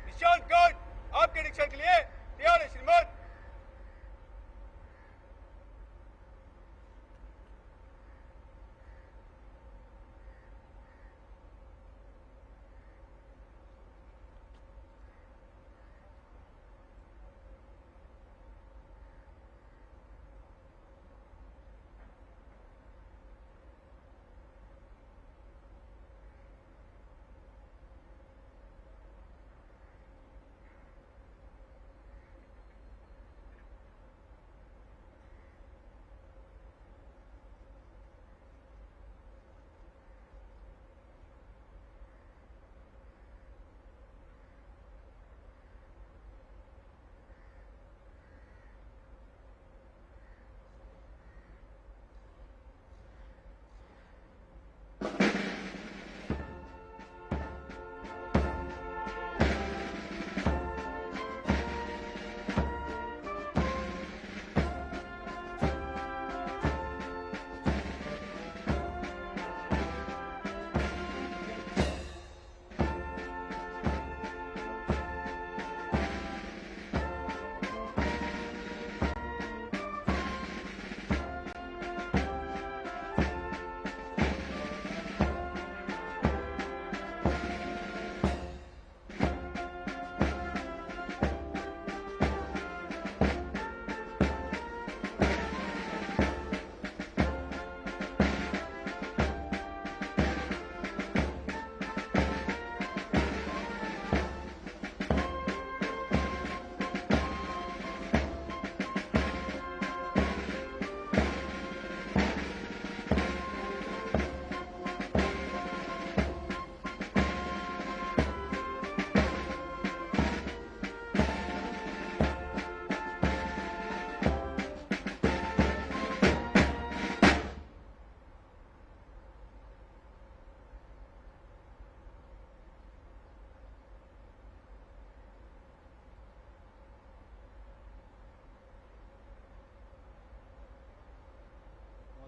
निशान गार्ड आपके निरीक्षण के लिए तैयार है श्रीमान।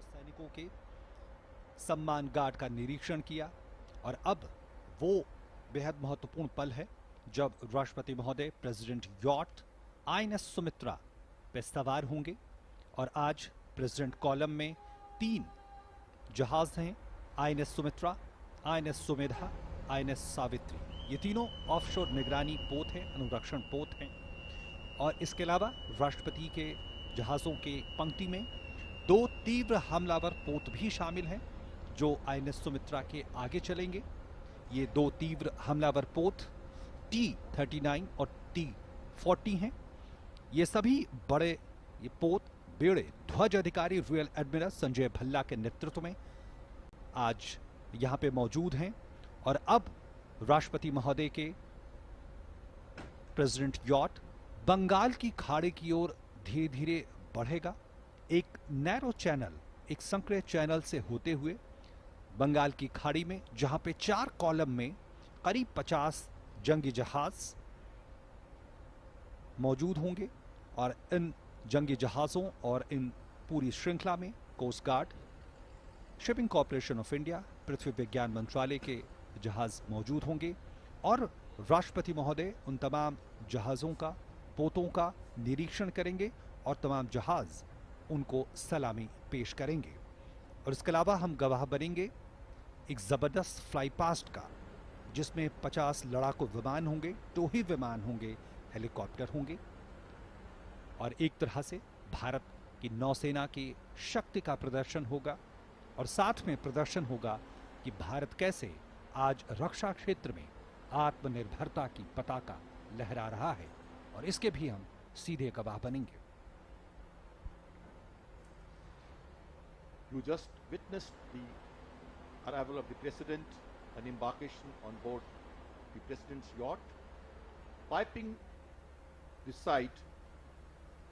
सैनिकों के सम्मान गार्ड का निरीक्षण किया और अब वो बेहद महत्वपूर्ण पल है जब राष्ट्रपति महोदय प्रेसिडेंट यॉट आईएनएस सुमित्रा पे सवार होंगे। और आज प्रेसिडेंट कॉलम में 3 जहाज हैं, INS Sumitra, INS Sumedha, INS Savitri. ये तीनों ऑफशोर निगरानी पोत हैं, अनुरक्षण पोत हैं। और इसके अलावा राष्ट्रपति के जहाजों के पंक्ति में 2 तीव्र हमलावर पोत भी शामिल हैं जो आईएनएस सुमित्रा के आगे चलेंगे। ये 2 तीव्र हमलावर पोत T-39 और T-40 हैं। ये सभी बड़े ये पोत बेड़े ध्वज अधिकारी रियल एडमिरल संजय भल्ला के नेतृत्व में आज यहाँ पे मौजूद हैं। और अब राष्ट्रपति महोदय के प्रेसिडेंट यॉट बंगाल की खाड़ी की ओर धीरे धीरे बढ़ेगा। एक नैरो चैनल, एक संकरे चैनल से होते हुए बंगाल की खाड़ी में, जहां पे 4 कॉलम में करीब 50 जंगी जहाज मौजूद होंगे और इन जंगी जहाजों और इन पूरी श्रृंखला में coast guard, shipping corporation of India, पृथ्वी विज्ञान मंत्रालय के जहाज मौजूद होंगे और राष्ट्रपति महोदय उन तमाम जहाज़ों का, पोतों का निरीक्षण करेंगे और तमाम जहाज उनको सलामी पेश करेंगे। और इसके अलावा हम गवाह बनेंगे एक ज़बरदस्त फ्लाई पास्ट का, जिसमें 50 लड़ाकू विमान होंगे, 2 ही विमान होंगे, हेलीकॉप्टर होंगे और एक तरह से भारत की नौसेना की शक्ति का प्रदर्शन होगा। और साथ में प्रदर्शन होगा कि भारत कैसे आज रक्षा क्षेत्र में आत्मनिर्भरता की पताका लहरा रहा है, और इसके भी हम सीधे गवाह बनेंगे। You just witnessed the arrival of the President and embarkation on board the President's yacht. Piping the site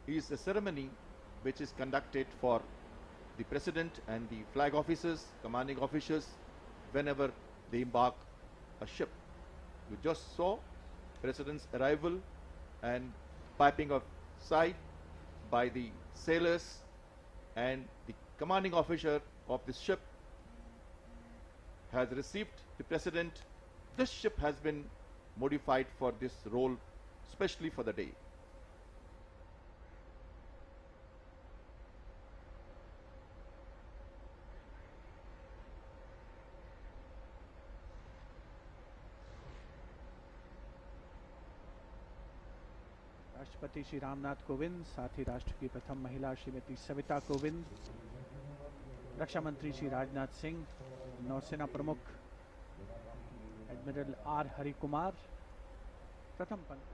is a ceremony which is conducted for the President and the flag officers, commanding officers, whenever they embark a ship. You just saw President's arrival and piping of side by the sailors, and the commanding officer of this ship has received the President. This ship has been modified for this role, especially for the day. राष्ट्रपति श्री रामनाथ कोविंद, साथ ही राष्ट्र की प्रथम महिला श्रीमती सविता कोविंद, रक्षा मंत्री श्री राजनाथ सिंह, नौसेना प्रमुख admiral R Hari Kumar, प्रथम पंक्ति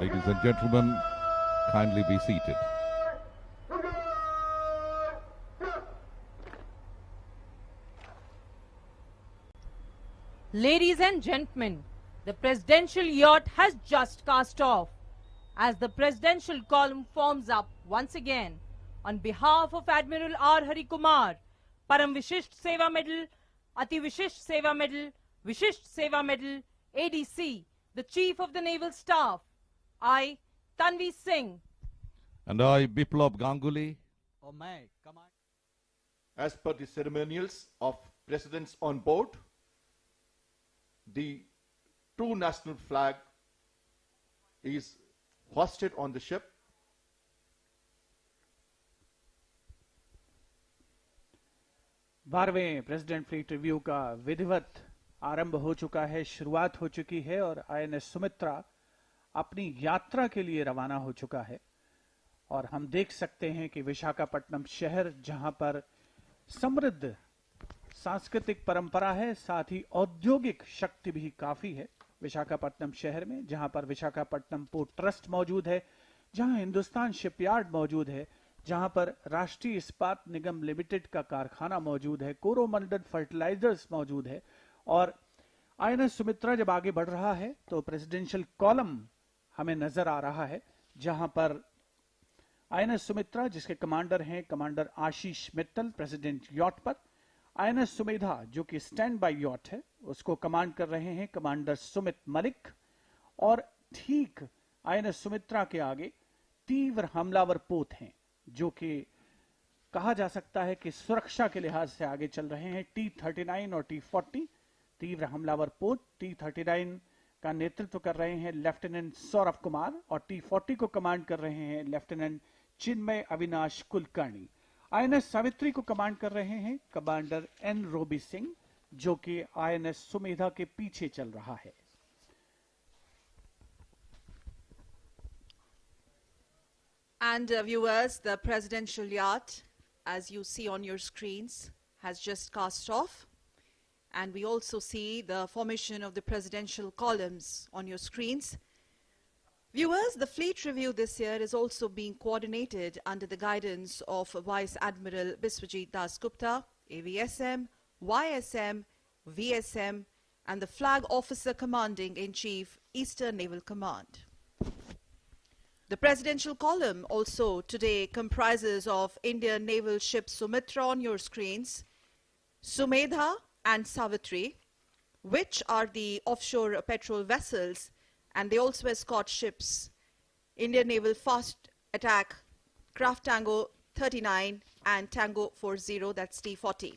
Ladies and gentlemen, kindly be seated. Ladies and gentlemen, the presidential yacht has just cast off. As the presidential column forms up once again, on behalf of Admiral R. Hari Kumar, Param Vishisht Seva Medal, Ati Vishisht Seva Medal, Vishisht Seva Medal, ADC, the Chief of the Naval Staff, I, Tanvi Singh. And I, Biplab Ganguly. As per the ceremonials of presidents on board, the true national flag is hoisted on the ship. बारहवें president fleet review का विधिवत आरंभ हो चुका है, शुरुआत हो चुकी है और आईएनएस सुमित्रा अपनी यात्रा के लिए रवाना हो चुका है। और हम देख सकते हैं कि विशाखापट्टनम शहर, जहां पर समृद्ध सांस्कृतिक परंपरा है, साथ ही औद्योगिक शक्ति भी काफी है विशाखापट्टनम शहर में, जहां पर विशाखापट्टनम पोर्ट ट्रस्ट मौजूद है, जहां हिंदुस्तान शिपयार्ड मौजूद है, जहां पर राष्ट्रीय इस्पात निगम लिमिटेड का कारखाना मौजूद है, कोरोमंडल फर्टिलाइजर्स मौजूद है। और आईएनएस सुमित्रा जब आगे बढ़ रहा है तो प्रेसिडेंशियल कॉलम हमें नजर आ रहा है, जहां पर आईएनएस सुमित्रा, जिसके कमांडर हैं कमांडर आशीष मित्तल, प्रेसिडेंट यॉट पर, आईएनएस सुमेधा जो कि स्टैंड बाय यॉट है, उसको कमांड कर रहे हैं कमांडर सुमित मलिक। और ठीक आईएनएस सुमित्रा के आगे तीव्र हमलावर पोत हैं, जो कि कहा जा सकता है कि सुरक्षा के लिहाज से आगे चल रहे हैं, T-39 और T-40 तीव्र हमलावर पोत। T-39 का नेतृत्व कर रहे हैं लेफ्टिनेंट सौरभ कुमार और T-40 को कमांड कर रहे हैं लेफ्टिनेंट चिन्मय अविनाश कुलकर्णी। आईएनएस सावित्री को कमांड कर रहे हैं कमांडर एन रोबी सिंह, जो कि आईएनएस सुमेधा के पीछे चल रहा है। And viewers, the presidential yacht, as you see on your screens, has just cast off. And we also see the formation of the presidential columns on your screens. Viewers, the fleet review this year is also being coordinated under the guidance of Vice Admiral Biswajit Das Gupta, AVSM, YSM, VSM, and the Flag Officer Commanding in Chief, Eastern Naval Command. The presidential column also today comprises of Indian naval ship Sumitra on your screens, Sumedha and Savitri, which are the offshore petrol vessels, and they also escort ships, Indian Naval Fast Attack Craft Tango 39 and Tango 40, that's T-40.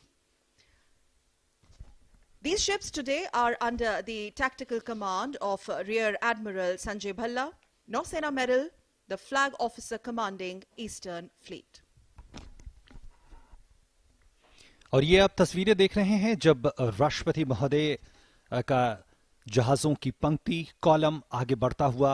These ships today are under the tactical command of Rear Admiral Sanjay Bhalla, Nausena Medal, the Flag Officer Commanding Eastern Fleet. और ये आप तस्वीरें देख रहे हैं जब राष्ट्रपति महोदय का जहाजों की पंक्ति कॉलम आगे बढ़ता हुआ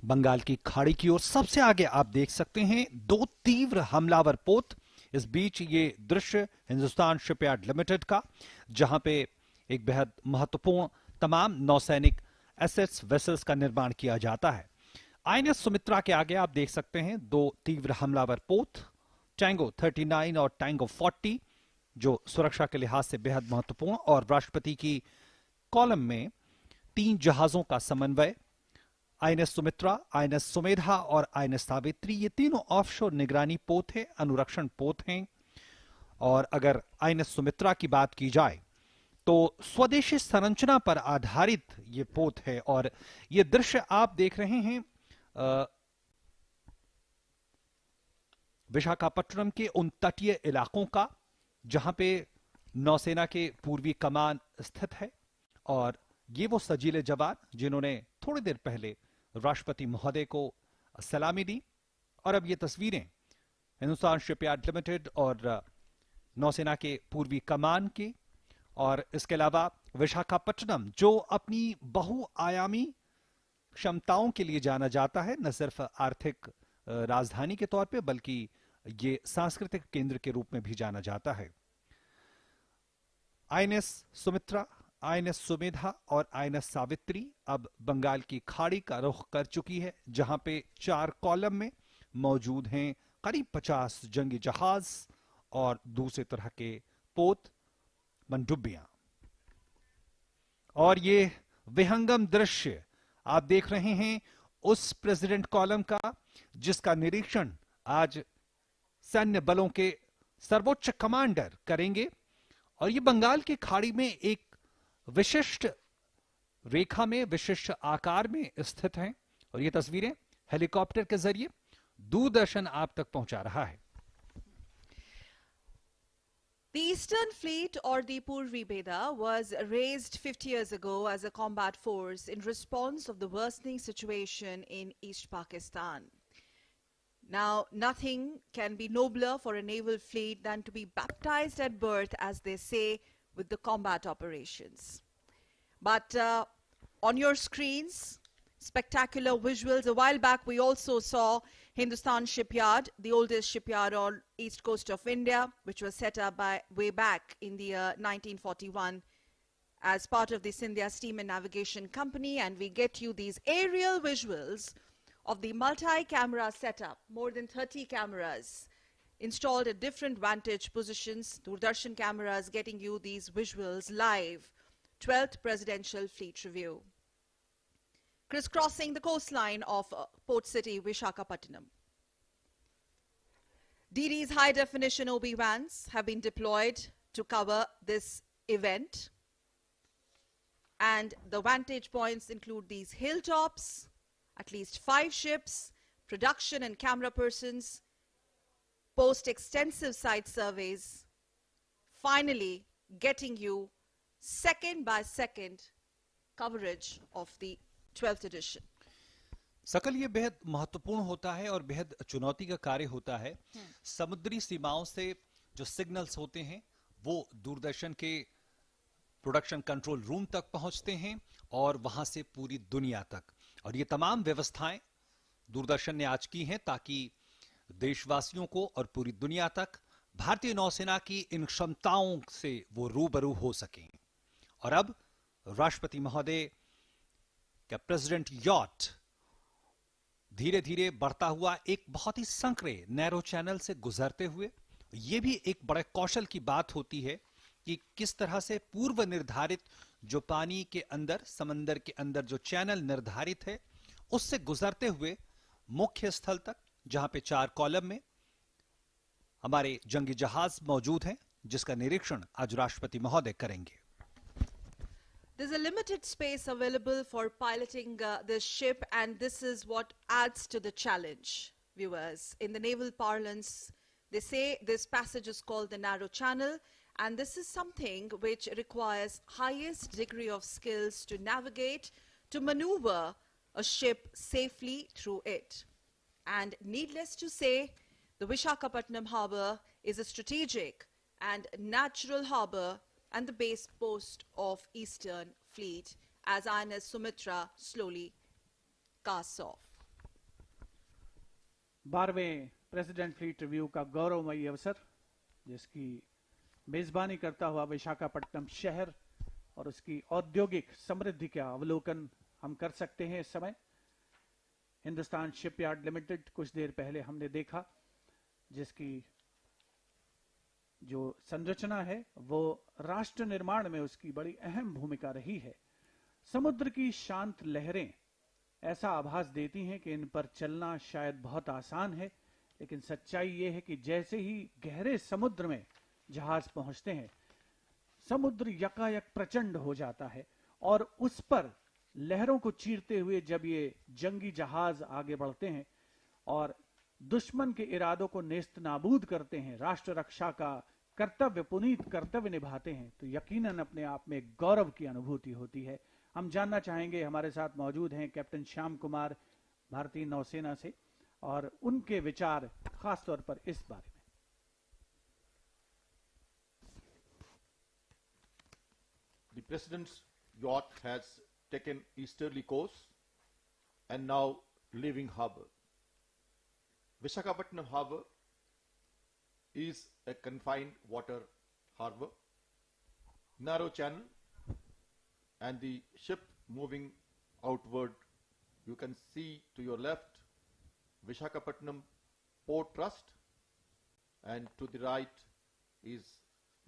बंगाल की खाड़ी की ओर। सबसे आगे आप देख सकते हैं दो तीव्र हमलावर पोत। इस बीच ये दृश्य हिंदुस्तान शिपयार्ड लिमिटेड का, जहां पे एक बेहद महत्वपूर्ण तमाम नौसैनिक एसेट्स वेसल्स का निर्माण किया जाता है। आईएनएस सुमित्रा के आगे आप देख सकते हैं दो तीव्र हमलावर पोत, टैंगो 39 और टैंगो 40, जो सुरक्षा के लिहाज से बेहद महत्वपूर्ण। और राष्ट्रपति की कॉलम में 3 जहाजों का समन्वय, आईएनएस सुमित्रा, आईएनएस सुमेधा और आईएनएस सावित्री, ये तीनों ऑफशोर निगरानी पोत हैं, अनुरक्षण पोत हैं। और अगर आईएनएस सुमित्रा की बात की जाए तो स्वदेशी संरचना पर आधारित ये पोत है। और ये दृश्य आप देख रहे हैं विशाखापट्टनम के उन तटीय इलाकों का, जहां पे नौसेना के पूर्वी कमान स्थित है। और ये वो सजीले जवान जिन्होंने थोड़ी देर पहले राष्ट्रपति महोदय को सलामी दी। और अब ये तस्वीरें हिंदुस्तान शिपयार्ड लिमिटेड और नौसेना के पूर्वी कमान की। और इसके अलावा विशाखापट्टनम, जो अपनी बहुआयामी क्षमताओं के लिए जाना जाता है, न सिर्फ आर्थिक राजधानी के तौर पे बल्कि ये सांस्कृतिक केंद्र के रूप में भी जाना जाता है। आईएनएस सुमित्रा, आईएनएस सुमेधा और आईएनएस सावित्री अब बंगाल की खाड़ी का रुख कर चुकी है, जहां पे 4 कॉलम में मौजूद हैं करीब 50 जंगी जहाज और दूसरे तरह के पोत पनडुब्बियां। और ये विहंगम दृश्य आप देख रहे हैं उस प्रेसिडेंट कॉलम का, जिसका निरीक्षण आज सैन्य बलों के सर्वोच्च कमांडर करेंगे। और ये बंगाल की खाड़ी में एक विशिष्ट रेखा में, विशिष्ट आकार में स्थित हैं। और ये तस्वीरें हेलीकॉप्टर के जरिए दूरदर्शन आप तक पहुंचा रहा है। The Eastern Fleet, or the Purvi Beda, was raised 50 years ago as a combat force in response of the worsening situation in East Pakistan. Now, nothing can be nobler for a naval fleet than to be baptized at birth, as they say, with the combat operations. But on your screens, spectacular visuals. A while back, we also saw Hindustan Shipyard, the oldest shipyard on east coast of India, which was set up by way back in the year 1941 as part of the Sindhya Steam and Navigation Company. And we get you these aerial visuals of the multi-camera setup, more than 30 cameras installed at different vantage positions. Doordarshan cameras getting you these visuals live. 12th Presidential Fleet Review. Crisscrossing the coastline of port city Visakhapatnam. DD's high-definition OB-vans have been deployed to cover this event. And the vantage points include these hilltops, at least 5 ships, production and camera persons, post extensive site surveys, finally getting you second by second coverage of the 12th edition. सकल ये बेहद महत्वपूर्ण होता है और बेहद चुनौती का कार्य होता है। समुद्री सीमाओं से जो सिग्नल्स होते हैं वो दूरदर्शन के प्रोडक्शन कंट्रोल रूम तक पहुंचते हैं और वहां से पूरी दुनिया तक। और ये तमाम व्यवस्थाएं दूरदर्शन ने आज की हैं ताकि देशवासियों को और पूरी दुनिया तक भारतीय नौसेना की इन क्षमताओं से वो रूबरू हो सकें। और अब राष्ट्रपति महोदय का प्रेसिडेंट यॉट धीरे धीरे बढ़ता हुआ एक बहुत ही संकरे नैरो चैनल से गुजरते हुए, यह भी एक बड़े कौशल की बात होती है कि किस तरह से पूर्व निर्धारित जो पानी के अंदर, समंदर के अंदर जो चैनल निर्धारित है, उससे गुजरते हुए मुख्य स्थल तक, जहां पे 4 कॉलम में हमारे जंगी जहाज मौजूद हैं, जिसका निरीक्षण आज राष्ट्रपति महोदय करेंगे। There's a limited space available for piloting this ship, and this is what adds to the challenge, viewers. In the naval parlance, they say this passage is called the narrow channel, and this is something which requires highest degree of skills to navigate, to maneuver a ship safely through it. And needless to say, the Visakhapatnam harbor is a strategic and natural harbor and the base post of Eastern Fleet as INS Sumitra slowly casts off. 12वें president fleet review का गौरवमयी अवसर, जिसकी मेजबानी करता हुआ विशाखापट्टनम शहर और उसकी औद्योगिक समृद्धि का अवलोकन हम कर सकते हैं। इस समय हिंदुस्तान शिपयार्ड लिमिटेड कुछ देर पहले हमने देखा, जिसकी जो संरचना है वो राष्ट्र निर्माण में उसकी बड़ी अहम भूमिका रही है। समुद्र की शांत लहरें ऐसा आभास देती हैं कि इन पर चलना शायद बहुत आसान है, लेकिन सच्चाई ये है कि जैसे ही गहरे समुद्र में जहाज पहुंचते हैं, समुद्र यकायक प्रचंड हो जाता है और उस पर लहरों को चीरते हुए जब ये जंगी जहाज आगे बढ़ते हैं और दुश्मन के इरादों को नेस्त नाबूद करते हैं, राष्ट्र रक्षा का कर्तव्य, पुनीत कर्तव्य निभाते हैं, तो यकीनन अपने आप में गौरव की अनुभूति होती है। हम जानना चाहेंगे, हमारे साथ मौजूद हैं कैप्टन श्याम कुमार भारतीय नौसेना से, और उनके विचार खासतौर पर इस बारे में। The President's yacht has taken easterly course and now leaving harbor. Visakhapatnam harbor is a confined water harbor, narrow channel, and the ship moving outward. You can see to your left Visakhapatnam Port Trust, and to the right is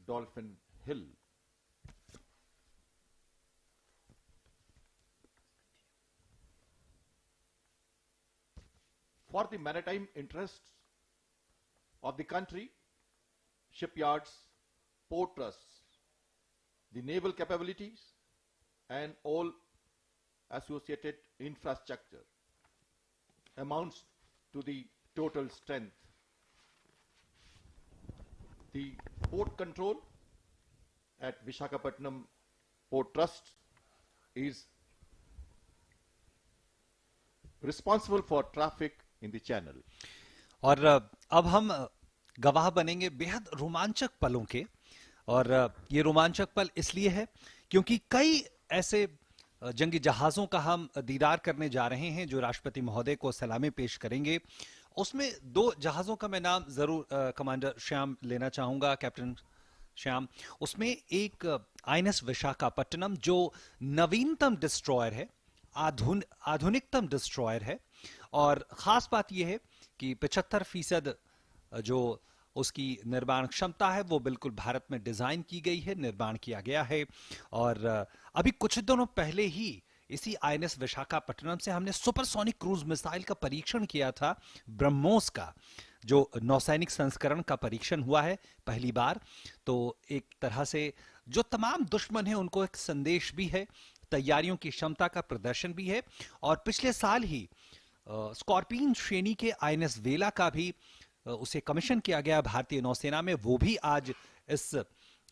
Dolphin Hill. For the maritime interests of the country, shipyards, port trusts, the naval capabilities, and all associated infrastructure amounts to the total strength. The port control at Visakhapatnam Port Trust is responsible for traffic in the channel. और अब हम गवाह बनेंगे बेहद रोमांचक पलों के, और ये रोमांचक पल इसलिए है क्योंकि कई ऐसे जंगी जहाजों का हम दीदार करने जा रहे हैं जो राष्ट्रपति महोदय को सलामी पेश करेंगे। उसमें दो जहाजों का मैं नाम जरूर कमांडर श्याम लेना चाहूंगा, कैप्टन श्याम। उसमें एक आईएनएस विशाखापट्टनम जो नवीनतम डिस्ट्रॉयर है, आधुनिकतम डिस्ट्रॉयर है, और खास बात यह है कि 75% जो उसकी निर्माण क्षमता है वो बिल्कुल भारत में डिजाइन की गई है, निर्माण किया गया है। और अभी कुछ दिनों पहले ही इसी आईएनएस विशाखापट्टनम से हमने सुपरसोनिक क्रूज मिसाइल का परीक्षण किया था, ब्रह्मोस का, जो नौसैनिक संस्करण का परीक्षण हुआ है पहली बार। तो एक तरह से जो तमाम दुश्मन हैं उनको एक संदेश भी है, तैयारियों की क्षमता का प्रदर्शन भी है। और पिछले साल ही स्कॉर्पियन श्रेणी के आईएनएस वेला का भी उसे कमीशन किया गया भारतीय नौसेना में, वो भी आज इस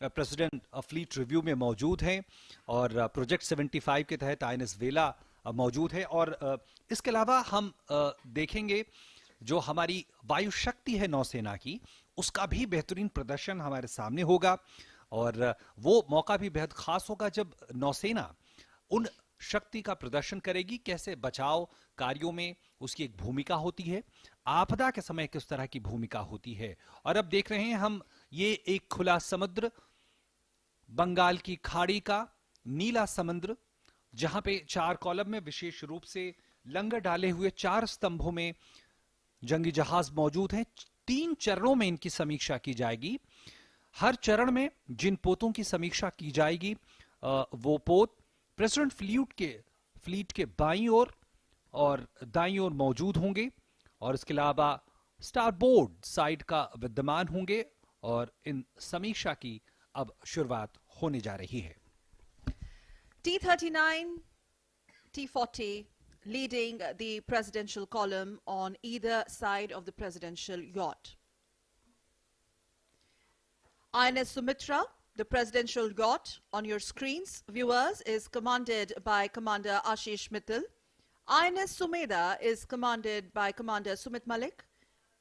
प्रेसिडेंट फ्लीट रिव्यू में मौजूद हैं। और प्रोजेक्ट 75 के तहत आईएनएस वेला मौजूद है। और इसके अलावा हम देखेंगे जो हमारी वायु शक्ति है नौसेना की, उसका भी बेहतरीन प्रदर्शन हमारे सामने होगा। और वो मौका भी बेहद खास होगा जब नौसेना उन शक्ति का प्रदर्शन करेगी, कैसे बचाव कार्यों में उसकी एक भूमिका होती है, आपदा के समय किस तरह की भूमिका होती है। और अब देख रहे हैं हम ये एक खुला समुद्र, बंगाल की खाड़ी का नीला समुद्र, जहां पे 4 कॉलम में विशेष रूप से लंगर डाले हुए 4 स्तंभों में जंगी जहाज मौजूद हैं। 3 चरणों में इनकी समीक्षा की जाएगी। हर चरण में जिन पोतों की समीक्षा की जाएगी वो पोत प्रेसिडेंट फ्लीट के बाईं ओर और दाईं ओर मौजूद होंगे, और इसके अलावा स्टारबोर्ड साइड का विद्यमान होंगे। और इन समीक्षा की अब शुरुआत होने जा रही है। T-39, T-40 leading the presidential column on either side of the presidential yacht. INS Sumitra, the presidential yacht on your screens, viewers, is commanded by Commander Ashish Mittal. INS Sumeda is commanded by Commander Sumit Malik.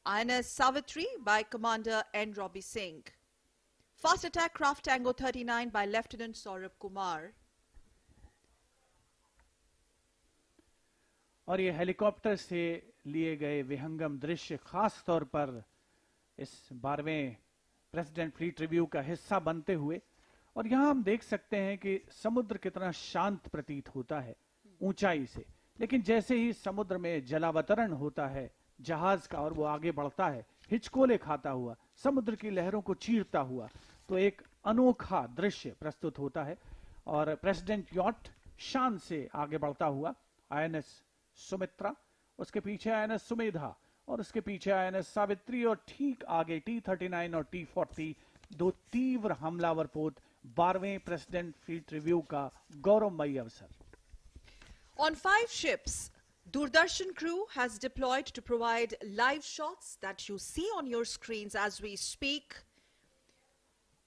INS Savitri by Commander N. Robbie Singh. Fast attack craft Tango 39 by Lieutenant Saurabh Kumar. और ये helicopter से लिए गए विहंगम दृश्य खास तौर पर इस 12वें प्रेसिडेंट फ्लीट रिव्यू का हिस्सा बनते हुए। और यहां हम देख सकते हैं कि समुद्र कितना शांत प्रतीत होता है ऊंचाई से, लेकिन जैसे ही समुद्र में जलावतरण होता है जहाज का और वो आगे बढ़ता है हिचकोले खाता हुआ, समुद्र की लहरों को चीरता हुआ, तो एक अनोखा दृश्य प्रस्तुत होता है। और प्रेसिडेंट यॉट शान से आगे बढ़ता हुआ, आईएनएस सुमित्रा, उसके पीछे आईएनएस सुमेधा, और उसके पीछे आईएनएस सावित्री, और ठीक आगे T-39 और T-40, 2 तीव्र हमलावर पोत 12वें प्रेसिडेंट फ्लीट रिव्यू का गौरवमयी अवसर। On 5 ships, Doordarshan crew has deployed to provide live shots that you see on your screens as we speak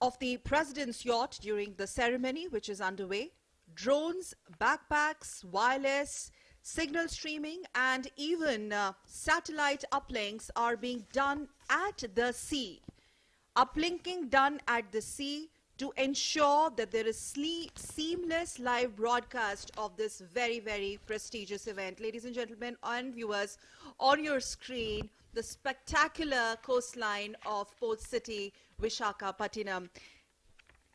of the president's yacht during the ceremony which is underway. Drones, backpacks, wireless, signal streaming, and even satellite uplinks are being done at the sea. Uplinking done at the sea to ensure that there is seamless live broadcast of this very, very prestigious event. Ladies and gentlemen and viewers, on your screen, the spectacular coastline of Port City, Visakhapatnam.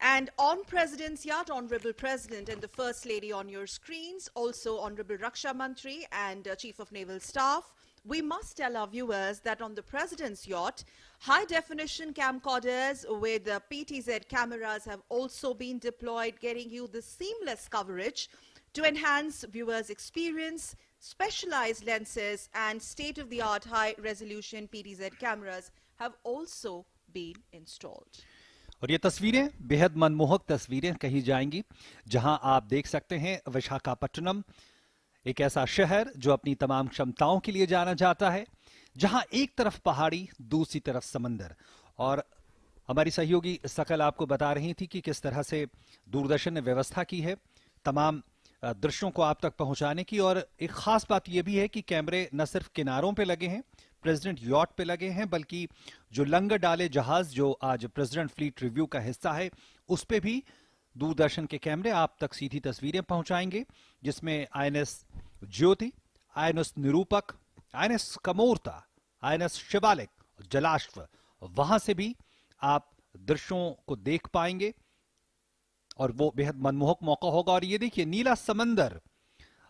And on President's yacht, Honorable President and the First Lady on your screens, also Honorable Raksha Mantri and Chief of Naval Staff. We must tell our viewers that on the President's yacht, high-definition camcorders with PTZ cameras have also been deployed, getting you the seamless coverage to enhance viewers' experience. Specialized lenses and state-of-the-art high-resolution PTZ cameras have also been installed. और ये तस्वीरें बेहद मनमोहक तस्वीरें कही जाएंगी, जहां आप देख सकते हैं विशाखापट्टनम, एक ऐसा शहर जो अपनी तमाम क्षमताओं के लिए जाना जाता है, जहां एक तरफ पहाड़ी, दूसरी तरफ समंदर। और हमारी सहयोगी सकल आपको बता रही थी कि किस तरह से दूरदर्शन ने व्यवस्था की है तमाम दृश्यों को आप तक पहुंचाने की। और एक खास बात यह भी है कि कैमरे न सिर्फ किनारों पे लगे हैं, प्रेसिडेंट यॉट पे लगे हैं, बल्कि जो लंगर डाले जहाज जो आज प्रेसिडेंट फ्लीट रिव्यू का हिस्सा है, उस पे भी दूरदर्शन के कैमरे आप तक सीधी तस्वीरें पहुंचाएंगे, जिसमें INS Jyoti, INS Nirupak, INS Kamorta, INS Shivalik, Jalashwa, वहां से भी आप दृश्यों को देख पाएंगे और वो बेहद मनमोहक मौका होगा। और ये देखिए नीला समंदर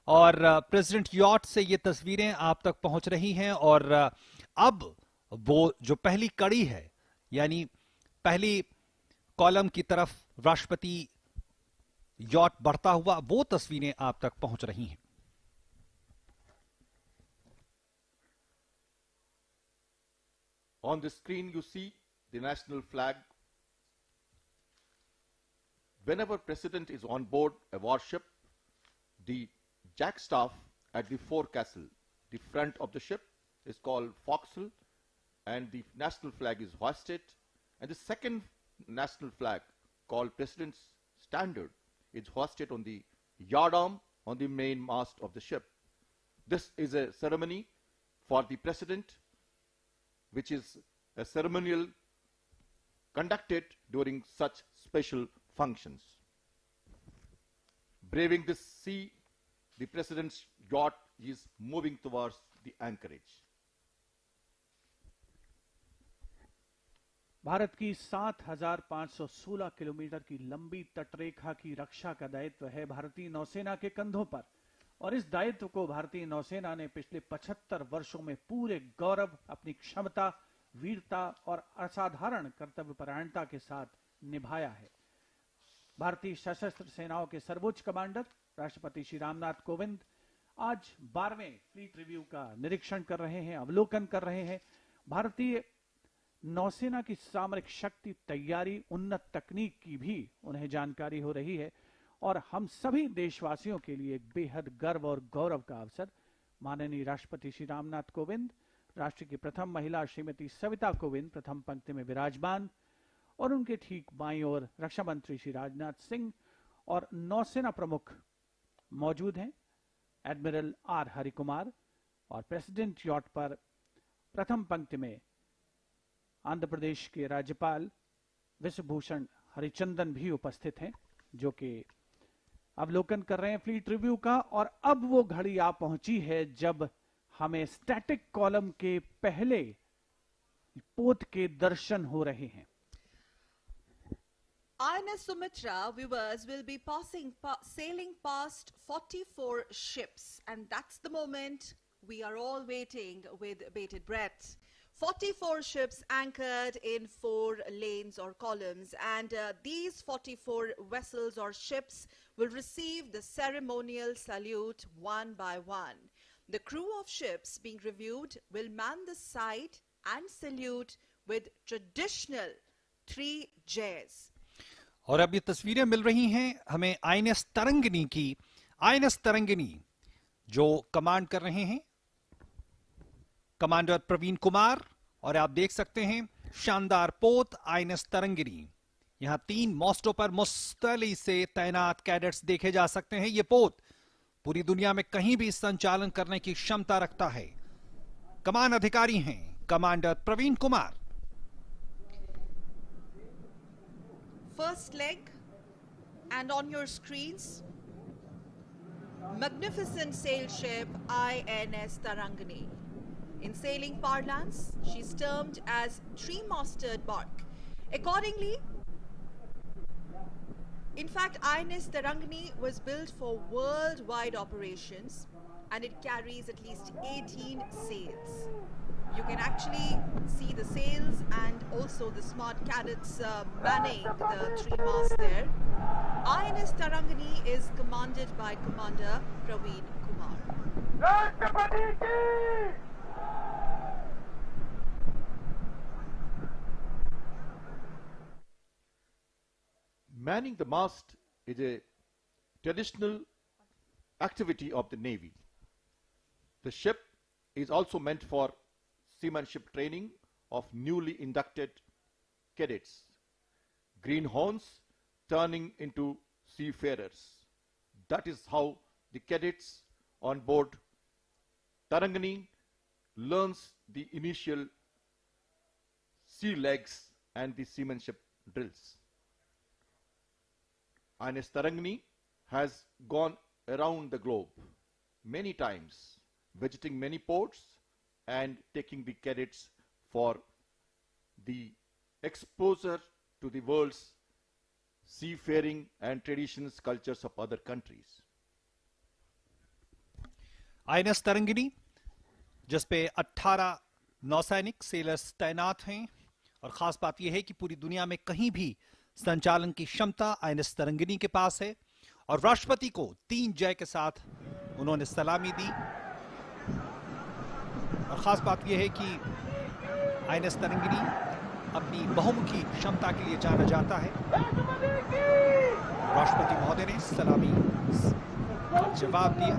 और प्रेसिडेंट यॉट से ये तस्वीरें आप तक पहुंच रही हैं। और अब वो जो पहली कड़ी है, यानी पहली कॉलम की तरफ राष्ट्रपति यॉट बढ़ता हुआ, वो तस्वीरें आप तक पहुंच रही हैं। On the screen you see the national flag. Whenever President is on board a warship, the jackstaff at the forecastle, the front of the ship, is called forecastle, and the national flag is hoisted. And the second national flag, called President's Standard, is hoisted on the yardarm on the main mast of the ship. This is a ceremony for the President, which is a ceremonial conducted during such special functions. Braving the sea, the President's yacht is moving towards the anchorage. Bharat की 7,516 kilometre की लंबी तटरेखा की रक्षा का दायित्व है भारतीय नौसेना के कंधों पर, और इस दायित्व को भारतीय नौसेना ने पिछले 75 वर्षों में पूरे गौरव, अपनी क्षमता, वीरता और असाधारण कर्तव्यपरायणता के साथ निभाया है। भारतीय सशस्त्र सेनाओं के सर्वोच्च कमांडर राष्ट्रपति श्री रामनाथ कोविंद आज 12वें फ्लीट रिव्यू का निरीक्षण कर रहे हैं, अवलोकन कर रहे हैं। भारतीय नौसेना की सामरिक शक्ति, तैयारी, उन्नत तकनीक की भी उन्हें जानकारी हो रही है, और हम सभी देशवासियों के लिए एक बेहद गर्व और गौरव का अवसर। माननीय राष्ट्रपति श्री रामनाथ कोविंद, राष्ट्र की प्रथम महिला श्रीमती सविता कोविंद प्रथम पंक्ति में विराजमान, और उनके ठीक बाईं ओर रक्षा मंत्री श्री राजनाथ सिंह और नौसेना प्रमुख मौजूद हैं, एडमिरल आर हरिकुमार। और प्रेसिडेंट यॉट पर प्रथम पंक्ति में आंध्र प्रदेश के राज्यपाल विश्वभूषण हरिचंदन भी उपस्थित हैं, जो कि अवलोकन कर रहे हैं फ्लीट रिव्यू का। और अब वो घड़ी आ पहुंची है जब हमें स्टैटिक कॉलम के पहले पोत के दर्शन हो रहे हैं। INS Sumitra, viewers, will be sailing past 44 ships, and that's the moment we are all waiting with bated breath. 44 ships anchored in 4 lanes or columns, and these 44 vessels or ships will receive the ceremonial salute one by one. The crew of ships being reviewed will man the side and salute with traditional 3 jays. और अब ये तस्वीरें मिल रही हैं हमें INS Tarangini की। INS Tarangini जो command कर रहे हैं कमांडर प्रवीण कुमार, और आप देख सकते हैं शानदार पोत आईएनएस तरंगिनी। यहां 3 मास्टों पर मुस्तैली से तैनात कैडेट्स देखे जा सकते हैं। यह पोत पूरी दुनिया में कहीं भी संचालन करने की क्षमता रखता है। कमान अधिकारी हैं commander Praveen Kumar. First leg, and on your screens, magnificent sail ship INS Tarangani. In sailing parlance, she's termed as three-masted bark. Accordingly, In fact, INS Tarangani was built for worldwide operations and it carries at least 18 sails. You can actually see the sails and also the smart cadets manning the 3 masts there. INS Tarangani is commanded by Commander Praveen Kumar. Manning the mast is a traditional activity of the Navy. The ship is also meant for seamanship training of newly inducted cadets, greenhorns turning into seafarers. That is how the cadets on board Tarangani learns the initial sea legs and the seamanship drills. INS Tarangani has gone around the globe many times, visiting many ports and taking the cadets for the exposure to the world's seafaring and traditions, cultures of other countries. INS Tarangini जिसपे 18 नौसैनिक sellers तैनात हैं और खास बात यह है कि पूरी दुनिया में कहीं भी संचालन की क्षमता आईएनएस तरंगिनी के पास है और राष्ट्रपति को 3 जय के साथ उन्होंने सलामी दी। और खास बात यह है कि आईएनएस तरंगिनी अपनी बहुमुखी क्षमता के लिए जाना जाता है। राष्ट्रपति महोदय ने सलामी जवाब दिया।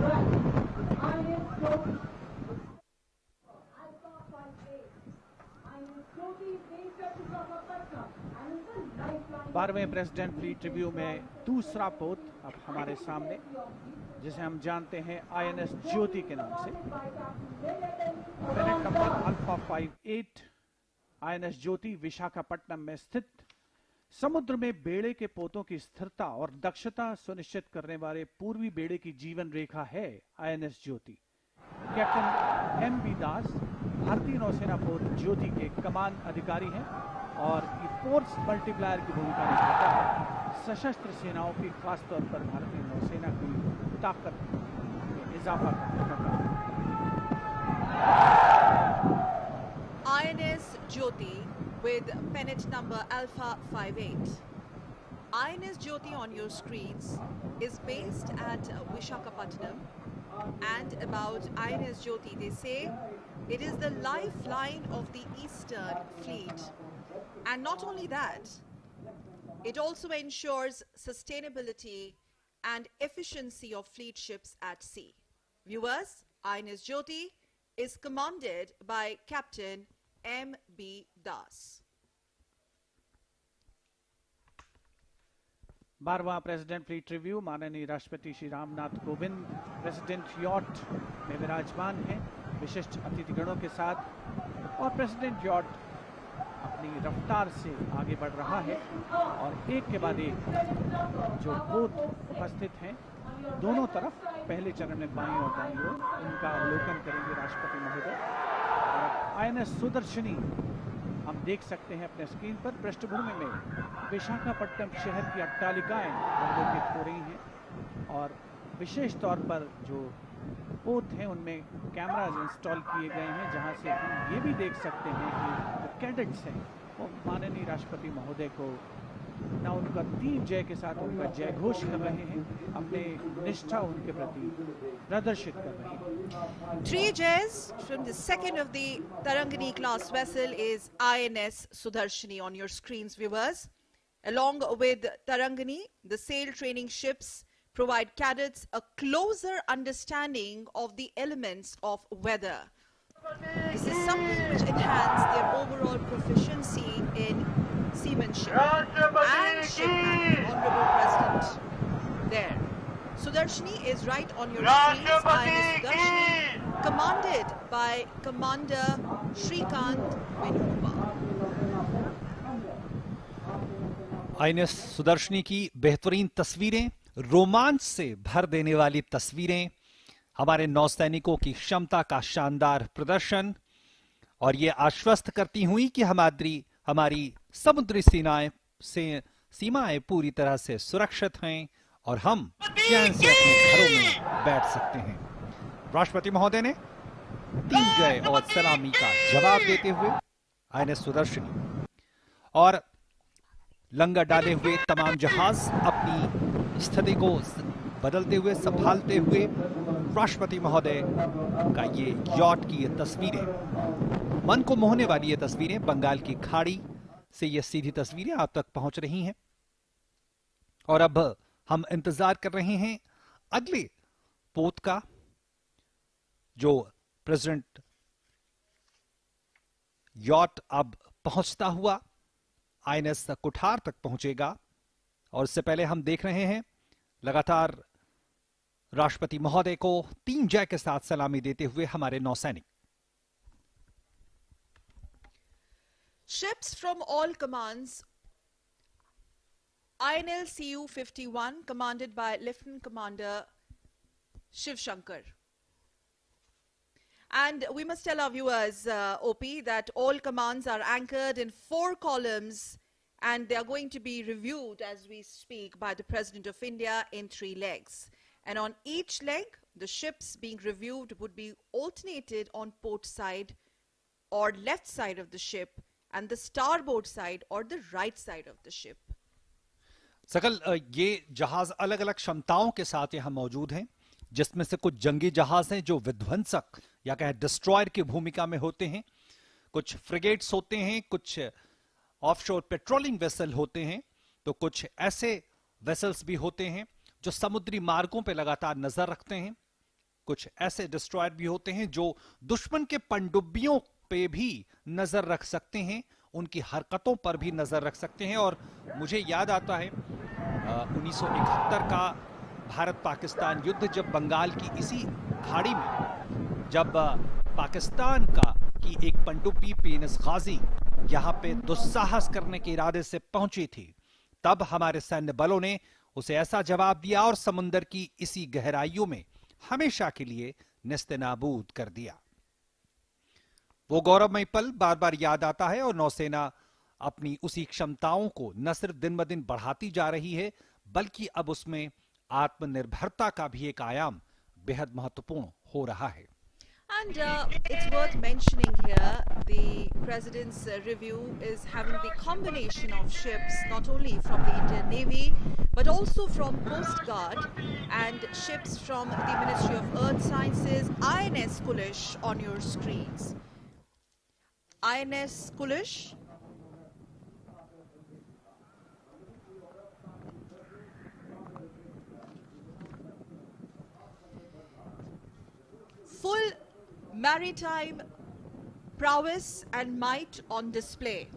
12वें प्रेसिडेंट फ्लीट रिव्यू में दूसरा पोत अब हमारे सामने, जिसे हम जानते हैं आईएनएस ज्योति के नाम से। पेनेट नंबर अल्फा 58 आईएनएस ज्योति विशाखापट्टनम में स्थित समुद्र में बेड़े के पोतों की स्थिरता और दक्षता सुनिश्चित करने वाले पूर्वी बेड़े की जीवन रेखा है INS Jyoti. Captain M B. Das भारतीय नौसेना पोत ज्योति के कमान अधिकारी हैं और ये फोर्स मल्टीप्लायर की भूमिका निभाता है। सशस्त्र सेनाओं की खासतौर पर भारतीय नौसेना की ताकत में इजाफा करने का काम। INS Jyoti with pennant number Alpha 58. INS Jyoti on your screens is based at Visakhapatnam, and about INS Jyoti they say it is the lifeline of the Eastern Fleet. And not only that, it also ensures sustainability and efficiency of fleet ships at sea. Viewers, INS Jyoti is commanded by Captain M.B. Das. 12वां president fleet review माननीय राष्ट्रपति Shri Ramnath Kovind president yacht में विराजमान हैं विशिष्ट अतिथिगणों के साथ, और प्रेसिडेंट यॉट अपनी रफ्तार से आगे बढ़ रहा है और एक के बाद एक जो पोत उपस्थित हैं दोनों तरफ, पहले चरण में बाईं और दाईं ओर, उनका अवलोकन करेंगे राष्ट्रपति महोदय। आईएनएस सुदर्शनी हम देख सकते हैं अपने स्क्रीन पर। पृष्ठभूमि में विशाखापट्टनम शहर की अट्टालिकाएं अवलोकित हो रही हैं और विशेष तौर पर जो पोत हैं उनमें कैमराज इंस्टॉल किए गए हैं, जहां से हम ये भी देख सकते हैं कि जो कैडेट्स हैं वो माननीय राष्ट्रपति महोदय को ना उनका 3 जय के साथ उनका जय घोष कर रहे हैं, अपने निष्ठा उनके प्रति प्रदर्शित कर रहे हैं। 3 jays from the second of the Tarangani class vessel is INS Sudarshani on your screens, viewers. Along with Tarangani, the sail training ships provide cadets a closer understanding of the elements of weather. This is something which enhances their overall proficiency in seamanship and shipmanship. Honorable President there. Sudarshani is right on your screens. INS Sudarshani, commanded by Commander Shrikant Venugopal. INS Sudarshini की बेहतरीन तस्वीरें, रोमांच से भर देने वाली तस्वीरें, हमारे नौसैनिकों की क्षमता का शानदार प्रदर्शन, और ये आश्वस्त करती हुई कि हमारी समुद्री सेनाएं से सीमाएं पूरी तरह से सुरक्षित हैं और हम चैन से अपने घरों में बैठ सकते हैं। राष्ट्रपति महोदय ने 3 जय और सलामी का जवाब देते हुए आईएनएस सुदर्शनी और लंगर डाले हुए तमाम जहाज अपनी स्थिति को बदलते हुए, संभालते हुए, राष्ट्रपति महोदय का ये यॉट की ये तस्वीरें, मन को मोहने वाली ये तस्वीरें, बंगाल की खाड़ी से ये सीधी तस्वीरें आप तक पहुंच रही हैं। और अब हम इंतजार कर रहे हैं अगले पोत का, जो प्रेसिडेंट यॉट अब पहुंचता हुआ आईएनएस कुठार तक पहुंचेगा। और इससे पहले हम देख रहे हैं लगातार राष्ट्रपति महोदय को 3 जय के साथ सलामी देते हुए हमारे नौसैनिक। Ships from all commands, INL CU-51, commanded by Lieutenant Commander Shiv Shankar. And we must tell our viewers, OP, that all commands are anchored in 4 columns and they are going to be reviewed as we speak by the President of India in 3 legs. And on each leg, the ships being reviewed would be alternated on port side or left side of the ship and the starboard side or the right side of the ship. सकल ये जहाज अलग अलग क्षमताओं के साथ यहां मौजूद हैं, जिसमें से कुछ जंगी जहाज हैं जो विध्वंसक या कहें डिस्ट्रॉयर की भूमिका में होते हैं, कुछ फ्रिगेट्स होते हैं, कुछ ऑफशोर पेट्रोलिंग वेसल होते हैं, तो कुछ ऐसे वेसल्स भी होते हैं जो समुद्री मार्गों पर लगातार नजर रखते हैं, कुछ ऐसे डिस्ट्रॉयर भी होते हैं जो दुश्मन के पनडुब्बियों पे भी नजर रख सकते हैं, उनकी हरकतों पर भी नजर रख सकते हैं। और मुझे याद आता है 1971 का भारत पाकिस्तान युद्ध, जब बंगाल की इसी खाड़ी में जब पाकिस्तान की एक पनडुब्बी पेनस गाजी यहां पे दुस्साहस करने के इरादे से पहुंची थी, तब हमारे सैन्य बलों ने उसे ऐसा जवाब दिया और समुद्र की इसी गहराइयों में हमेशा के लिए नेस्तनाबूद कर दिया। वो गौरवमय पल बार बार याद आता है और नौसेना अपनी उसी क्षमताओं को न सिर्फ दिन ब दिन बढ़ाती जा रही है, बल्कि अब उसमें आत्मनिर्भरता का भी एक आयाम बेहद महत्वपूर्ण हो रहा है। And it's worth mentioning here, the President's review is having the combination of ships not only from the Indian Navy but also from Coast Guard and ships from the Ministry of Earth Sciences, INS Kulish on your screens. INS Kulish, full maritime prowess and might on display.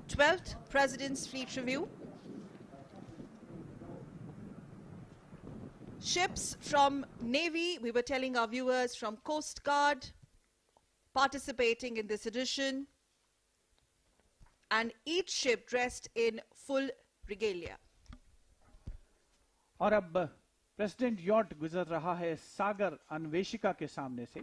12th President's Fleet Review. Ships from Navy, we were telling our viewers, from Coast Guard participating in this edition, and each ship dressed in full regalia. और अब president yacht गुजर रहा है सागर अन्वेषिका के सामने से।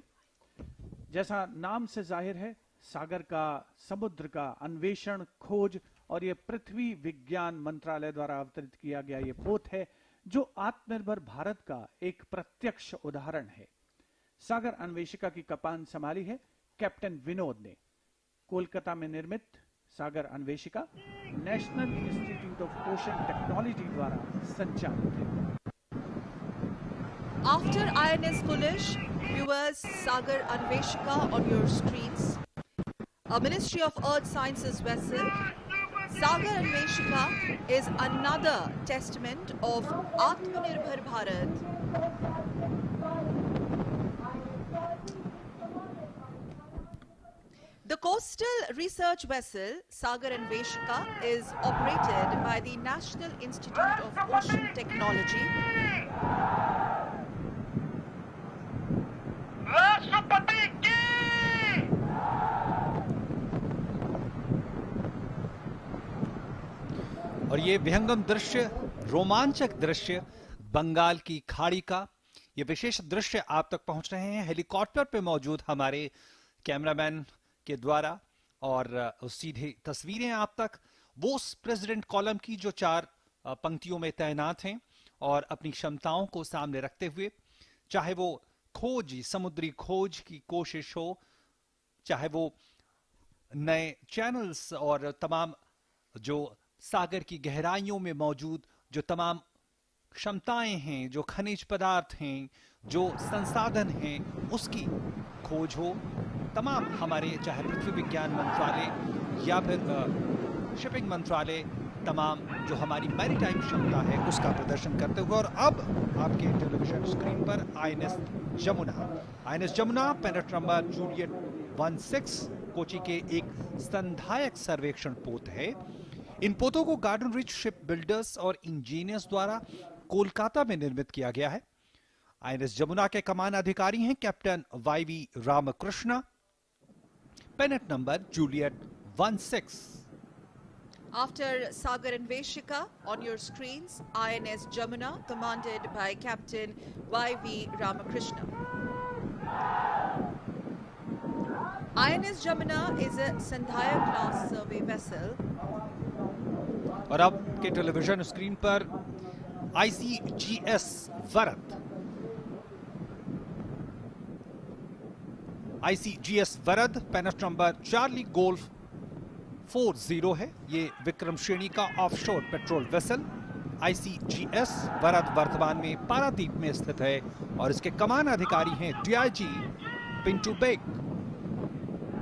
जैसा नाम से जाहिर है, सागर का, समुद्र का अन्वेषण, खोज और ये पृथ्वी विज्ञान मंत्रालय द्वारा अवतरित किया गया ये पोत है जो आत्मनिर्भर भारत का एक प्रत्यक्ष उदाहरण है। सागर अन्वेषिका की कप्तान संभाली है कैप्टन विनोद ने। कोलकाता में निर्मित Sagar Anveshika national institute of ocean technology द्वारा संचालित है। After INS Kulish, viewers, Sagar Anveshika on your screens. A Ministry of Earth Sciences vessel, Sagar Anveshika is another testament of Atmanirbhar Bharat. The coastal research vessel Sagar Anveshika is operated by the National Institute of Ocean Technology. राष्ट्रपति की और ये विहंगम दृश्य, रोमांचक दृश्य बंगाल की खाड़ी का, ये विशेष दृश्य आप तक पहुंच रहे हैं हेलीकॉप्टर पे मौजूद हमारे कैमरामैन के द्वारा, और सीधी तस्वीरें आप तक। वो उस प्रेसिडेंट कॉलम की जो 4 पंक्तियों में तैनात हैं और अपनी क्षमताओं को सामने रखते हुए, चाहे वो खोज, समुद्री खोज की कोशिश हो, चाहे वो नए चैनल्स और तमाम जो सागर की गहराइयों में मौजूद जो तमाम क्षमताएं हैं, जो खनिज पदार्थ हैं, जो संसाधन हैं, उसकी खोज हो, तमाम हमारे चाहे पृथ्वी विज्ञान मंत्रालय या फिर शिपिंग मंत्रालय, तमाम जो हमारी मैरीटाइम क्षमता है उसका प्रदर्शन करते हुए। और अब आपके टेलीविजन स्क्रीन पर INS Jamuna पेनेट number Juliet 16 Kochi के एक संधायक सर्वेक्षण पोत है। इन पोतों को गार्डन रिच शिप बिल्डर्स और इंजीनियर्स द्वारा कोलकाता में निर्मित किया गया है। आईएनएस जमुना के कमान अधिकारी हैं captain YV Ramakrishna, पेनेट number Juliet 16। After Sagar and Veshika, on your screens, INS Jamuna, commanded by Captain Y.V. Ramakrishna. INS Jamuna is a Sandhaya class survey vessel. और अब के टेलीविजन स्क्रीन पर ICGS वरद। ICGS वरद पेनेट number Charlie golf 40 है। ये विक्रम श्रेणी का offshore patrol vessel ICGS वरद वर्तमान में पारादीप में स्थित है और इसके कमान अधिकारी हैं DIG Pintu Baig.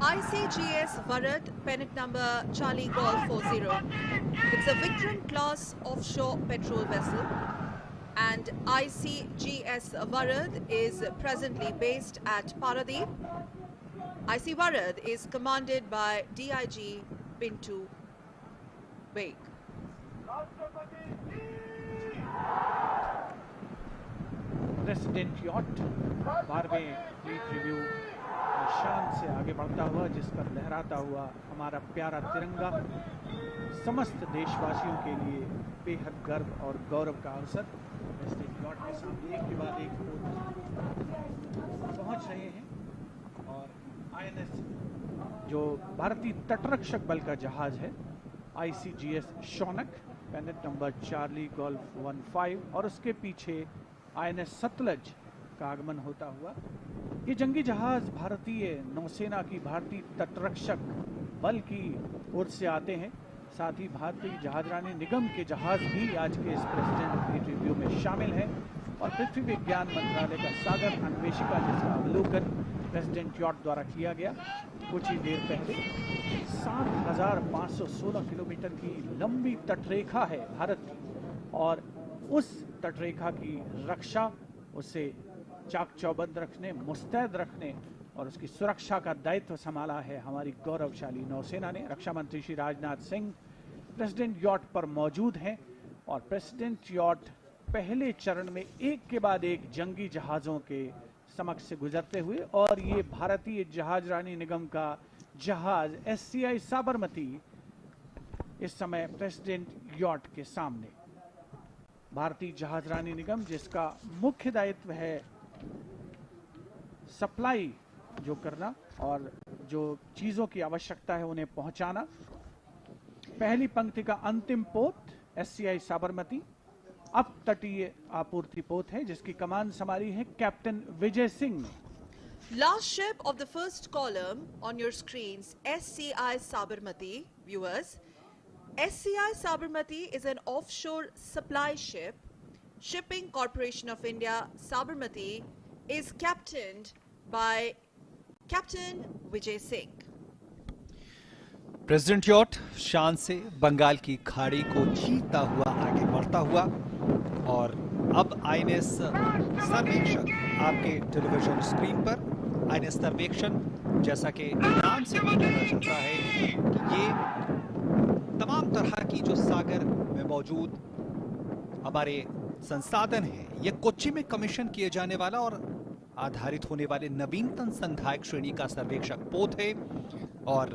ICGS Varad, pennant number Charlie Golf 40. It's a Vikram class offshore petrol vessel, and ICGS Varad is presently based at Paradeep. IC Varad is commanded by DIG Pintu Baig. President yacht 12वें fleet review शान से आगे बढ़ता हुआ, जिस पर लहराता हुआ हमारा प्यारा तिरंगा, समस्त देशवासियों के लिए बेहद गर्व और गौरव का अवसर। प्रेसिडेंट यॉट के सामने एक के बाद एक पहुंच रहे हैं और आईएनएस जो भारतीय तटरक्षक बल का जहाज है ICGS Shaunak, पेनेट number Charlie golf 15, और उसके पीछे INS सतलज का आगमन होता हुआ। ये जंगी जहाज भारतीय नौसेना की, भारतीय तटरक्षक बल की ओर से आते हैं। साथ ही भारतीय जहाजरानी निगम के जहाज भी आज के इस प्रेसिडेंट फ्लीट रिव्यू में शामिल हैं और पृथ्वी विज्ञान मंत्रालय का सागर अन्वेषिका, जिसका अवलोकन प्रेसिडेंट यॉट द्वारा किया गया कुछ ही देर पहले। 7,516 किलोमीटर की लंबी तटरेखा है भारत की, और उस तटरेखा की रक्षा, उसे चाक चौबंद रखने, मुस्तैद रखने और उसकी सुरक्षा का दायित्व संभाला है हमारी गौरवशाली नौसेना ने। रक्षा मंत्री श्री राजनाथ सिंह प्रेसिडेंट यॉट पर मौजूद हैं और प्रेसिडेंट यॉट पहले चरण में एक के बाद एक जंगी जहाजों के समक्ष से गुजरते हुए, और ये भारतीय जहाजरानी निगम का जहाज SCI साबरमती इस समय प्रेसिडेंट यॉट के सामने। भारतीय जहाजरानी निगम, जिसका मुख्य दायित्व है सप्लाई जो करना और जो चीजों की आवश्यकता है उन्हें पहुंचाना। पहली पंक्ति का अंतिम पोत SCI साबरमती अब तटीय आपूर्ति पोत है, जिसकी कमान संभाली है कैप्टन विजय सिंह ने। Last ship of the first column on your screens, SCI Sabarmati, viewers. SCI Sabarmati is an offshore supply ship. Shipping Corporation of India, Sabarmati, is captained by Captain Vijay Singh. President yacht शान से बंगाल की खाड़ी को चीरता हुआ आगे बढ़ता हुआ, और अब INS सर्वेक्षण आपके टेलीविजन स्क्रीन पर। INS सर्वेक्षण, जैसा कि नाम से भी पता चलता है कि ये तमाम तरह की जो सागर में मौजूद हमारे संसाधन हैं, ये कोच्चि में कमीशन किए जाने वाला और आधारित होने वाले नवीनतम संधायक श्रेणी का सर्वेक्षक पोत है। और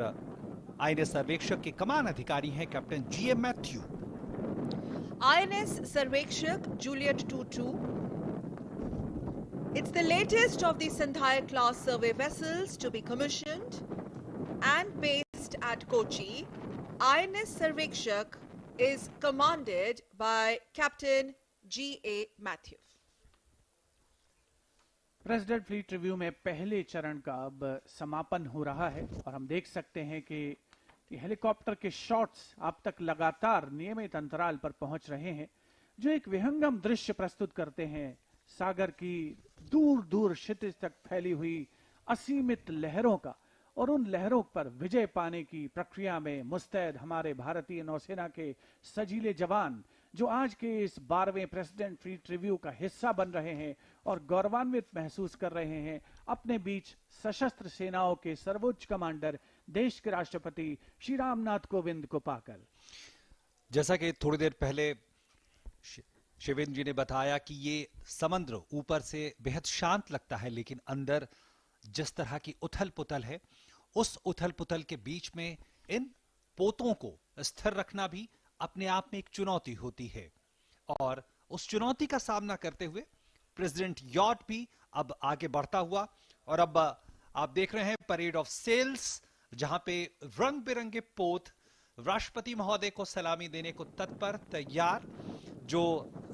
INS सर्वेक्षक के कमान अधिकारी हैं captain GM Matthew. INS Sarvekshak Juliet 22. It's the latest of the Sandhaya class survey vessels to be commissioned and based at Kochi. INS Sarvekshak is commanded by Captain G.A. Matthew. President fleet review में पहले चरण का अब समापन हो रहा है और हम देख सकते हैं कि हेलीकॉप्टर के शॉट्स अब तक लगातार नियमित अंतराल पर पहुंच रहे हैं, जो एक विहंगम दृश्य प्रस्तुत करते हैं सागर की दूर दूर क्षितिज तक फैली हुई असीमित लहरों का, और उन लहरों पर विजय पाने की प्रक्रिया में मुस्तैद हमारे भारतीय नौसेना के सजीले जवान, जो आज के इस 12वें प्रेसिडेंट फ्लीट रिव्यू का हिस्सा बन रहे हैं और गौरवान्वित महसूस कर रहे हैं अपने बीच सशस्त्र सेनाओं के सर्वोच्च कमांडर देश के राष्ट्रपति श्री रामनाथ कोविंद को पाकर। जैसा कि थोड़ी देर पहले शिवेंद्र जी ने बताया कि ये समुद्र ऊपर से बेहद शांत लगता है, लेकिन अंदर जिस तरह की उथल पुथल है, उस उथल पुथल के बीच में इन पोतों को स्थिर रखना भी अपने आप में एक चुनौती होती है। और उस चुनौती का सामना करते हुए प्रेसिडेंट यॉट भी अब आगे बढ़ता हुआ, और अब आप देख रहे हैं परेड ऑफ सेल्स, जहां पे रंग बिरंगे पोत राष्ट्रपति महोदय को सलामी देने को तत्पर तैयार, जो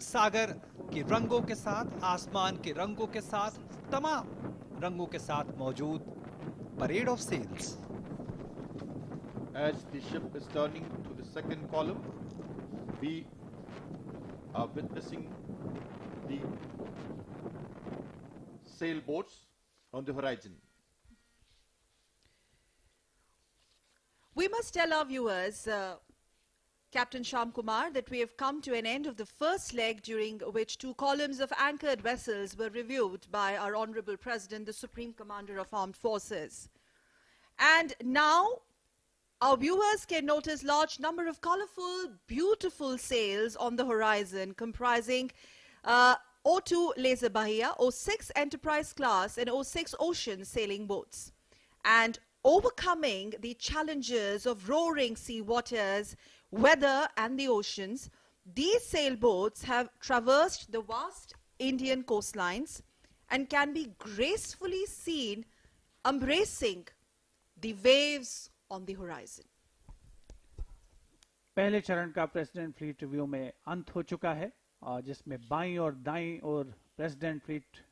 सागर के रंगों के साथ, आसमान के रंगों के साथ, तमाम रंगों के साथ मौजूद parade of sails. As the ship is turning to the second column, we are witnessing the sailboats on the horizon. We must tell our viewers, Captain Shyam Kumar, that we have come to an end of the first leg, during which 2 columns of anchored vessels were reviewed by our Honorable President, the Supreme Commander of Armed Forces. And now our viewers can notice large number of colorful, beautiful sails on the horizon, comprising O2 Laser Bahia, O6 Enterprise class and O6 Ocean sailing boats. And overcoming the challenges of roaring sea waters, weather and the oceans, these sailboats have traversed the vast Indian coastlines and can be gracefully seen embracing the waves on the horizon. पहले चरण का president fleet review में अंत हो चुका है, और जिसमें बाईं और दाईं और प्रेसिडेंट फ्लीट,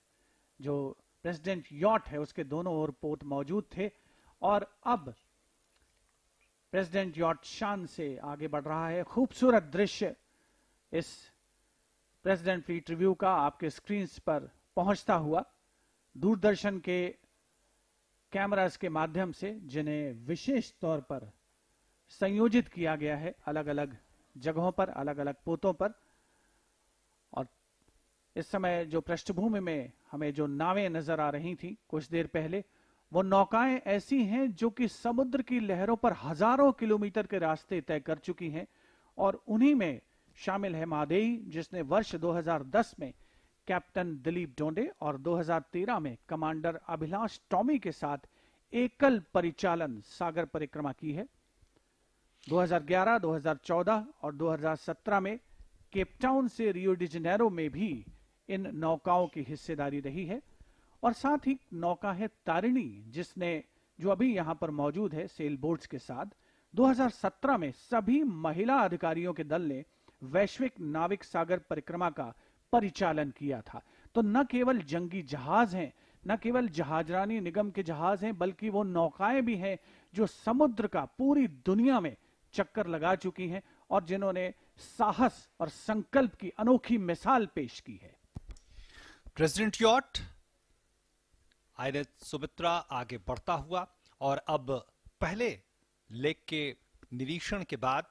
जो प्रेसिडेंट यॉट है, उसके दोनों ओर पोत मौजूद थे, और अब प्रेसिडेंट यॉट शान से आगे बढ़ रहा है। खूबसूरत दृश्य इस प्रेसिडेंट फ्लीट रिव्यू का आपके स्क्रीन्स पर पहुंचता हुआ दूरदर्शन के कैमरास के माध्यम से, जिन्हें विशेष तौर पर संयोजित किया गया है अलग अलग जगहों पर, अलग अलग पोतों पर। और इस समय जो पृष्ठभूमि में हमें जो नावें नजर आ रही थी कुछ देर पहले, वो नौकाएं ऐसी हैं जो कि समुद्र की लहरों पर हजारों किलोमीटर के रास्ते तय कर चुकी हैं, और उन्हीं में शामिल है मादेई, जिसने वर्ष 2010 में कैप्टन दिलीप डोंडे और 2013 में कमांडर अभिलाष टॉमी के साथ एकल परिचालन सागर परिक्रमा की है। 2011, 2014 और 2017 में केपटाउन से रियो डी जेनेरो में भी इन नौकाओं की हिस्सेदारी रही है। और साथ ही नौका है तारिणी, जिसने, जो अभी यहां पर मौजूद है सेल बोट्स के साथ, 2017 में सभी महिला अधिकारियों के दल ने वैश्विक नाविक सागर परिक्रमा का परिचालन किया था। तो न केवल जंगी जहाज हैं, न केवल जहाजरानी निगम के जहाज हैं, बल्कि वो नौकाएं भी हैं जो समुद्र का पूरी दुनिया में चक्कर लगा चुकी हैं और जिन्होंने साहस और संकल्प की अनोखी मिसाल पेश की है। प्रेसिडेंट यॉट आईएनएस सुमित्रा आगे बढ़ता हुआ, और अब पहले लेग के निरीक्षण के बाद,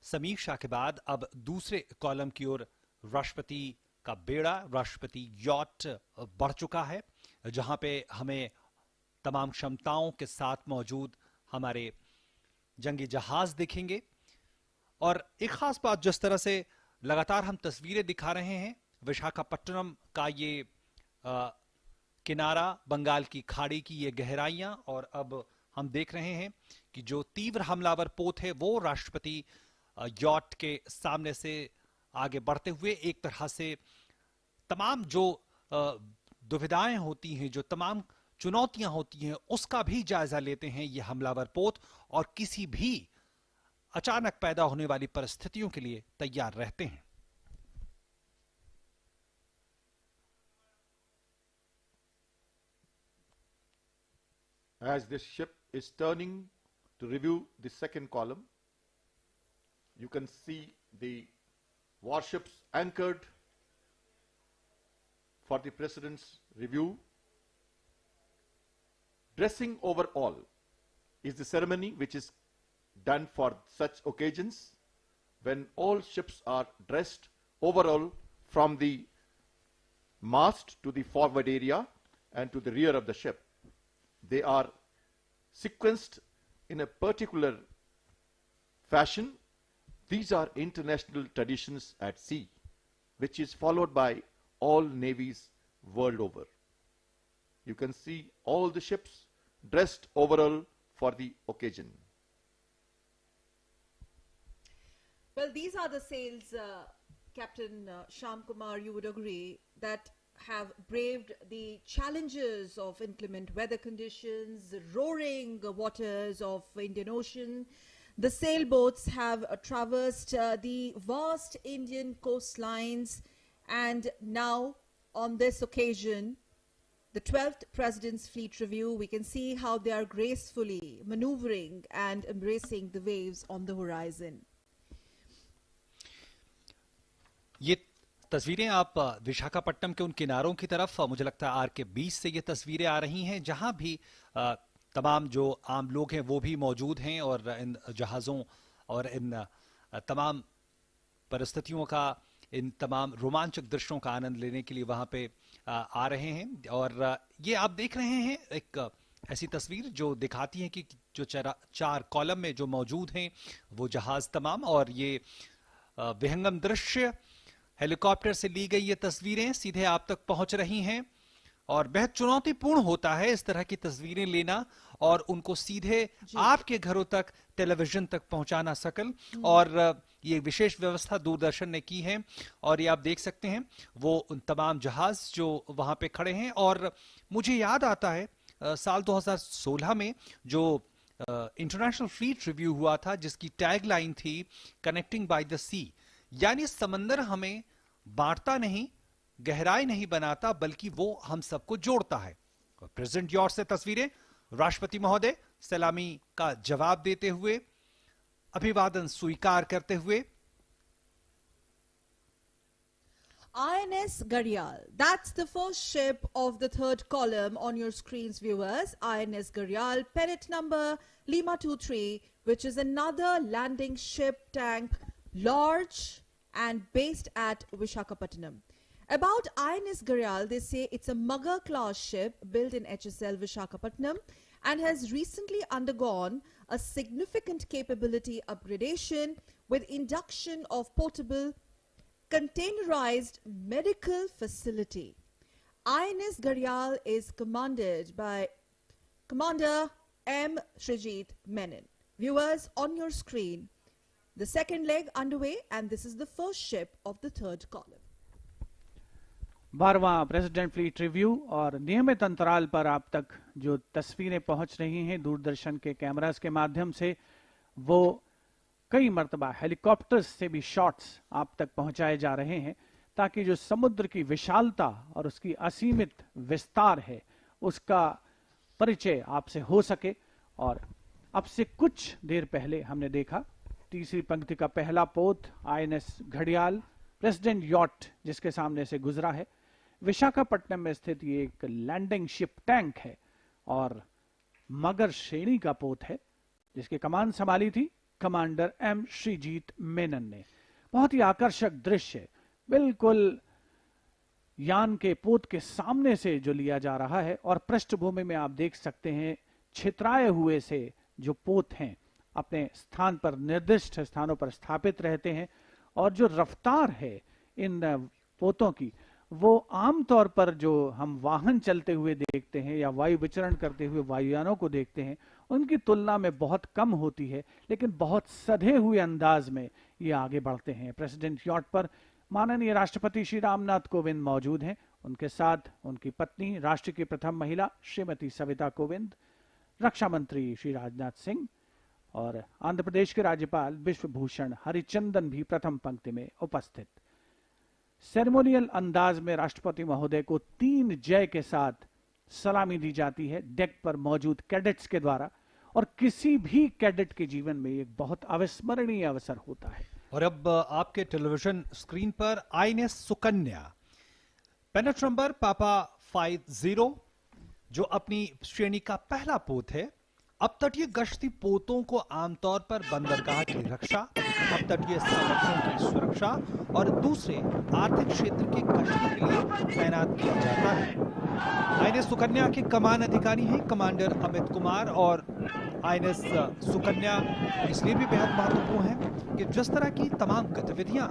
समीक्षा के बाद, अब दूसरे कॉलम की ओर राष्ट्रपति का बेड़ा, राष्ट्रपति यॉट बढ़ चुका है, जहां पे हमें तमाम क्षमताओं के साथ मौजूद हमारे जंगी जहाज दिखेंगे। और एक खास बात, जिस तरह से लगातार हम तस्वीरें दिखा रहे हैं विशाखापट्टनम का, ये किनारा, बंगाल की खाड़ी की ये गहराइयां, और अब हम देख रहे हैं कि जो तीव्र हमलावर पोत है वो राष्ट्रपति यॉट के सामने से आगे बढ़ते हुए एक तरह से तमाम जो दुविधाएं होती हैं, जो तमाम चुनौतियां होती हैं, उसका भी जायजा लेते हैं ये हमलावर पोत, और किसी भी अचानक पैदा होने वाली परिस्थितियों के लिए तैयार रहते हैं। As this ship is turning to review the second column, you can see the warships anchored for the President's review. Dressing over all is the ceremony which is done for such occasions, when all ships are dressed overall from the mast to the forward area and to the rear of the ship. They are sequenced in a particular fashion. These are international traditions at sea, which is followed by all navies world over. You can see all the ships dressed overall for the occasion. Well, these are the sails, Captain Shyam Kumar, you would agree, that have braved the challenges of inclement weather conditions, the roaring waters of Indian Ocean. The sailboats have traversed the vast Indian coastlines, and now on this occasion, the 12th President's Fleet Review, we can see how they are gracefully maneuvering and embracing the waves on the horizon. ये तस्वीरें आप विशाखापट्टनम के उन किनारों की तरफ, मुझे लगता है आर के 20 से ये तस्वीरें आ रही हैं, जहां भी तमाम जो आम लोग हैं वो भी मौजूद हैं और इन जहाज़ों और इन तमाम परिस्थितियों का, इन तमाम रोमांचक दृश्यों का आनंद लेने के लिए वहां पे आ रहे हैं। और ये आप देख रहे हैं एक ऐसी तस्वीर जो दिखाती है कि जो चार कॉलम में जो मौजूद हैं वो जहाज तमाम, और ये विहंगम दृश्य हेलीकॉप्टर से ली गई ये तस्वीरें सीधे आप तक पहुंच रही हैं, और बेहद चुनौतीपूर्ण होता है इस तरह की तस्वीरें लेना और उनको सीधे आपके घरों तक, टेलीविजन तक पहुंचाना सकल। और ये विशेष व्यवस्था दूरदर्शन ने की है, और ये आप देख सकते हैं वो उन तमाम जहाज जो वहां पे खड़े हैं। और मुझे याद आता है साल 2016 में जो इंटरनेशनल फ्लीट रिव्यू हुआ था, जिसकी टैगलाइन थी कनेक्टिंग बाय द सी, यानी समंदर हमें बांटता नहीं, गहराई नहीं बनाता, बल्कि वो हम सबको जोड़ता है। प्रेसिडेंट यॉर्ट से तस्वीरें, राष्ट्रपति महोदय सलामी का जवाब देते हुए, अभिवादन स्वीकार करते हुए। INS Gharial, that's the first ship of the third column on your screens, viewers. INS Gharial, pennant number Lima 23, which is another landing ship tank, large and based at Visakhapatnam. About INS Gharial, they say it's a Magar class ship built in HSL Visakhapatnam and has recently undergone a significant capability upgradation with induction of portable containerized medical facility. INS Gharial is commanded by Commander M. Srijit Menon. Viewers, on your screen, the second leg underway, and this is the first ship of the third column. 12वां president fleet review, और नियमित अंतराल पर आप तक जो तस्वीरें पहुंच रही हैं दूरदर्शन के कैमरास के माध्यम से, वो कई मर्तबा हेलीकॉप्टर्स से भी शॉट्स आप तक पहुंचाए जा रहे हैं, ताकि जो समुद्र की विशालता और उसकी असीमित विस्तार है उसका परिचय आपसे हो सके। और अब से कुछ देर पहले हमने देखा तीसरी पंक्ति का पहला पोत INS घड़ियाल प्रेसिडेंट यॉट जिसके सामने से गुजरा है। विशाखापट्टनम में स्थित ये एक लैंडिंग शिप टैंक है और मगर श्रेणी का पोत है, जिसकी कमान संभाली थी कमांडर M. श्रीजीत मेनन ने। बहुत ही आकर्षक दृश्य, बिल्कुल यान के पोत के सामने से जो लिया जा रहा है, और पृष्ठभूमि में आप देख सकते हैं छितराए हुए से जो पोत हैं अपने स्थान पर, निर्दिष्ट स्थानों पर स्थापित रहते हैं, और जो रफ्तार है इन पोतों की वो आमतौर पर जो हम वाहन चलते हुए देखते हैं या वायु विचरण करते हुए वायुयानों को देखते हैं उनकी तुलना में बहुत कम होती है, लेकिन बहुत सधे हुए अंदाज में ये आगे बढ़ते हैं। प्रेसिडेंट यॉट पर माननीय राष्ट्रपति श्री रामनाथ कोविंद मौजूद हैं, उनके साथ उनकी पत्नी राष्ट्र की प्रथम महिला श्रीमती सविता कोविंद, रक्षा मंत्री श्री राजनाथ सिंह और आंध्र प्रदेश के राज्यपाल विश्वभूषण हरिचंदन भी प्रथम पंक्ति में उपस्थित। सेरेमोनियल अंदाज में राष्ट्रपति महोदय को 3 जय के साथ सलामी दी जाती है डेक पर मौजूद कैडेट्स के द्वारा, और किसी भी कैडेट के जीवन में एक बहुत अविस्मरणीय अवसर होता है। और अब आपके टेलीविजन स्क्रीन पर आईएनएस सुकन्या, पेनेट नंबर पापा 50, जो अपनी श्रेणी का पहला पोत है। अब तटीय गश्ती पोतों को आमतौर पर बंदरगाह की रक्षा, अब तटीय संरक्षण की सुरक्षा और दूसरे आर्थिक क्षेत्र की गश्ती के लिए तैनात किया जाता है। आईएनएस सुकन्या के कमान अधिकारी हैं कमांडर अमित कुमार, और आईएनएस सुकन्या इसलिए भी बेहद महत्वपूर्ण है कि जिस तरह की तमाम गतिविधियां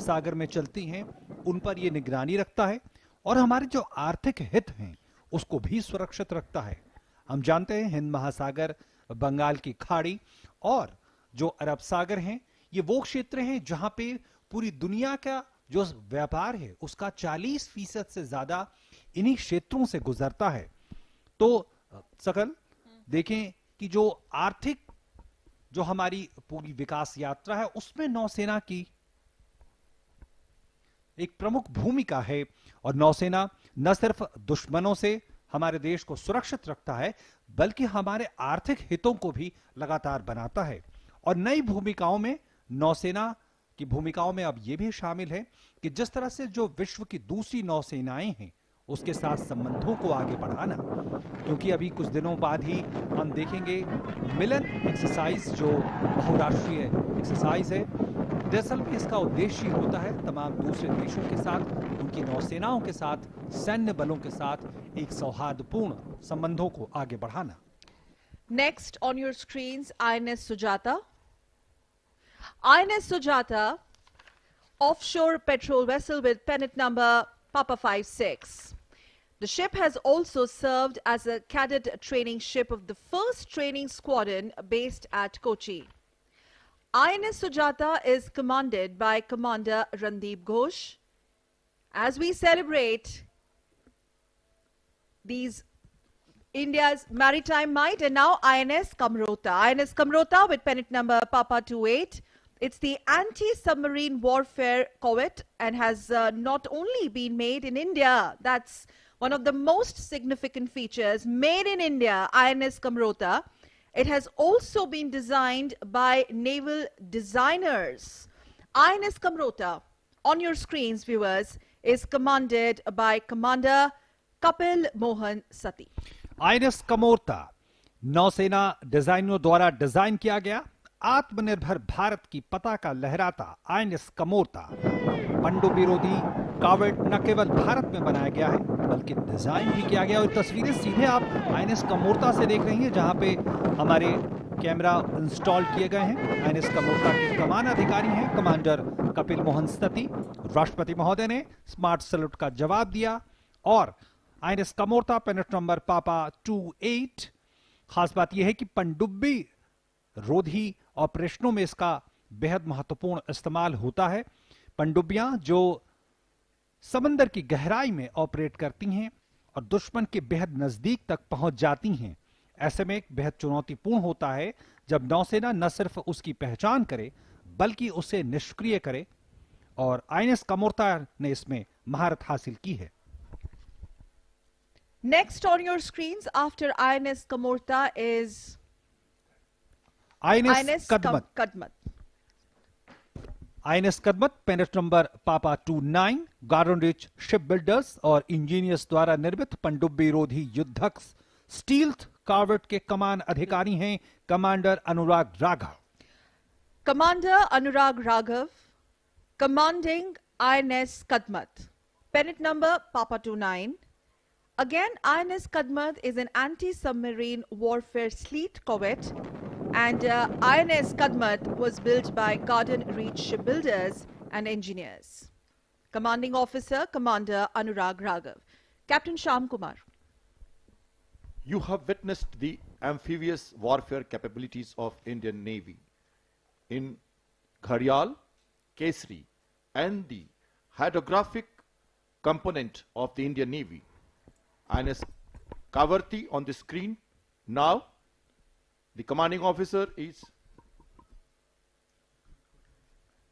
सागर में चलती हैं उन पर यह निगरानी रखता है और हमारे जो आर्थिक हित हैं उसको भी सुरक्षित रखता है। हम जानते हैं हिंद महासागर, बंगाल की खाड़ी और जो अरब सागर हैं, ये वो क्षेत्र हैं जहां पे पूरी दुनिया का जो व्यापार है उसका 40% से ज्यादा इन्हीं क्षेत्रों से गुजरता है। तो सकल देखें कि जो आर्थिक जो हमारी पूरी विकास यात्रा है उसमें नौसेना की एक प्रमुख भूमिका है, और नौसेना न सिर्फ दुश्मनों से हमारे देश को सुरक्षित रखता है बल्कि हमारे आर्थिक हितों को भी लगातार बनाता है। और नई भूमिकाओं में नौसेना की भूमिकाओं में अब यह भी शामिल है कि जिस तरह से जो विश्व की दूसरी नौसेनाएं हैं उसके साथ संबंधों को आगे बढ़ाना, क्योंकि अभी कुछ दिनों बाद ही हम देखेंगे मिलन एक्सरसाइज जो बहुराष्ट्रीय एक्सरसाइज है। दरअसल में इसका उद्देश्य होता है तमाम दूसरे देशों के साथ, उनकी नौसेनाओं के साथ, सैन्य बलों के साथ एक सौहार्दपूर्ण संबंधों को आगे बढ़ाना। Next on your screens, INS Sujata. INS Sujata, offshore patrol vessel with pennant number Papa 56. The ship has also served as a cadet training ship of the 1st Training Squadron based at Kochi. INS Sujata is commanded by Commander Randeep Ghosh. As we celebrate these India's maritime might, and now INS Kamrota. INS Kamrota with pennant number Papa 28. It's the anti-submarine warfare corvette and has not only been made in India, that's one of the most significant features, made in India, INS Kamrota. It has also been designed by naval designers. INS Kamrota, on your screens, viewers, is commanded by Commander Kapil Mohan Sati. INS Kamorta नौसेना डिजाइनरों द्वारा design किया गया आत्मनिर्भर भारत की पताका लहराता INS Kamorta पनडुब्बी रोधी कॉर्वेट न केवल भारत में बनाया गया है बल्कि डिजाइन भी किया गया। और तस्वीरें सीधे आप आईएनएस कमोरता से देख रही हैं जहां पे हमारे कैमरा इंस्टॉल किए गए हैं। आईएनएस कमोरता के कमान अधिकारी हैं कमांडर कपिल मोहन सती। राष्ट्रपति महोदय ने स्मार्ट सैल्यूट का जवाब दिया और आईएनएस कमोरता पेनेट नंबर पापा 28। खास बात यह है कि पनडुब्बी रोधी ऑपरेशनों में इसका बेहद महत्वपूर्ण इस्तेमाल होता है। पनडुब्बियां जो समंदर की गहराई में ऑपरेट करती हैं और दुश्मन के बेहद नजदीक तक पहुंच जाती हैं। ऐसे में बेहद चुनौतीपूर्ण होता है जब नौसेना न सिर्फ उसकी पहचान करे बल्कि उसे निष्क्रिय करे, और आईएनएस कमोरता ने इसमें महारत हासिल की है। Next on your screens after INS Kamorta is INS Kadmat. INS Kadmat pennant number papa 29 Garden Reach ship builders और इंजीनियर्स द्वारा निर्मित पनडुब्बी रोधी युद्धक स्टील्थ कॉर्वेट के कमान अधिकारी हैं commander Anurag Raghav. Commander Anurag Raghav, commanding INS Kadmat, pennant number Papa 29. Again, INS Kadmat is an anti-submarine warfare fleet corvette, and INS Kadmat was built by Garden Reach Shipbuilders and Engineers. Commanding Officer, Commander Anurag Raghav. Captain Shyam Kumar. You have witnessed the amphibious warfare capabilities of Indian Navy in Gharial, Kesari, and the hydrographic component of the Indian Navy. INS Kavarti on the screen. Now, the commanding officer is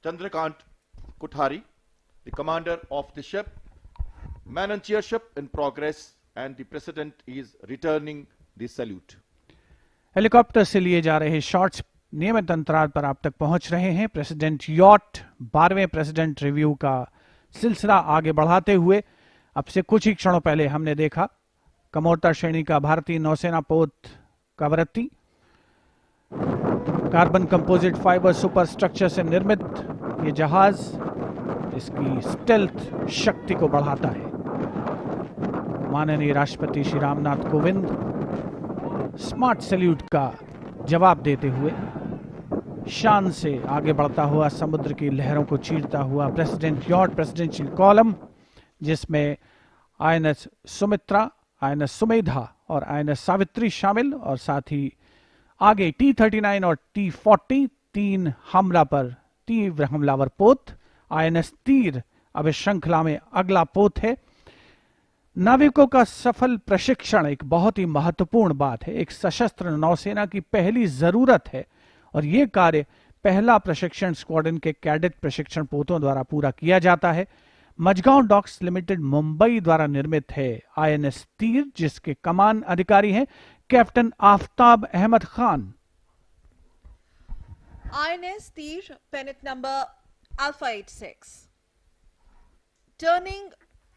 Chandrakant Kothari, the commander of the ship. Man and chairship in progress, and the President is returning the salute. Helicopter से लिए जा रहे shots नियमित अंतराल पर आप तक पहुंच रहे हैं। प्रेसिडेंट यॉट 12वें प्रेसिडेंट रिव्यू का सिलसिला आगे बढ़ाते हुए अब से कुछ ही क्षणों पहले हमने देखा कमोरता श्रेणी का भारतीय नौसेना पोत Kavaratti carbon composite fibre super structure से निर्मित ये जहाज इसकी स्टेल्थ शक्ति को बढ़ाता है। माननीय राष्ट्रपति श्री रामनाथ कोविंद स्मार्ट सैल्यूट का जवाब देते हुए शान से आगे बढ़ता हुआ समुद्र की लहरों को चीरता हुआ प्रेसिडेंट यॉट प्रेसिडेंशियल कॉलम, जिसमें आईएनएस सुमित्रा, आईएनएस सुमेधा और आईएनएस सावित्री शामिल, और साथ ही आगे T-39 और T-40 तीन तीव्र हमलावर पोत। आईएनएस तीर अब इस श्रृंखला में अगला पोत है। नाविकों का सफल प्रशिक्षण एक बहुत ही महत्वपूर्ण बात है, एक सशस्त्र नौसेना की पहली जरूरत है, और यह कार्य पहला प्रशिक्षण स्क्वाड्रन के कैडेट प्रशिक्षण पोतों द्वारा पूरा किया जाता है। मजगांव डॉक्स लिमिटेड मुंबई द्वारा निर्मित है आईएनएस तीर, जिसके कमान अधिकारी हैं captain Aftab Ahmed Khan. INS Tir, pennant number Alpha 86. Turning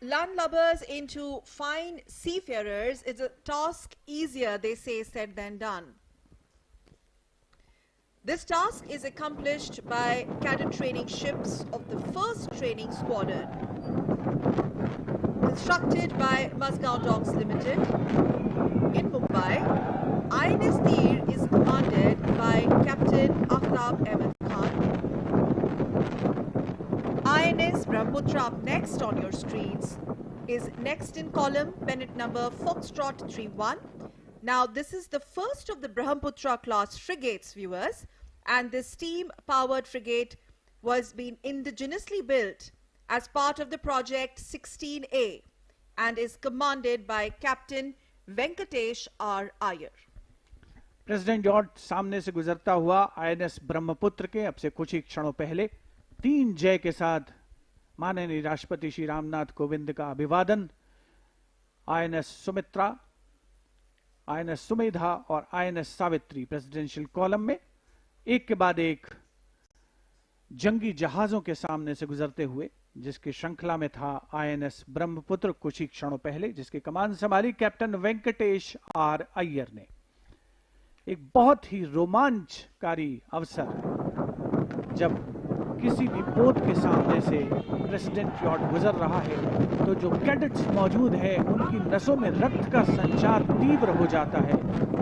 landlubbers into fine seafarers is a task easier, they say, said than done. This task is accomplished by cadet training ships of the 1st Training Squadron, constructed by Mazgaon Docks Limited in Mumbai. INS Tir is commanded by Captain Aftab Ahmed Khan. INS Brahmaputra up next on your screens is next in column, pennant number Foxtrot 31. Now this is the first of the Brahmaputra class frigates, viewers, and this steam-powered frigate was being indigenously built as part of the project 16A and is commanded by Captain Venkatesh R. Iyer. President yacht सामने से गुजरता हुआ INS Brahmaputra के अब से कुछ ही क्षणों पहले 3 जय के साथ माननीय राष्ट्रपति श्री रामनाथ कोविंद का अभिवादन। आईएनएस सुमित्रा, आईएनएस सुमेधा और आईएनएस सावित्री प्रेसिडेंशियल कॉलम में एक के बाद एक जंगी जहाजों के सामने से गुजरते हुए, जिसकी श्रृंखला में था आईएनएस ब्रह्मपुत्र कुछ ही क्षणों पहले, जिसकी कमान संभाली कैप्टन वेंकटेश आर अय्यर ने। एक बहुत ही रोमांचकारी अवसर जब किसी भी पोत के सामने से प्रेसिडेंट यॉट गुजर रहा है तो जो कैडेट्स मौजूद हैं उनकी नसों में रक्त का संचार तीव्र हो जाता है,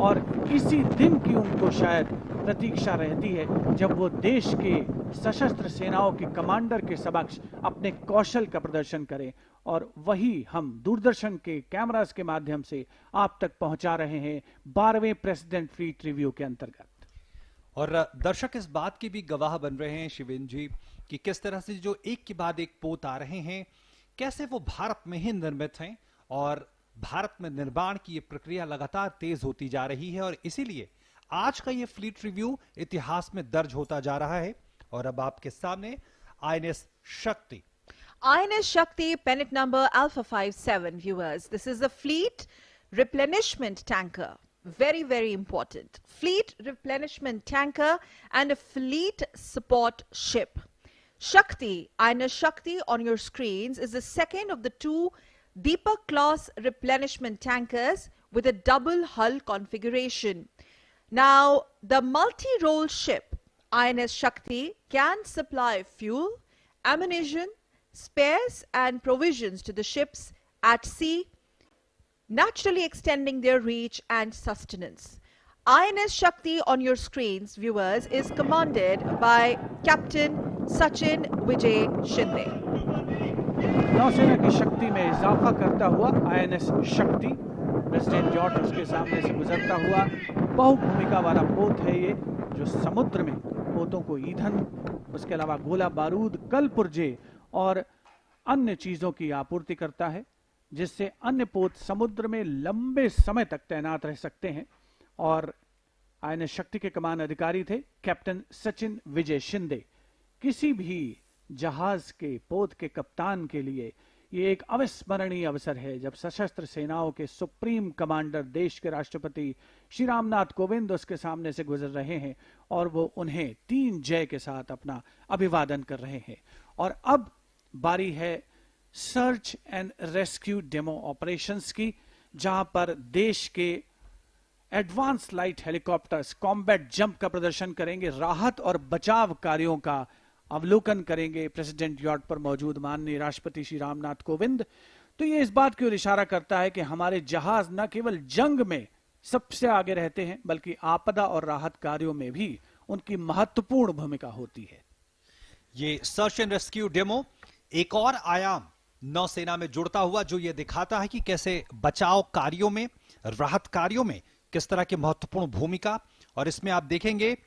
और इसी दिन की उनको शायद प्रतीक्षा रहती है जब वो देश के सशस्त्र सेनाओं के कमांडर के समक्ष अपने कौशल का प्रदर्शन करें, और वही हम दूरदर्शन के कैमरास के माध्यम से आप तक पहुंचा रहे हैं 12वें प्रेसिडेंट फ्लीट रिव्यू के अंतर्गत। और दर्शक इस बात के भी गवाह बन रहे हैं शिवेंद्र जी कि किस तरह से जो एक के बाद एक पोत आ रहे हैं, कैसे वो भारत में ही निर्मित हैं, और भारत में निर्माण की ये प्रक्रिया लगातार तेज होती जा रही है, और इसीलिए आज का ये फ्लीट रिव्यू इतिहास में दर्ज होता जा रहा है। और अब आपके सामने आईएनएस शक्ति। INS Shakti, pennant number Alpha 57, viewers. This is a fleet replenishment tanker. Very, very important. Fleet replenishment tanker and a fleet support ship. Shakti, INS Shakti on your screens is the second of the 2 Deepak class replenishment tankers with a double hull configuration. Now, the multi-role ship INS Shakti can supply fuel, ammunition, spares and provisions to the ships at sea, naturally extending their reach and sustenance. INS Shakti on your screens, viewers, is commanded by Captain Sachin Vijay Shinde. नौसेना की शक्ति में इजाफा करता हुआ INS शक्ति president yacht उसके सामने से गुजरता हुआ बहुभूमिका वाला पोत है ये, जो समुद्र में पोतों को ईंधन, उसके अलावा गोला बारूद, कल पुर्जे और अन्य चीजों की आपूर्ति करता है, जिससे अन्य पोत समुद्र में लंबे समय तक तैनात रह सकते हैं। और आईएनएस शक्ति के कमान अधिकारी थे कैप्टन सचिन विजय शिंदे। किसी भी जहाज के पोत के कप्तान के लिए ये एक अविस्मरणीय अवसर है जब सशस्त्र सेनाओं के सुप्रीम कमांडर देश के राष्ट्रपति श्री रामनाथ कोविंद उसके सामने से गुजर रहे हैं और वो उन्हें 3 जय के साथ अपना अभिवादन कर रहे हैं। और अब बारी है search and rescue demo operations की, जहां पर देश के advance light helicopters combat jump का प्रदर्शन करेंगे, राहत और बचाव कार्यों का अवलोकन करेंगे प्रेसिडेंट यॉट पर मौजूद माननीय राष्ट्रपति श्री रामनाथ कोविंद। तो ये इस बात की ओर इशारा करता है कि हमारे जहाज न केवल जंग में सबसे आगे रहते हैं बल्कि आपदा और राहत कार्यों में भी उनकी महत्वपूर्ण भूमिका होती है। ये सर्च एंड रेस्क्यू डेमो एक और आयाम नौसेना में जुड़ता हुआ जो ये दिखाता है कि कैसे बचाव कार्यों में, राहत कार्यों में किस तरह की महत्वपूर्ण भूमिका। और इसमें आप देखेंगे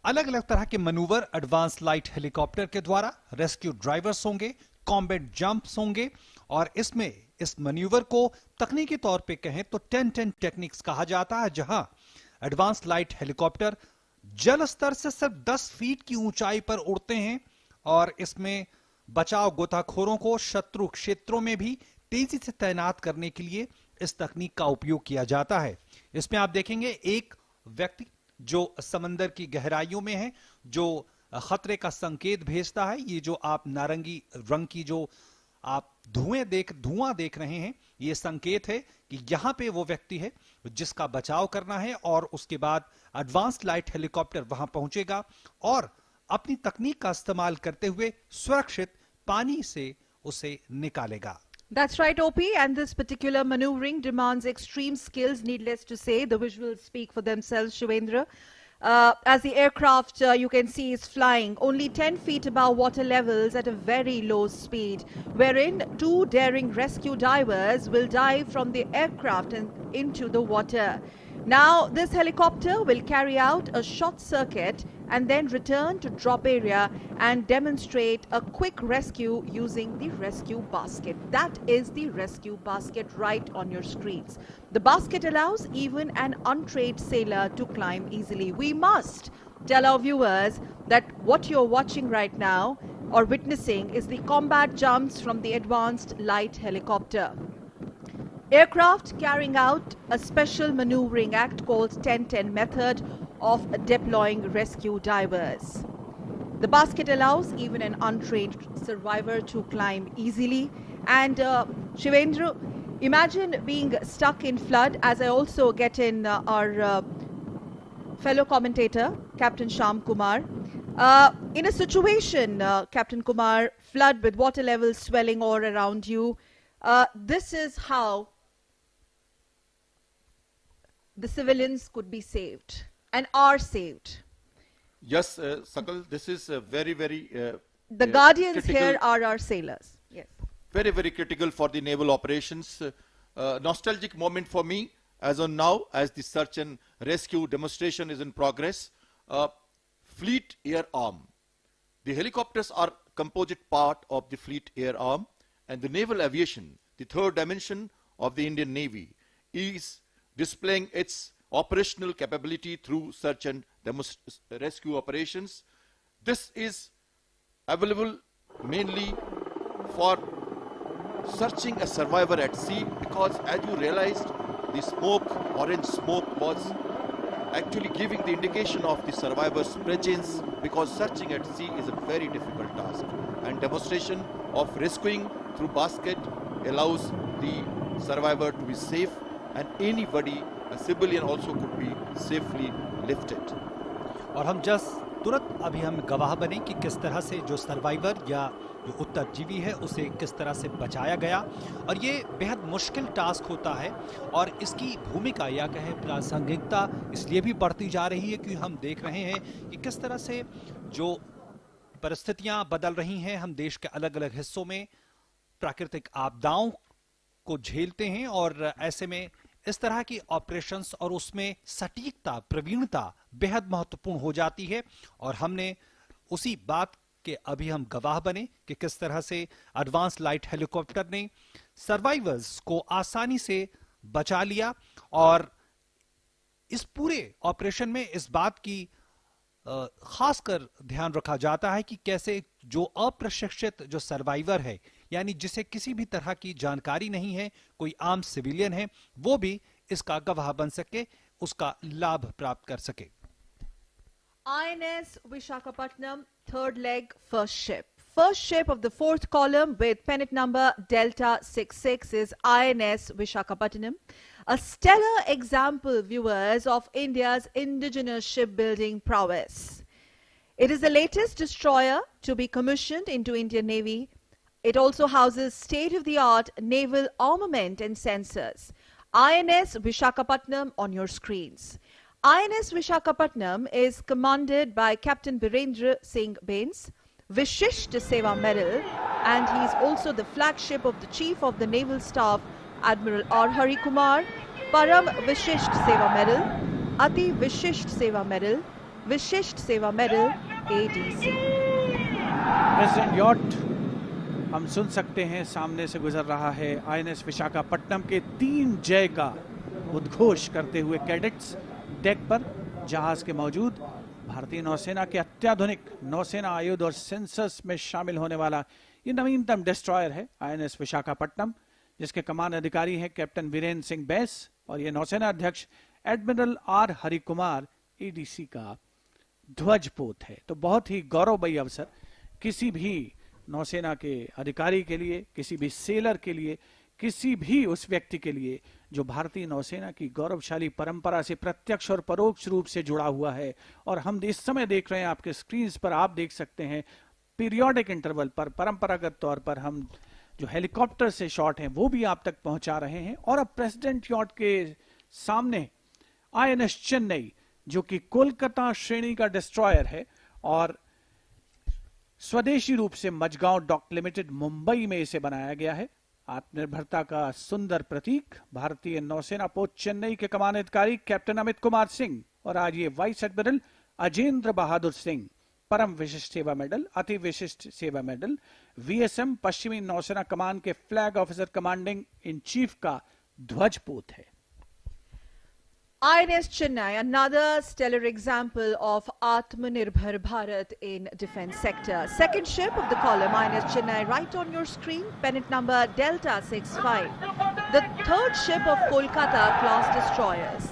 अलग अलग तरह के मनूवर एडवांस लाइट हेलीकॉप्टर के द्वारा, रेस्क्यू ड्राइवर्स होंगे, कॉम्बैट जंप्स होंगे। और इसमें इस मैन्यूवर को तकनीकी तौर पे कहें तो 10-10 टेक्निक्स कहा जाता है, जहां एडवांस लाइट हेलीकॉप्टर जल स्तर से सिर्फ 10 फीट की ऊंचाई पर उड़ते हैं और इसमें बचाव गोताखोरों को शत्रु क्षेत्रों में भी तेजी से तैनात करने के लिए इस तकनीक का उपयोग किया जाता है। इसमें आप देखेंगे एक व्यक्ति जो समंदर की गहराइयों में है, जो खतरे का संकेत भेजता है। ये जो आप नारंगी रंग की जो आप धुआं देख रहे हैं, ये संकेत है कि यहां पे वो व्यक्ति है जिसका बचाव करना है। और उसके बाद एडवांस लाइट हेलीकॉप्टर वहां पहुंचेगा और अपनी तकनीक का इस्तेमाल करते हुए सुरक्षित पानी से उसे निकालेगा। That's right, OP, and this particular maneuvering demands extreme skills, needless to say. The visuals speak for themselves, Shivendra. As the aircraft, you can see, is flying only 10 feet above water levels at a very low speed, wherein 2 daring rescue divers will dive from the aircraft and into the water. Now, this helicopter will carry out a short circuit and then return to drop area and demonstrate a quick rescue using the rescue basket. That is the rescue basket right on your screens. The basket allows even an untrained sailor to climb easily. We must tell our viewers that what you're watching right now or witnessing is the combat jumps from the advanced light helicopter. Aircraft carrying out a special maneuvering act called 10-10 method of deploying rescue divers. The basket allows even an untrained survivor to climb easily. And Shivendra, imagine being stuck in flood, as I also get in our fellow commentator, Captain Sham Kumar. In a situation, Captain Kumar, flood with water levels swelling all around you, this is how the civilians could be saved and are saved. Yes, Sakal, this is very, very The guardians critical, here are our sailors. Yes. very, very critical for the naval operations. Nostalgic moment for me as on now, as the search and rescue demonstration is in progress. Fleet Air Arm. The helicopters are composite part of the Fleet Air Arm, and the naval aviation, the third dimension of the Indian Navy, is displaying its operational capability through search and rescue operations. This is available mainly for searching a survivor at sea, because as you realized, the smoke, orange smoke, was actually giving the indication of the survivor's presence, because searching at sea is a very difficult task, and demonstration of rescuing through basket allows the survivor to be safe, and anybody, a civilian also, could be safely lifted. और हम तुरंत अभी हम गवाह बने कि किस तरह से जो सर्वाइवर या जो उत्तरजीवी है उसे किस तरह से बचाया गया। और ये बेहद मुश्किल टास्क होता है और इसकी भूमिका या कहें प्रासंगिकता इसलिए भी बढ़ती जा रही है कि हम देख रहे हैं कि किस तरह से जो परिस्थितियां बदल रही हैं, हम देश के अलग अलग हिस्सों में प्राकृतिक आपदाओं को झेलते हैं, और ऐसे में इस तरह की ऑपरेशंस और उसमें सटीकता, प्रवीणता बेहद महत्वपूर्ण हो जाती है। और हमने उसी बात के अभी हम गवाह बने कि किस तरह से एडवांस लाइट हेलीकॉप्टर ने सर्वाइवर्स को आसानी से बचा लिया। और इस पूरे ऑपरेशन में इस बात की खासकर ध्यान रखा जाता है कि कैसे जो अप्रशिक्षित जो सर्वाइवर है, यानी जिसे किसी भी तरह की जानकारी नहीं है, कोई आम सिविलियन है, वो भी इसका गवाह बन सके, उसका लाभ प्राप्त कर सके। INS Visakhapatnam, third leg, first ship. First ship of the fourth column with pennant number Delta 66 is INS Visakhapatnam. A stellar example, viewers, of India's indigenous shipbuilding prowess. It is the latest destroyer to be commissioned into Indian Navy. It also houses state-of-the-art naval armament and sensors. INS Visakhapatnam on your screens. INS Visakhapatnam is commanded by Captain Birendra Singh Bains, Vishisht Seva Medal, and he is also the flagship of the Chief of the Naval Staff, Admiral R. Hari Kumar, Param Vishisht Seva Medal, Ati Vishisht Seva Medal, Vishisht Seva Medal, ADC. President yacht हम सुन सकते हैं सामने से गुजर रहा है। INS Visakhapatnam के 3 जय का उद्घोष करते हुए कैडेट्स डेक पर जहाज के मौजूद। भारतीय नौसेना के अत्याधुनिक नौसेना आयुध और सेंसर्स में शामिल होने वाला ये नवीनतम डिस्ट्रॉयर है INS विशाखापट्टनम, जिसके कमान अधिकारी हैं कैप्टन वीरेंद्र सिंह बैस और ये नौसेना अध्यक्ष admiral R Hari Kumar ADC का ध्वजपोत है। तो बहुत ही गौरवमयी अवसर किसी भी नौसेना के अधिकारी के लिए, किसी भी सेलर के लिए, किसी भी उस व्यक्ति के लिए जो भारतीय नौसेना की गौरवशाली परंपरा से प्रत्यक्ष और परोक्ष रूप से जुड़ा हुआ है। और हम इस समय देख रहे हैं आपके स्क्रीन पर, आप देख सकते हैं पीरियोडिक इंटरवल पर परंपरागत तौर पर हम जो हेलीकॉप्टर से शॉट हैं वो भी आप तक पहुंचा रहे हैं। और अब प्रेसिडेंट यॉट के सामने INS चेन्नई, जो कि कोलकाता श्रेणी का डिस्ट्रॉयर है और स्वदेशी रूप से मजगांव डॉक लिमिटेड मुंबई में इसे बनाया गया है। आत्मनिर्भरता का सुंदर प्रतीक। भारतीय नौसेना पोत चेन्नई के कमान अधिकारी कैप्टन अमित कुमार सिंह और आज ये वाइस एडमिरल अजेंद्र बहादुर सिंह परम विशिष्ट सेवा मेडल, अति विशिष्ट सेवा मेडल, VSM पश्चिमी नौसेना कमान के flag officer commanding in chief का ध्वजपोत है। INS Chennai, another stellar example of Atmanirbhar Bharat in defense sector. Second ship of the column, INS Chennai, right on your screen, pennant number Delta 65. The third ship of Kolkata class destroyers.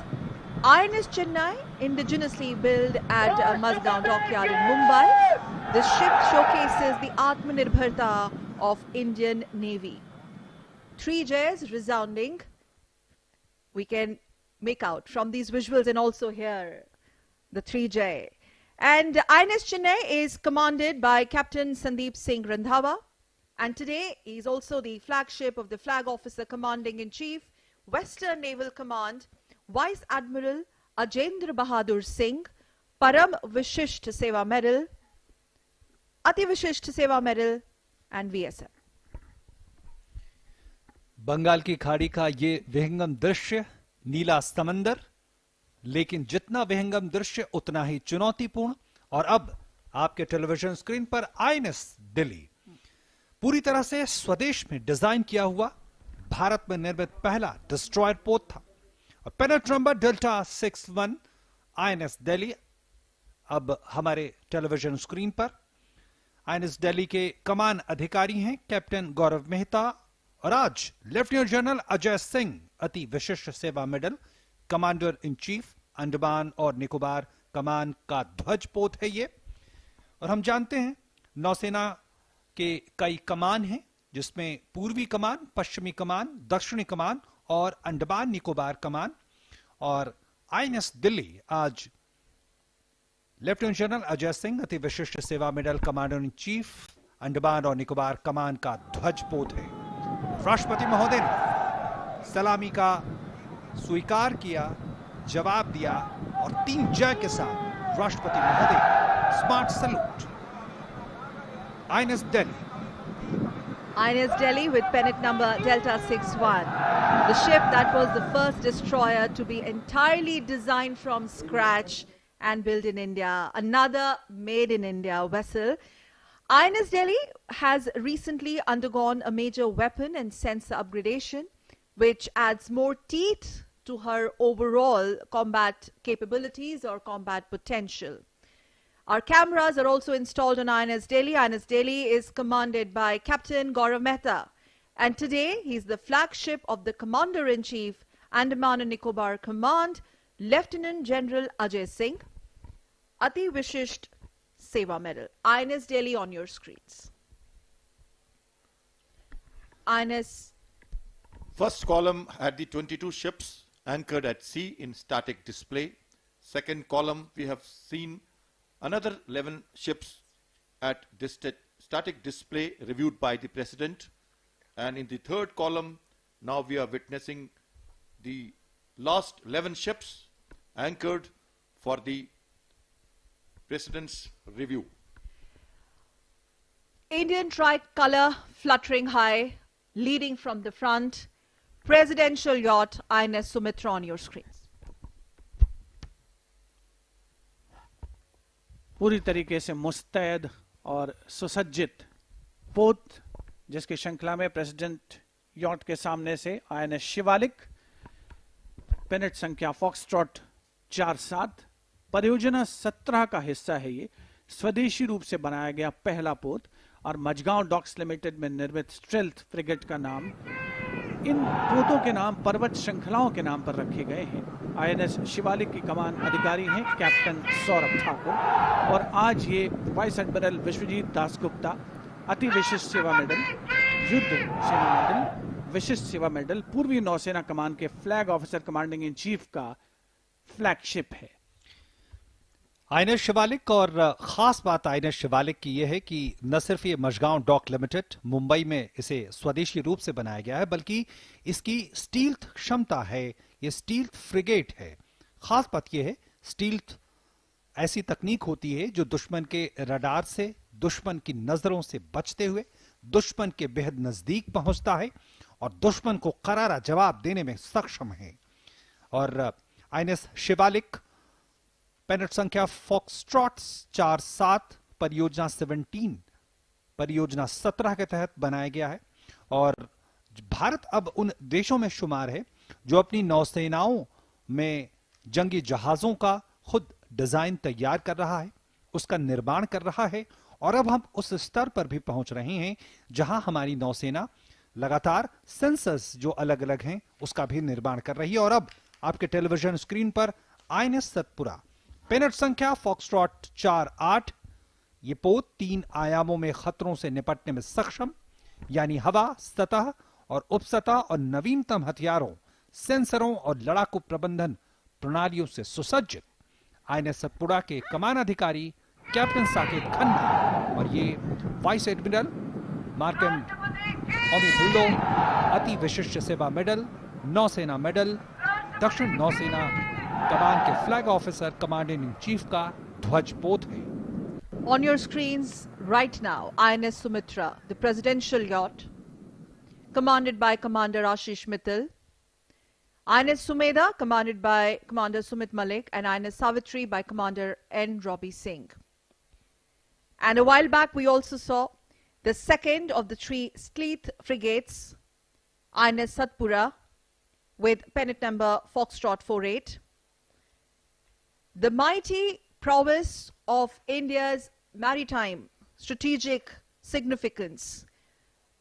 INS Chennai, indigenously built at Mazgaon Dockyard in Mumbai. This ship showcases the Atmanirbharta of Indian Navy. 3 Js resounding. We can make out from these visuals and also here the 3J. And INS Chennai is commanded by Captain Sandeep Singh Randhawa, and today he is also the flagship of the Flag Officer Commanding in Chief, Western Naval Command, Vice Admiral Ajendra Bahadur Singh, Param Vishisht Seva Medal, Ati Vishisht Seva Medal, and VSM. Bengal की खाड़ी का ये विहंगम दृश्य, नीला समंदर, लेकिन जितना विहंगम दृश्य उतना ही चुनौतीपूर्ण। और अब आपके टेलीविजन स्क्रीन पर INS दिल्ली, पूरी तरह से स्वदेश में डिजाइन किया हुआ भारत में निर्मित पहला डिस्ट्रॉयर पोत था। और पेनेट नंबर डेल्टा 61 INS दिल्ली अब हमारे टेलीविजन स्क्रीन पर। INS दिल्ली के कमान अधिकारी हैं कैप्टन गौरव मेहता और आज लेफ्टिनेंट जनरल अजय सिंह, अति विशिष्ट सेवा medal, commander in chief Andaman और निकोबार कमान का ध्वजपोत है ये। और हम जानते हैं नौसेना के कई कमान हैं, जिसमें पूर्वी कमान, पश्चिमी कमान, दक्षिणी कमान और अंडमान निकोबार कमान। और INS दिल्ली आज लेफ्टिनेंट जनरल अजय सिंह, अति विशिष्ट सेवा medal, commander in chief Andaman और निकोबार कमान का ध्वजपोत है। राष्ट्रपति महोदय ने सलामी का स्वीकार किया, जवाब दिया और 3 जय के साथ राष्ट्रपति महोदय smart salute. INS Delhi. INS Delhi with pennant number Delta 61. The ship that was the first destroyer to be entirely designed from scratch and built in India. Another made in India vessel. INS Delhi has recently undergone a major weapon and sensor upgradation, which adds more teeth to her overall combat capabilities or combat potential. Our cameras are also installed on INS Delhi. INS Delhi is commanded by Captain Gaurav Mehta. And today, he's the flagship of the Commander-in-Chief, Andaman and Nicobar Command, Lieutenant General Ajay Singh, Ati Vishisht Seva Medal. INS Delhi on your screens. INS. First column had the 22 ships anchored at sea in static display. Second column, we have seen another 11 ships at static display reviewed by the President. And in the third column, now we are witnessing the last 11 ships anchored for the President's review. Indian tricolour fluttering high, leading from the front. Presidential yacht INS Sumitra on your screens. पूरी तरीके से मुस्तैद और सुसज्जित पोत, जिसकी श्रृंखला में प्रेसिडेंट यॉट के सामने से INS शिवालिक, पेनेट संख्या फॉक्सट्रॉट 47, परियोजना 17 का हिस्सा है। ये स्वदेशी रूप से बनाया गया पहला पोत और मझगांव डॉक्स लिमिटेड में निर्मित स्ट्रेल्थ फ्रिगेट का नाम, इन पोतों के नाम पर्वत श्रृंखलाओं के नाम पर रखे गए हैं। INS शिवालिक की कमान अधिकारी हैं कैप्टन सौरभ ठाकुर और आज ये वाइस एडमिरल विश्वजीत दासगुप्ता अति विशिष्ट सेवा मेडल, युद्ध सेवा मेडल, विशिष्ट सेवा मेडल, पूर्वी नौसेना कमान के flag officer commanding in chief का फ्लैगशिप है। INS शिवालिक, और खास बात INS शिवालिक की यह है कि न सिर्फ ये मझगांव डॉक लिमिटेड मुंबई में इसे स्वदेशी रूप से बनाया गया है, बल्कि इसकी स्टील्थ क्षमता है, ये स्टील्थ फ्रिगेट है। खास बात यह है, स्टील्थ ऐसी तकनीक होती है जो दुश्मन के रडार से, दुश्मन की नजरों से बचते हुए दुश्मन के बेहद नजदीक पहुंचता है और दुश्मन को करारा जवाब देने में सक्षम है। और INS शिवालिक पेनेट संख्या फॉक्सट्रॉट 47, परियोजना 17, परियोजना 17 के तहत बनाया गया है। और भारत अब उन देशों में शुमार है जो अपनी नौसेनाओं में जंगी जहाजों का खुद डिजाइन तैयार कर रहा है, उसका निर्माण कर रहा है। और अब हम उस स्तर पर भी पहुंच रहे हैं जहां हमारी नौसेना लगातार सेंसर्स जो अलग अलग हैं उसका भी निर्माण कर रही है। और अब आपके टेलीविजन स्क्रीन पर INS सतपुरा, पेनेट संख्या फॉक्सट्रॉट 48, ये पोत 3 आयामों में खतरों से निपटने में सक्षम, यानी हवा, सतह और उपसतह और नवीनतम हथियारों, सेंसरों और लड़ाकू प्रबंधन प्रणालियों से सुसज्जित INS सतपुरा के कमान अधिकारी कैप्टन साकेत खन्ना और ये वाइस एडमिरल मार्कंड ओमिबुलो अति विशिष्ट सेवा मेडल, नौसेना मेडल, दक्षिण नौसेना कमान के flag officer commanding in chief का ध्वज पोत है। On your screens right now, INS Sumitra, the presidential yacht, commanded by Commander Ashish Mittal, INS Sumedha, commanded by Commander Sumit Malik, and INS Savitri by Commander N. Robbie Singh. And a while back, we also saw the second of the 3 Sleeth frigates, INS Satpura, with pennant number Foxtrot 48. The mighty prowess of India's maritime strategic significance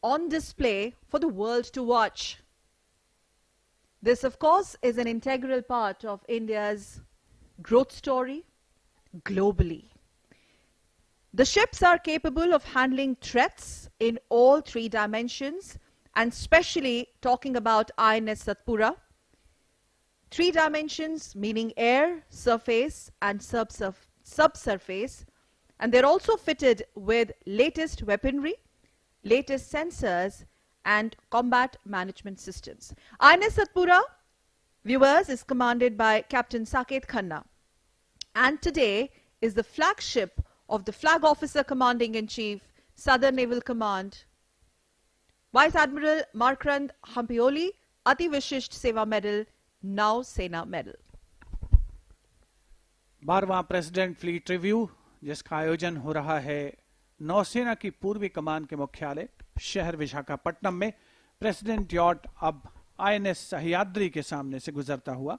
on display for the world to watch. This, of course, is an integral part of India's growth story globally. The ships are capable of handling threats in all 3 dimensions, and especially talking about INS Satpura. 3 dimensions meaning air, surface and subsurface, and they're also fitted with latest weaponry, latest sensors and combat management systems. INS Satpura, viewers, is commanded by Captain Saket Khanna, and today is the flagship of the Flag Officer Commanding in Chief, Southern Naval Command, Vice Admiral Markrand Hampioli, Ati Vishisht Seva Medal, Nau Sena Medal. 12वां president fleet review, जिसका आयोजन हो रहा है नौसेना की पूर्वी कमान के मुख्यालय शहर विशाखापट्टनम में। प्रेसिडेंट यॉट अब INS सह्याद्री के सामने से गुजरता हुआ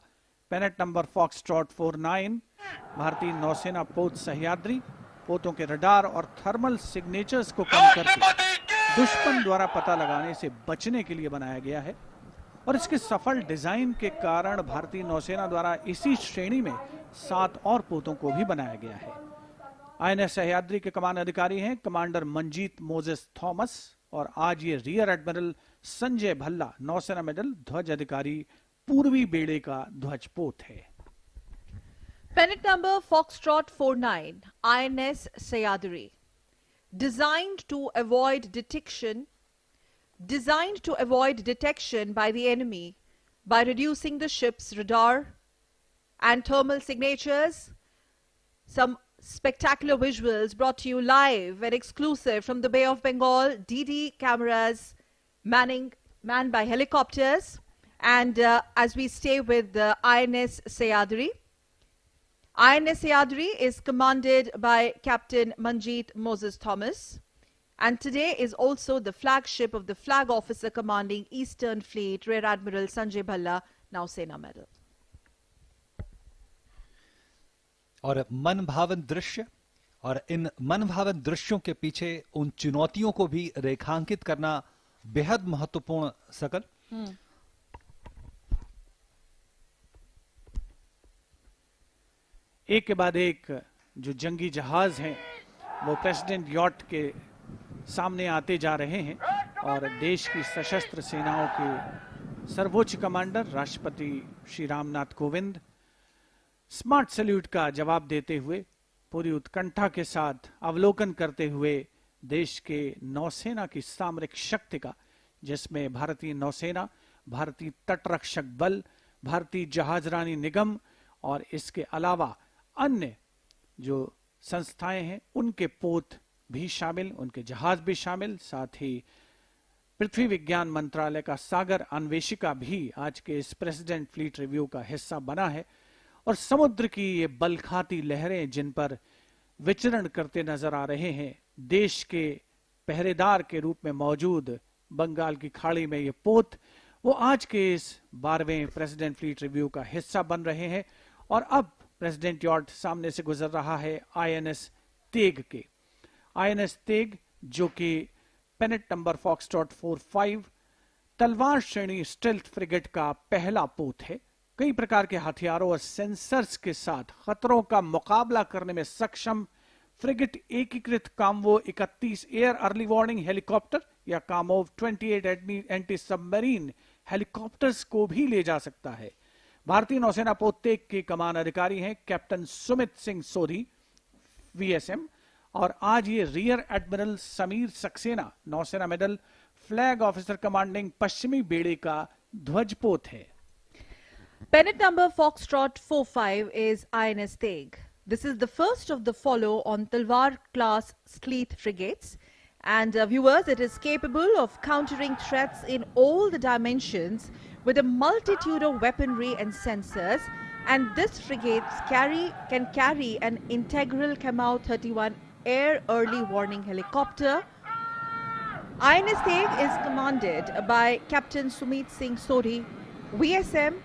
पेनेट नंबर फॉक्सट्रॉट 49 भारतीय नौसेना पोत सह्याद्री पोतों के रडार और थर्मल सिग्नेचर्स को कम करके दुश्मन द्वारा पता लगाने से बचने के लिए बनाया गया है और इसके सफल डिजाइन के कारण भारतीय नौसेना द्वारा इसी श्रेणी में 7 और पोतों को भी बनाया गया है। INS सह्याद्री के कमान अधिकारी हैं कमांडर मंजीत मोजेस थॉमस और आज ये रियर एडमिरल संजय भल्ला नौसेना मेडल ध्वज अधिकारी पूर्वी बेड़े का ध्वज पोत है। Pennant number Foxtrot 49, INS Sayadri. Designed to avoid detection by the enemy by reducing the ship's radar and thermal signatures. Some spectacular visuals brought to you live and exclusive from the Bay of Bengal. DD cameras manned by helicopters. And as we stay with the INS Sayadri. INS Sayadri is commanded by Captain Manjeet Moses Thomas. And today is also the flagship of the Flag Officer commanding Eastern Fleet, Rear Admiral Sanjay Bhalla, Nausena Medal. और मनभावन दृश्य और इन मनभावन दृश्यों के पीछे उन चुनौतियों को भी रेखांकित करना बेहद महत्वपूर्ण सकल। एक के बाद एक जो जंगी जहाज हैं वो प्रेसिडेंट यॉट के सामने आते जा रहे हैं और देश की सशस्त्र सेनाओं के सर्वोच्च कमांडर राष्ट्रपति श्री रामनाथ कोविंद स्मार्ट सैल्यूट का जवाब देते हुए पूरी उत्कंठा के साथ अवलोकन करते हुए देश के नौसेना की सामरिक शक्ति का, जिसमें भारतीय नौसेना, भारतीय तटरक्षक बल, भारतीय जहाजरानी निगम और इसके अलावा अन्य जो संस्थाएं हैं उनके पोत भी शामिल, उनके जहाज भी शामिल, साथ ही पृथ्वी विज्ञान मंत्रालय का सागर अन्वेषिका भी आज के इस प्रेसिडेंट फ्लीट रिव्यू का हिस्सा बना है और समुद्र की ये बलखाती लहरें जिन पर विचरण करते नजर आ रहे हैं, देश के पहरेदार के रूप में मौजूद बंगाल की खाड़ी में ये पोत, वो आज के इस 12वें प्रेसिडेंट फ्लीट रिव्यू का हिस्सा बन रहे हैं। और अब प्रेसिडेंट यॉट सामने से गुजर रहा है INS तेग के। INS तेग जो कि पेनेट नंबर फॉक्सट्रॉट 45 तलवार श्रेणी स्टेल्थ फ्रिगेट का पहला पोत है। कई प्रकार के हथियारों और सेंसर्स के साथ खतरों का मुकाबला करने में सक्षम फ्रिगेट एकीकृत कामवो 31 एयर अर्ली वार्निंग हेलीकॉप्टर या कामोव 28 एंटी सबमरीन हेलीकॉप्टर्स को भी ले जा सकता है। भारतीय नौसेना पोत तेग के कमान अधिकारी हैं कैप्टन सुमित सिंह सोधी VSM और आज ये रियर एडमिरल समीर सक्सेना नौसेना मेडल फ्लैग ऑफिसर कमांडिंग पश्चिमी बेड़े का ध्वजपोत है। Pennant number Foxtrot 45 is INS Teg. This is the first of the follow on Talwar class Sleeth frigates. And viewers, it is capable of countering threats in all the dimensions with a multitude of weaponry and sensors. And this frigate can carry an integral Kamau 31 air early warning helicopter. INS Teg is commanded by Captain Sumit Singh Sodhi, VSM,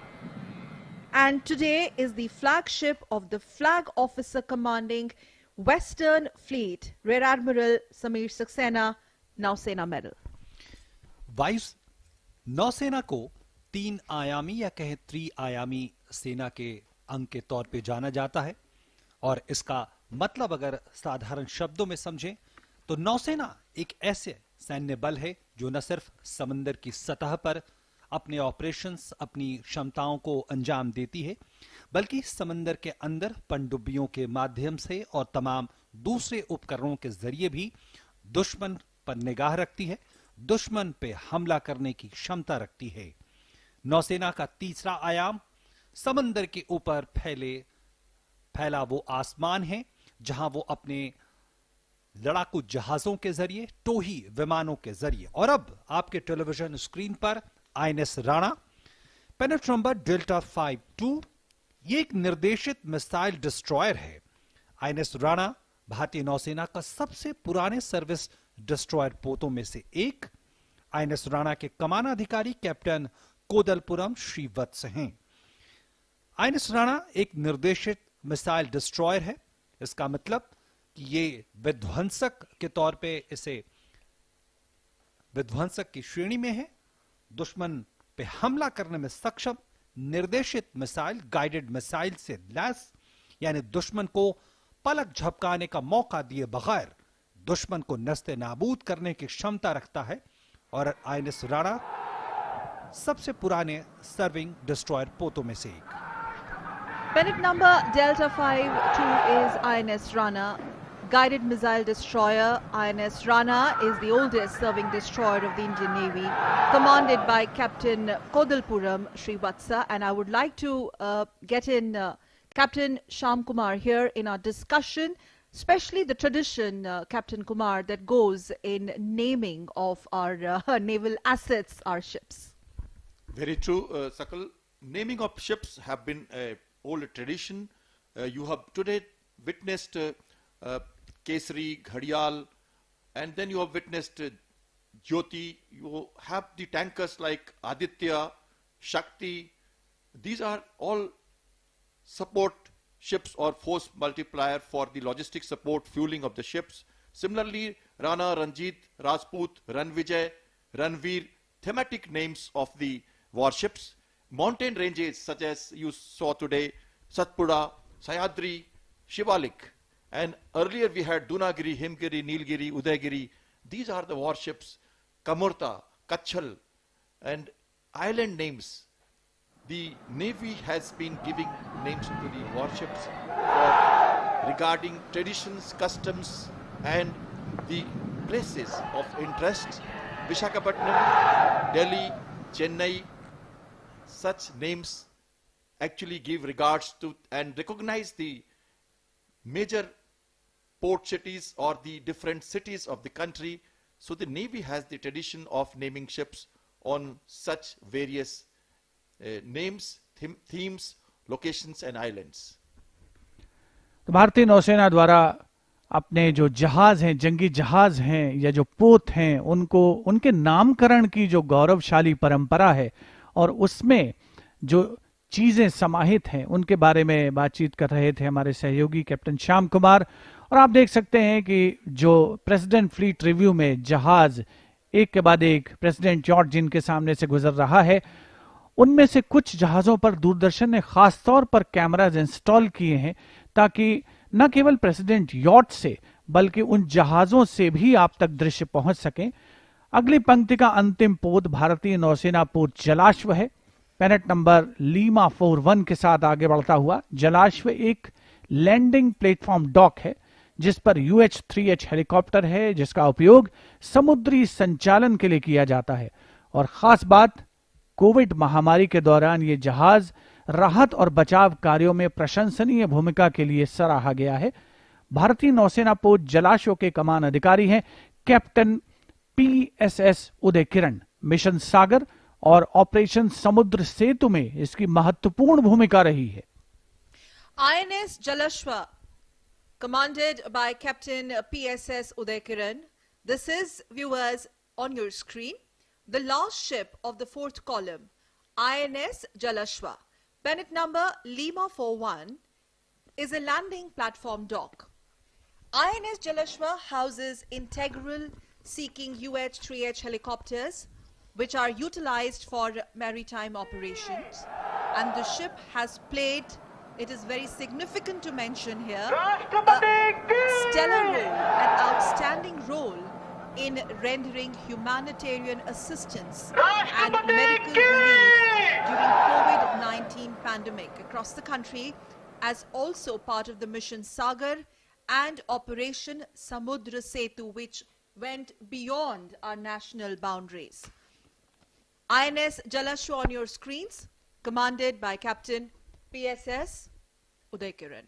and today is the flagship of the Flag Officer commanding Western Fleet, Rear Admiral Samir Saxena, Nausena Medal. वायु नौसेना को 3 आयामी या कहें त्रि-आयामी सेना के अंग के तौर पे जाना जाता है और इसका मतलब अगर साधारण शब्दों में समझें तो नौसेना एक ऐसे सैन्य बल है जो न सिर्फ समंदर की सतह पर अपने ऑपरेशंस, अपनी क्षमताओं को अंजाम देती है, बल्कि समंदर के अंदर पनडुब्बियों के माध्यम से और तमाम दूसरे उपकरणों के जरिए भी दुश्मन पर निगाह रखती है, दुश्मन पे हमला करने की क्षमता रखती है। नौसेना का तीसरा आयाम समंदर के ऊपर फैला वो आसमान है जहां वो अपने लड़ाकू जहाजों के जरिए, टोही विमानों के जरिए और अब आपके टेलीविजन स्क्रीन पर INS राणा पेनेट नंबर डेल्टा 52, ये एक निर्देशित मिसाइल डिस्ट्रॉयर है। INS राणा भारतीय नौसेना का सबसे पुराने सर्विस डिस्ट्रॉयर पोतों में से एक। INS राणा के कमानाधिकारी कैप्टन कोदलपुरम श्रीवत्स हैं। आईएनएस राणा एक निर्देशित मिसाइल डिस्ट्रॉयर है। इसका मतलब कि ये विध्वंसक के तौर पे इसे विध्वंसक की श्रेणी में है। दुश्मन पे हमला करने में सक्षम निर्देशित मिसाइल, गाइडेड मिसाइल से लैस, यानी दुश्मन को पलक झपकाने का मौका दिए बगैर दुश्मन को नस्ते नाबूद करने की क्षमता रखता है। और आईएनएस राणा सबसे पुराने सर्विंग डिस्ट्रॉयर पोतों में से एक। Pennant number Delta 52 is INS Rana, guided missile destroyer. INS Rana is the oldest serving destroyer of the Indian Navy, commanded by Captain Kodalpuram Srivatsa. And I would like to get in Captain Shyam Kumar here in our discussion, especially the tradition, Captain Kumar, that goes in naming of our naval assets, our ships. Very true, Sakal. Naming of ships have been a old tradition. You have today witnessed Kesari, Ghadial, and then you have witnessed Jyoti. You have the tankers like Aditya, Shakti. These are all support ships or force multiplier for the logistic support, fueling of the ships. Similarly, Rana, Ranjit, Rajput, Ranvijay, Ranveer, thematic names of the warships. Mountain ranges such as you saw today, Satpura, Sayadri, Shivalik, and earlier we had Dunagiri, Himgiri, Nilgiri, Udaygiri. These are the warships. Kamurta, Kachal, and island names. The Navy has been giving names to the warships regarding traditions, customs, and the places of interest. Visakhapatnam, Delhi, Chennai, such names actually give regards to and recognize the major port cities or the different cities of the country. So the Navy has the tradition of naming ships on such various names, themes, locations and islands. तो भारतीय नौसेना द्वारा अपने जो जहाज हैं, जंगी जहाज हैं या जो पोत हैं, उनको उनके नामकरण की जो गौरवशाली परंपरा है और उसमें जो चीजें समाहित हैं उनके बारे में बातचीत कर रहे थे हमारे सहयोगी कैप्टन श्याम कुमार। और आप देख सकते हैं कि जो प्रेसिडेंट फ्लीट रिव्यू में जहाज एक के बाद एक प्रेसिडेंट जॉर्ज जिनके सामने से गुजर रहा है, उनमें से कुछ जहाजों पर दूरदर्शन ने खास तौर पर कैमराज इंस्टॉल किए हैं ताकि न केवल प्रेसिडेंट यॉट से बल्कि उन जहाजों से भी आप तक दृश्य पहुंच सकें। अगली पंक्ति का अंतिम पोत भारतीय नौसेना पोत जलाश्व है। पेनेट नंबर लीमा 41 के साथ आगे बढ़ता हुआ जलाश्व एक लैंडिंग प्लेटफॉर्म डॉक है जिस पर UH-3H हेलीकॉप्टर है जिसका उपयोग समुद्री संचालन के लिए किया जाता है। और खास बात, कोविड महामारी के दौरान ये जहाज राहत और बचाव कार्यों में प्रशंसनीय भूमिका के लिए सराहा गया है। भारतीय नौसेना पोत जलाश्व के कमान अधिकारी हैं कैप्टन PSS उदय किरण। मिशन सागर और ऑपरेशन समुद्र सेतु में इसकी महत्वपूर्ण भूमिका रही है। INS Jalashwa, commanded by Captain PSS Uday Kiran. This is, viewers, on your screen, the last ship of the fourth column, INS Jalashwa. Pennant number Lima 41 is a landing platform dock. INS Jalashwa houses integral seeking UH-3H helicopters which are utilized for maritime operations, and the ship has played, it is very significant to mention here, a stellar role, an outstanding role in rendering humanitarian assistance and medical relief during COVID-19 pandemic across the country, as also part of the mission Sagar and Operation Samudra Setu, which went beyond our national boundaries. INS Jalashwa on your screens, commanded by Captain PSS Uday Kiran.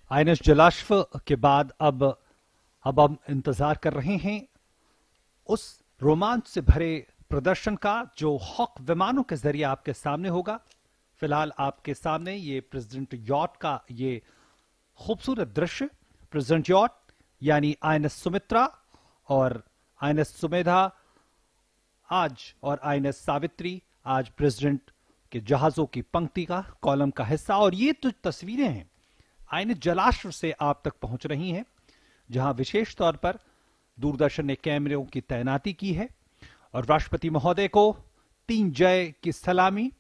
INS Jalashwa के बाद अब हम इंतजार कर रहे हैं उस रोमांच से भरे प्रदर्शन का जो हॉक विमानों के जरिए आपके सामने होगा। फिलहाल आपके सामने ये प्रेसिडेंट यॉट का ये खूबसूरत दृश्य, प्रेसिडेंट यॉट यानी INS सुमित्रा और INS सुमेधा आज और INS सावित्री आज प्रेसिडेंट कि जहाजों की पंक्ति का कॉलम का हिस्सा, और ये तो तस्वीरें हैं आईएनएस जलाश्व से आप तक पहुंच रही हैं, जहां विशेष तौर पर दूरदर्शन ने कैमरों की तैनाती की है और राष्ट्रपति महोदय को 3 जय की सलामी।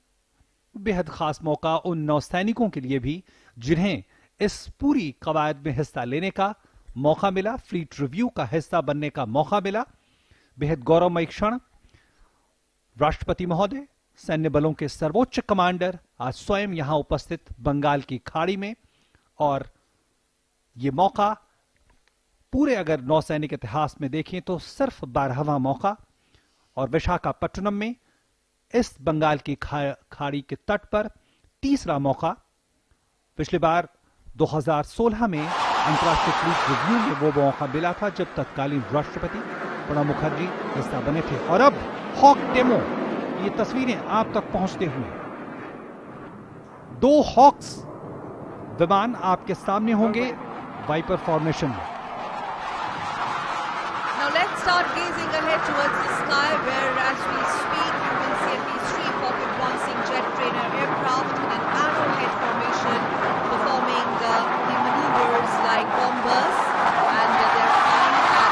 बेहद खास मौका उन नौसैनिकों के लिए भी जिन्हें इस पूरी कवायद में हिस्सा लेने का मौका मिला, फ्लीट रिव्यू का हिस्सा बनने का मौका मिला। बेहद गौरवमयी क्षण। राष्ट्रपति महोदय, सैन्य बलों के सर्वोच्च कमांडर आज स्वयं यहां उपस्थित बंगाल की खाड़ी में, और यह मौका पूरे अगर नौसैनिक इतिहास में देखें तो सिर्फ 12वां मौका, और विशाखापट्टनम में इस बंगाल की खाड़ी के तट पर 3रा मौका। पिछली बार 2016 में अंतर्राष्ट्रीय फ्लीट रिव्यू में वो मौका मिला था जब तत्कालीन राष्ट्रपति प्रणब मुखर्जी हिस्सा बने थे। और अब हॉक डेमो, ये तस्वीरें आप तक पहुंचते हुए 2 हॉक्स विमान आपके सामने होंगे वाइपर फॉर्मेशन में। Now let's start gazing ahead towards the sky, where as we speak you will see at least 3 pocket bouncing jet trainer aircraft in an arrowhead formation performing the maneuvers like bombers, and they're flying at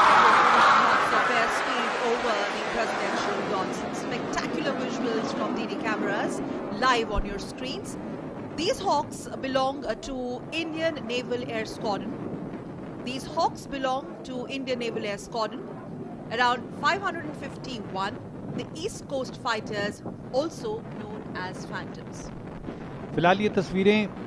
4 knots of airspeed over the presidential yacht. Spectacular visuals from DD cameras live on your screens. These Hawks belong to Indian Naval Air Squadron. These Hawks belong to Indian Naval Air Squadron. Around 551, the East Coast fighters, also known as Phantoms. फिलहाल ये तस्वीरें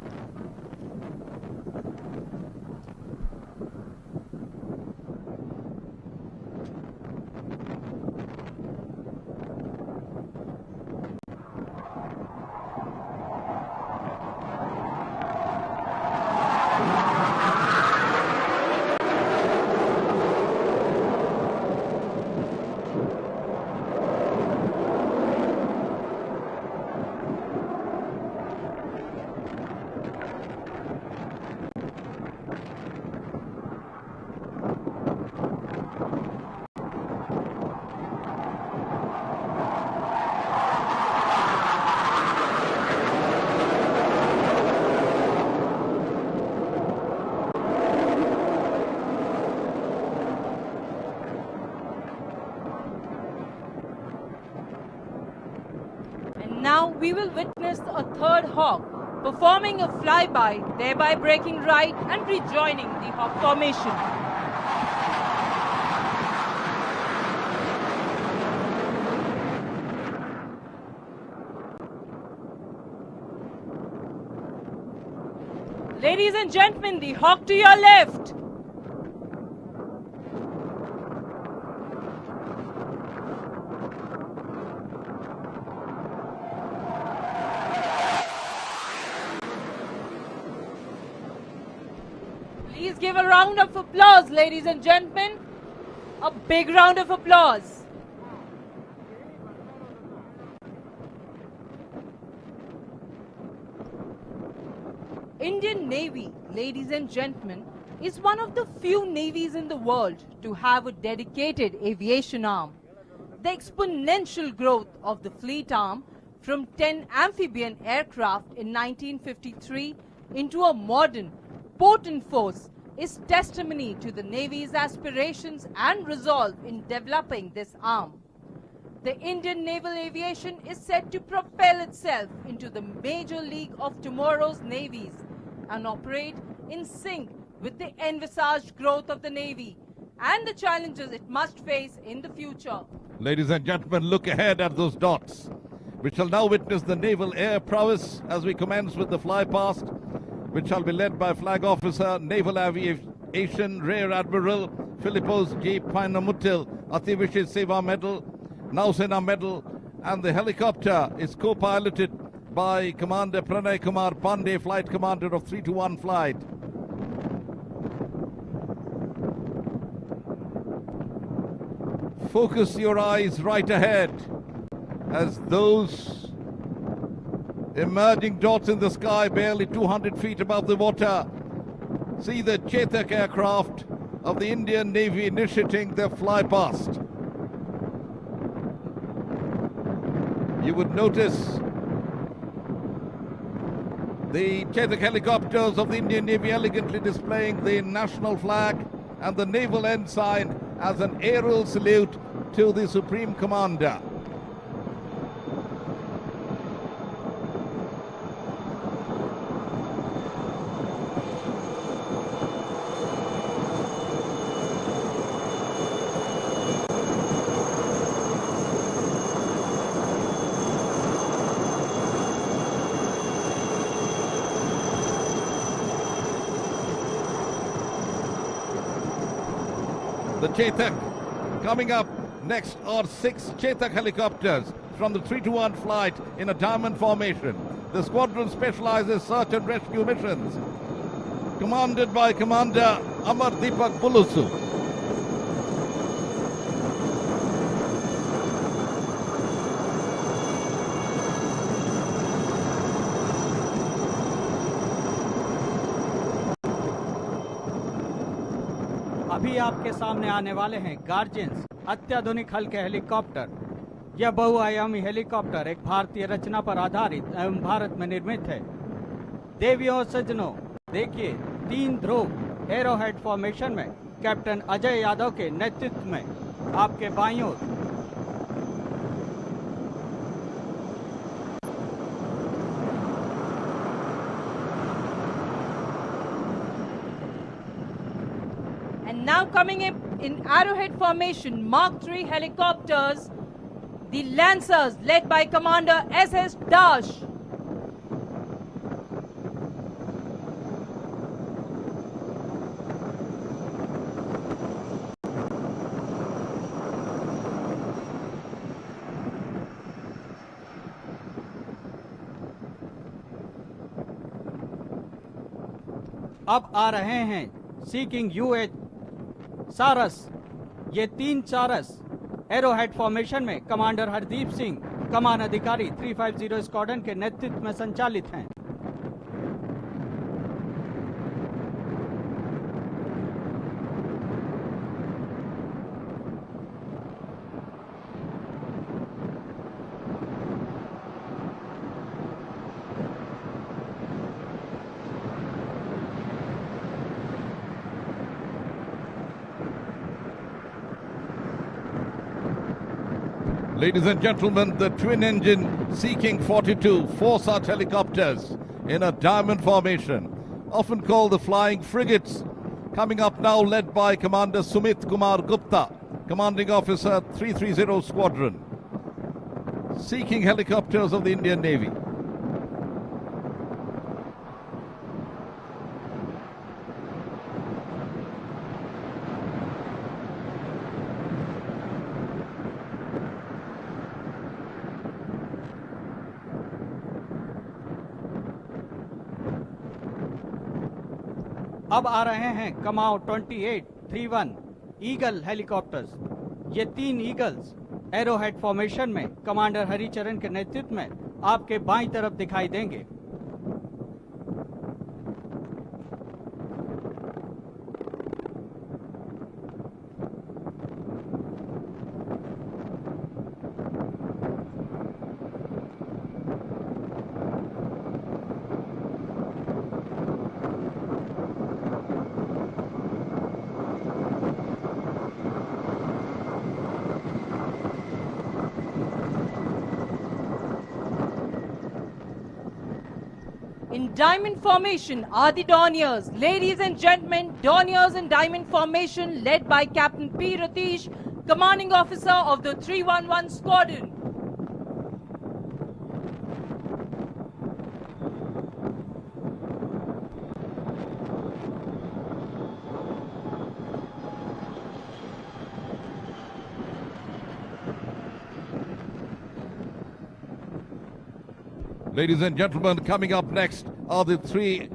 Now we will witness a 3rd Hawk performing a flyby, thereby breaking right and rejoining the Hawk formation. Ladies and gentlemen, the Hawk to your left. Please give a round of applause, ladies and gentlemen. A big round of applause. Indian Navy, ladies and gentlemen, is one of the few navies in the world to have a dedicated aviation arm. The exponential growth of the fleet arm from 10 amphibian aircraft in 1953 into a modern, potent force is testimony to the Navy's aspirations and resolve in developing this arm. The Indian naval aviation is set to propel itself into the major league of tomorrow's navies and operate in sync with the envisaged growth of the Navy and the challenges it must face in the future. Ladies and gentlemen, look ahead at those dots. We shall now witness the naval air prowess as we commence with the flypast, which shall be led by Flag Officer, Naval Aviation Rear Admiral Philippos J. Painamutil, Ativishi Seva Medal, Nausena Medal, and the helicopter is co-piloted by Commander Pranay Kumar Pandey, Flight Commander of 321 Flight. Focus your eyes right ahead as those emerging dots in the sky, barely 200 feet above the water, see the Chetak aircraft of the Indian Navy initiating their flypast. You would notice The Chetak helicopters of the Indian Navy elegantly displaying the national flag and the naval ensign as an aerial salute to the Supreme Commander. The Chetak. Coming up next are 6 Chetak helicopters from the 3-1 flight in a diamond formation. The squadron specializes search and rescue missions. Commanded by Commander Amar Deepak Bulusu. अभी आपके सामने आने वाले हैं guardians अत्याधुनिक हल्के helicopter. यह बहुआयामी हेलीकॉप्टर एक भारतीय रचना पर आधारित एवं भारत में निर्मित है। देवियों और सज्जनों, देखिए 3 ध्रुव एरोहेड फॉर्मेशन में कैप्टन अजय यादव के नेतृत्व में आपके बाईं ओर And now coming in arrowhead formation, Mark III helicopters, the Lancers led by Commander SS Dash. अब आ रहे हैं सीकिंग यूएच सारस। ये 3 चारस एरोहेड फॉर्मेशन में कमांडर हरदीप सिंह, कमान अधिकारी 350 स्क्वाड्रन के नेतृत्व में संचालित हैं। Ladies and gentlemen, the twin-engine Sea-King 42, 4 such helicopters in a diamond formation, often called the flying frigates, coming up now led by Commander Sumit Kumar Gupta, Commanding Officer 330 Squadron. Sea-King helicopters of the Indian Navy. अब आ रहे हैं कमाओ 2831 eagle helicopters. ये 3 eagles arrowhead formation में commander Haricharan के नेतृत्व में आपके बाईं तरफ दिखाई देंगे। In diamond formation are the Dorniers. Ladies and gentlemen, Dorniers in diamond formation led by Captain P. Ratish, Commanding Officer of the 311 Squadron. Ladies and gentlemen, coming up next are the 3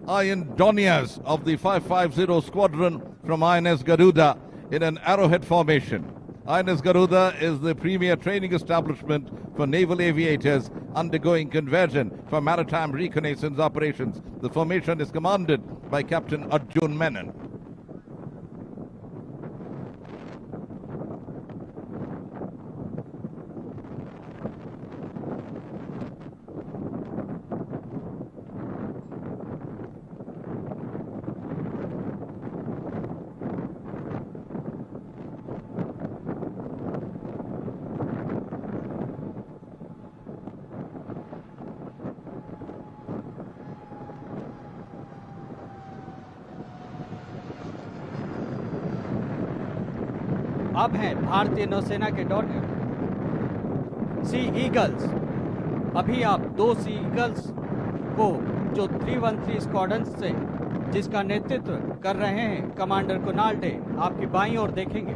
Iron Dorniers of the 550 Squadron from INS Garuda in an arrowhead formation. INS Garuda is the premier training establishment for naval aviators undergoing conversion for maritime reconnaissance operations. The formation is commanded by Captain Arjun Menon. अब हैं भारतीय नौसेना के Dornier सी eagles. अभी आप 2 सी eagles को जो 313 squadron से जिसका नेतृत्व कर रहे हैं कमांडर कुनाल डे, आपकी बाईं ओर देखेंगे।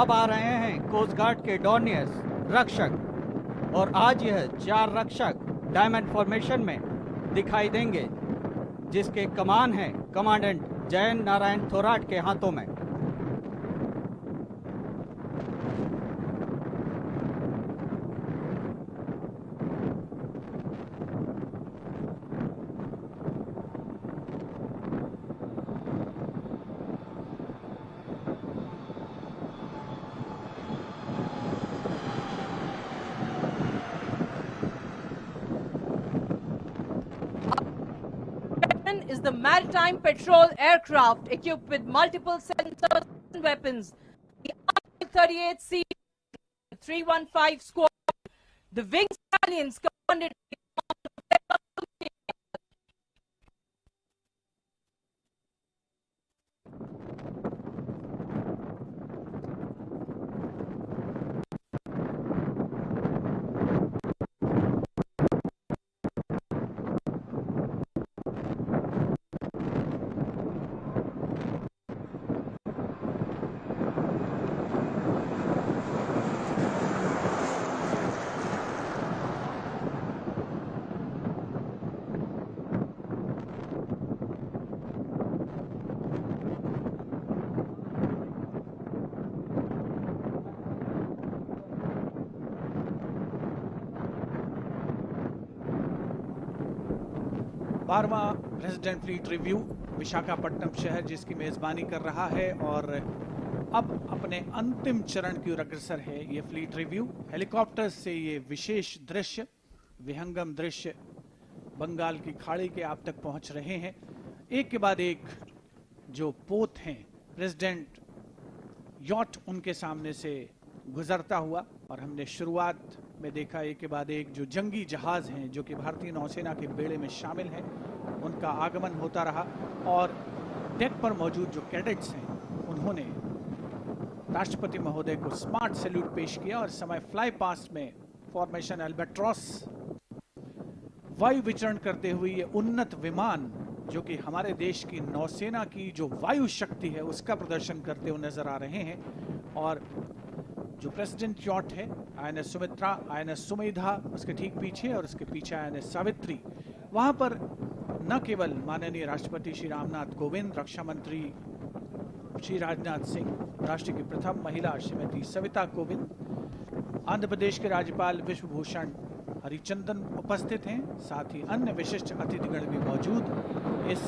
अब आ रहे हैं कोस्ट गार्ड के डॉर्नियर्स रक्षक, और आज यह 4 रक्षक डायमंड फॉर्मेशन में दिखाई देंगे, जिसके कमान है कमांडेंट जयन नारायण थोराट के हाथों में। Is the maritime patrol aircraft equipped with multiple sensors and weapons. The I-38C 315 squad, the wing battalions commanded बारहवां प्रेसिडेंट फ्लीट रिव्यू विशाखापट्टनम शहर जिसकी मेजबानी कर रहा है और अब अपने अंतिम चरण की ओर अग्रसर है ये फ्लीट रिव्यू। हेलीकॉप्टर से ये विशेष दृश्य, विहंगम दृश्य बंगाल की खाड़ी के आप तक पहुंच रहे हैं। एक के बाद एक जो पोत हैं प्रेसिडेंट यॉट उनके सामने से गुजरता हुआ, और हमने शुरुआत में देखा एक के बाद एक जो जंगी जहाज हैं जो कि भारतीय नौसेना के बेड़े में शामिल हैं, उनका आगमन होता रहा। और डेक पर मौजूद जो कैडेट्स हैं उन्होंने राष्ट्रपति महोदय को स्मार्ट सैल्यूट पेश किया, और समय फ्लाई पास्ट में फॉर्मेशन अल्बाट्रॉस वायु विचरण करते हुए ये उन्नत विमान जो कि हमारे देश की नौसेना की जो वायु शक्ति है उसका प्रदर्शन करते हुए नजर आ रहे हैं। और जो प्रेसिडेंट यॉट है INS सुमित्रा, INS सुमेधा उसके ठीक पीछे, और उसके पीछे INS सावित्री, वहां पर न केवल माननीय राष्ट्रपति श्री रामनाथ कोविंद, रक्षा मंत्री श्री राजनाथ सिंह, राष्ट्र की प्रथम महिला श्रीमती सविता कोविंद, आंध्र प्रदेश के राज्यपाल विश्वभूषण हरिचंदन उपस्थित हैं, साथ ही अन्य विशिष्ट अतिथिगण भी मौजूद इस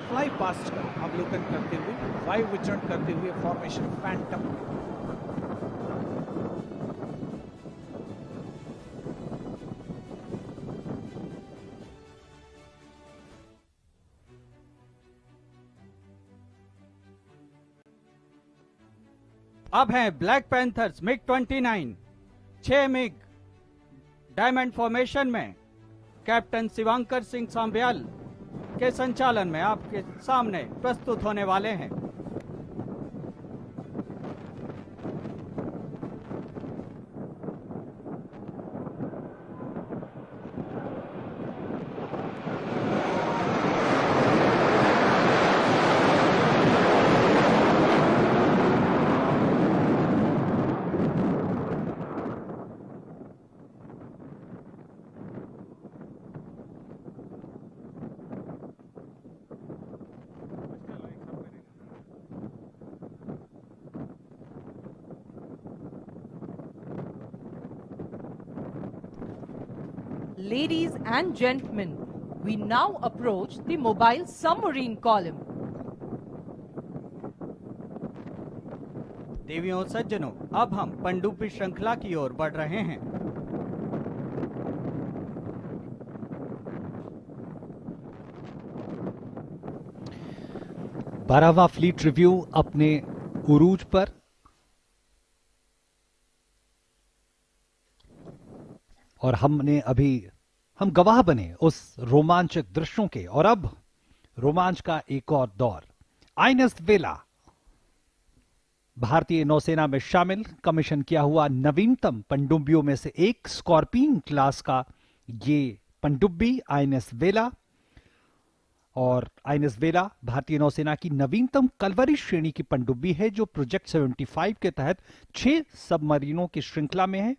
फ्लाई पास्ट का अवलोकन करते हुए, वायु विचरण करते हुए फॉर्मेशन फैंटम। अब हैं black panthers MiG 29, 6 MiG diamond formation में कैप्टन शिवांकर सिंह सांब्याल के संचालन में आपके सामने प्रस्तुत होने वाले हैं। Ladies and gentlemen, we now approach the mobile submarine column. देवियों और सज्जनों, अब हम पनडुब्बी श्रृंखला की ओर बढ़ रहे हैं। बारहवां फ्लीट रिव्यू अपने उरूज पर। और हम गवाह बने उस रोमांचक दृश्यों के, और अब रोमांच का एक और दौर। आईएनएस वेला भारतीय नौसेना में शामिल कमीशन किया हुआ नवीनतम पनडुब्बियों में से एक स्कॉर्पियन क्लास का ये पनडुब्बी आईएनएस वेला। और आईएनएस वेला भारतीय नौसेना की नवीनतम कलवरी श्रेणी की पनडुब्बी है, जो प्रोजेक्ट 75 के तहत 6 सबमरीनों की श्रृंखला में है।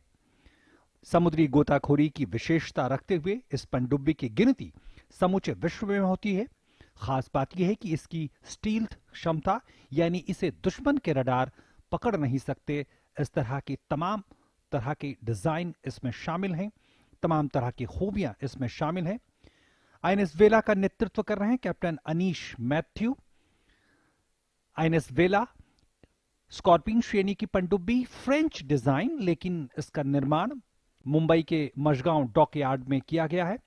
समुद्री गोताखोरी की विशेषता रखते हुए इस पनडुब्बी की गिनती समूचे विश्व में होती है। खास बात यह है कि इसकी स्टील्थ क्षमता, यानी इसे दुश्मन के रडार पकड़ नहीं सकते, इस तरह की तमाम तरह के डिजाइन इसमें शामिल हैं, तमाम तरह की खूबियां इसमें शामिल हैं। आईएनएस वेला का नेतृत्व कर रहे हैं कैप्टन अनीश मैथ्यू। आईएनएस वेला स्कॉर्पियन श्रेणी की पनडुब्बी, फ्रेंच डिजाइन, लेकिन इसका निर्माण मुंबई के मशगांव डॉकयार्ड में किया गया है।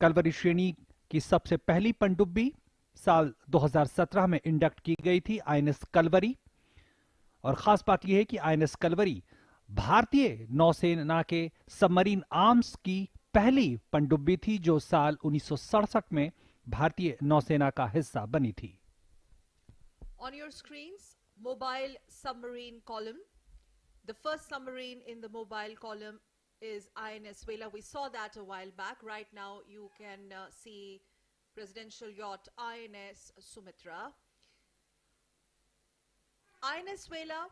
कलवरी श्रेणी की सबसे पहली पनडुब्बी साल 2017 में इंडक्ट की गई थी, आईएनएस कलवरी। और खास बात यह है कि आईएनएस कलवरी भारतीय नौसेना के सबमरीन आर्म्स की पहली पनडुब्बी थी, जो साल 1967 में भारतीय नौसेना का हिस्सा बनी थी। On your screens, mobile submarine column. The first submarine in the mobile column is INS Vela. We saw that a while back. Right now you can see presidential yacht INS Sumitra. INS Vela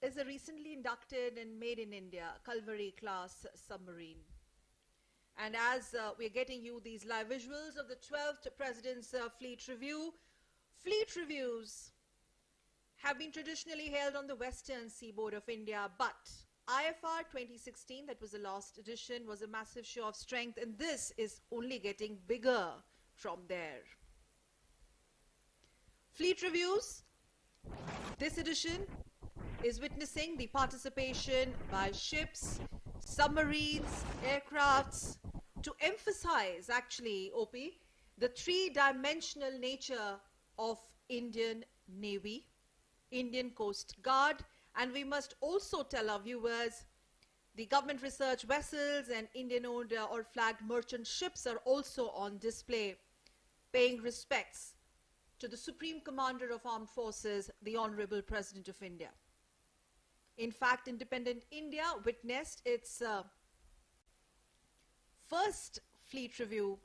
is a recently inducted and made in India Kalvari class submarine. And as we're getting you these live visuals of the 12th President's Fleet Review, fleet reviews have been traditionally held on the western seaboard of India, but IFR 2016, that was the last edition, was a massive show of strength, and this is only getting bigger from there. Fleet reviews, this edition is witnessing the participation by ships, submarines, aircrafts, to emphasize actually, OP, the three-dimensional nature of Indian Navy, Indian Coast Guard, and we must also tell our viewers the government research vessels and Indian-owned or flagged merchant ships are also on display, paying respects to the Supreme Commander of Armed Forces, the Honorable President of India. In fact, independent India witnessed its first fleet review,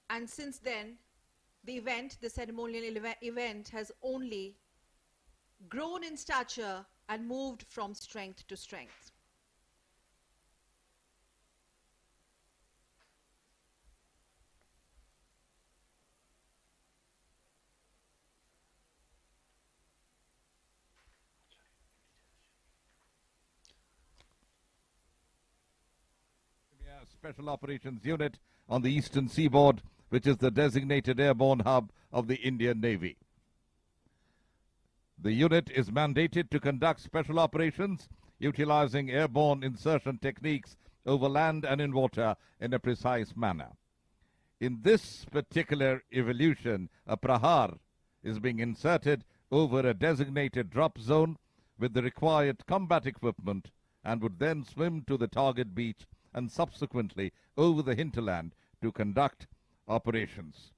and since then the ceremonial event has only grown in stature and moved from strength to strength. Special Operations Unit on the eastern seaboard, which is the designated airborne hub of the Indian Navy. The unit is mandated to conduct special operations utilizing airborne insertion techniques over land and in water in a precise manner. In this particular evolution, a prahar is being inserted over a designated drop zone with the required combat equipment and would then swim to the target beach and subsequently over the hinterland to conduct operations.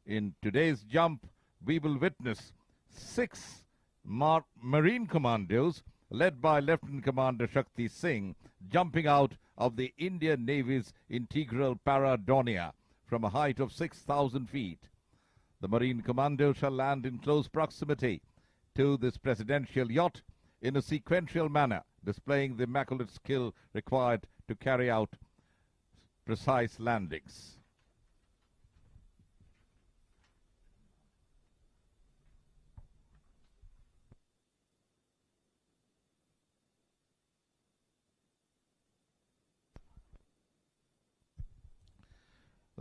In today's jump, we will witness 6 Marine Commandos led by Lieutenant Commander Shakti Singh jumping out of the Indian Navy's integral Paradonia from a height of 6,000 feet. The Marine Commando shall land in close proximity to this presidential yacht in a sequential manner, displaying the immaculate skill required to carry out precise landings.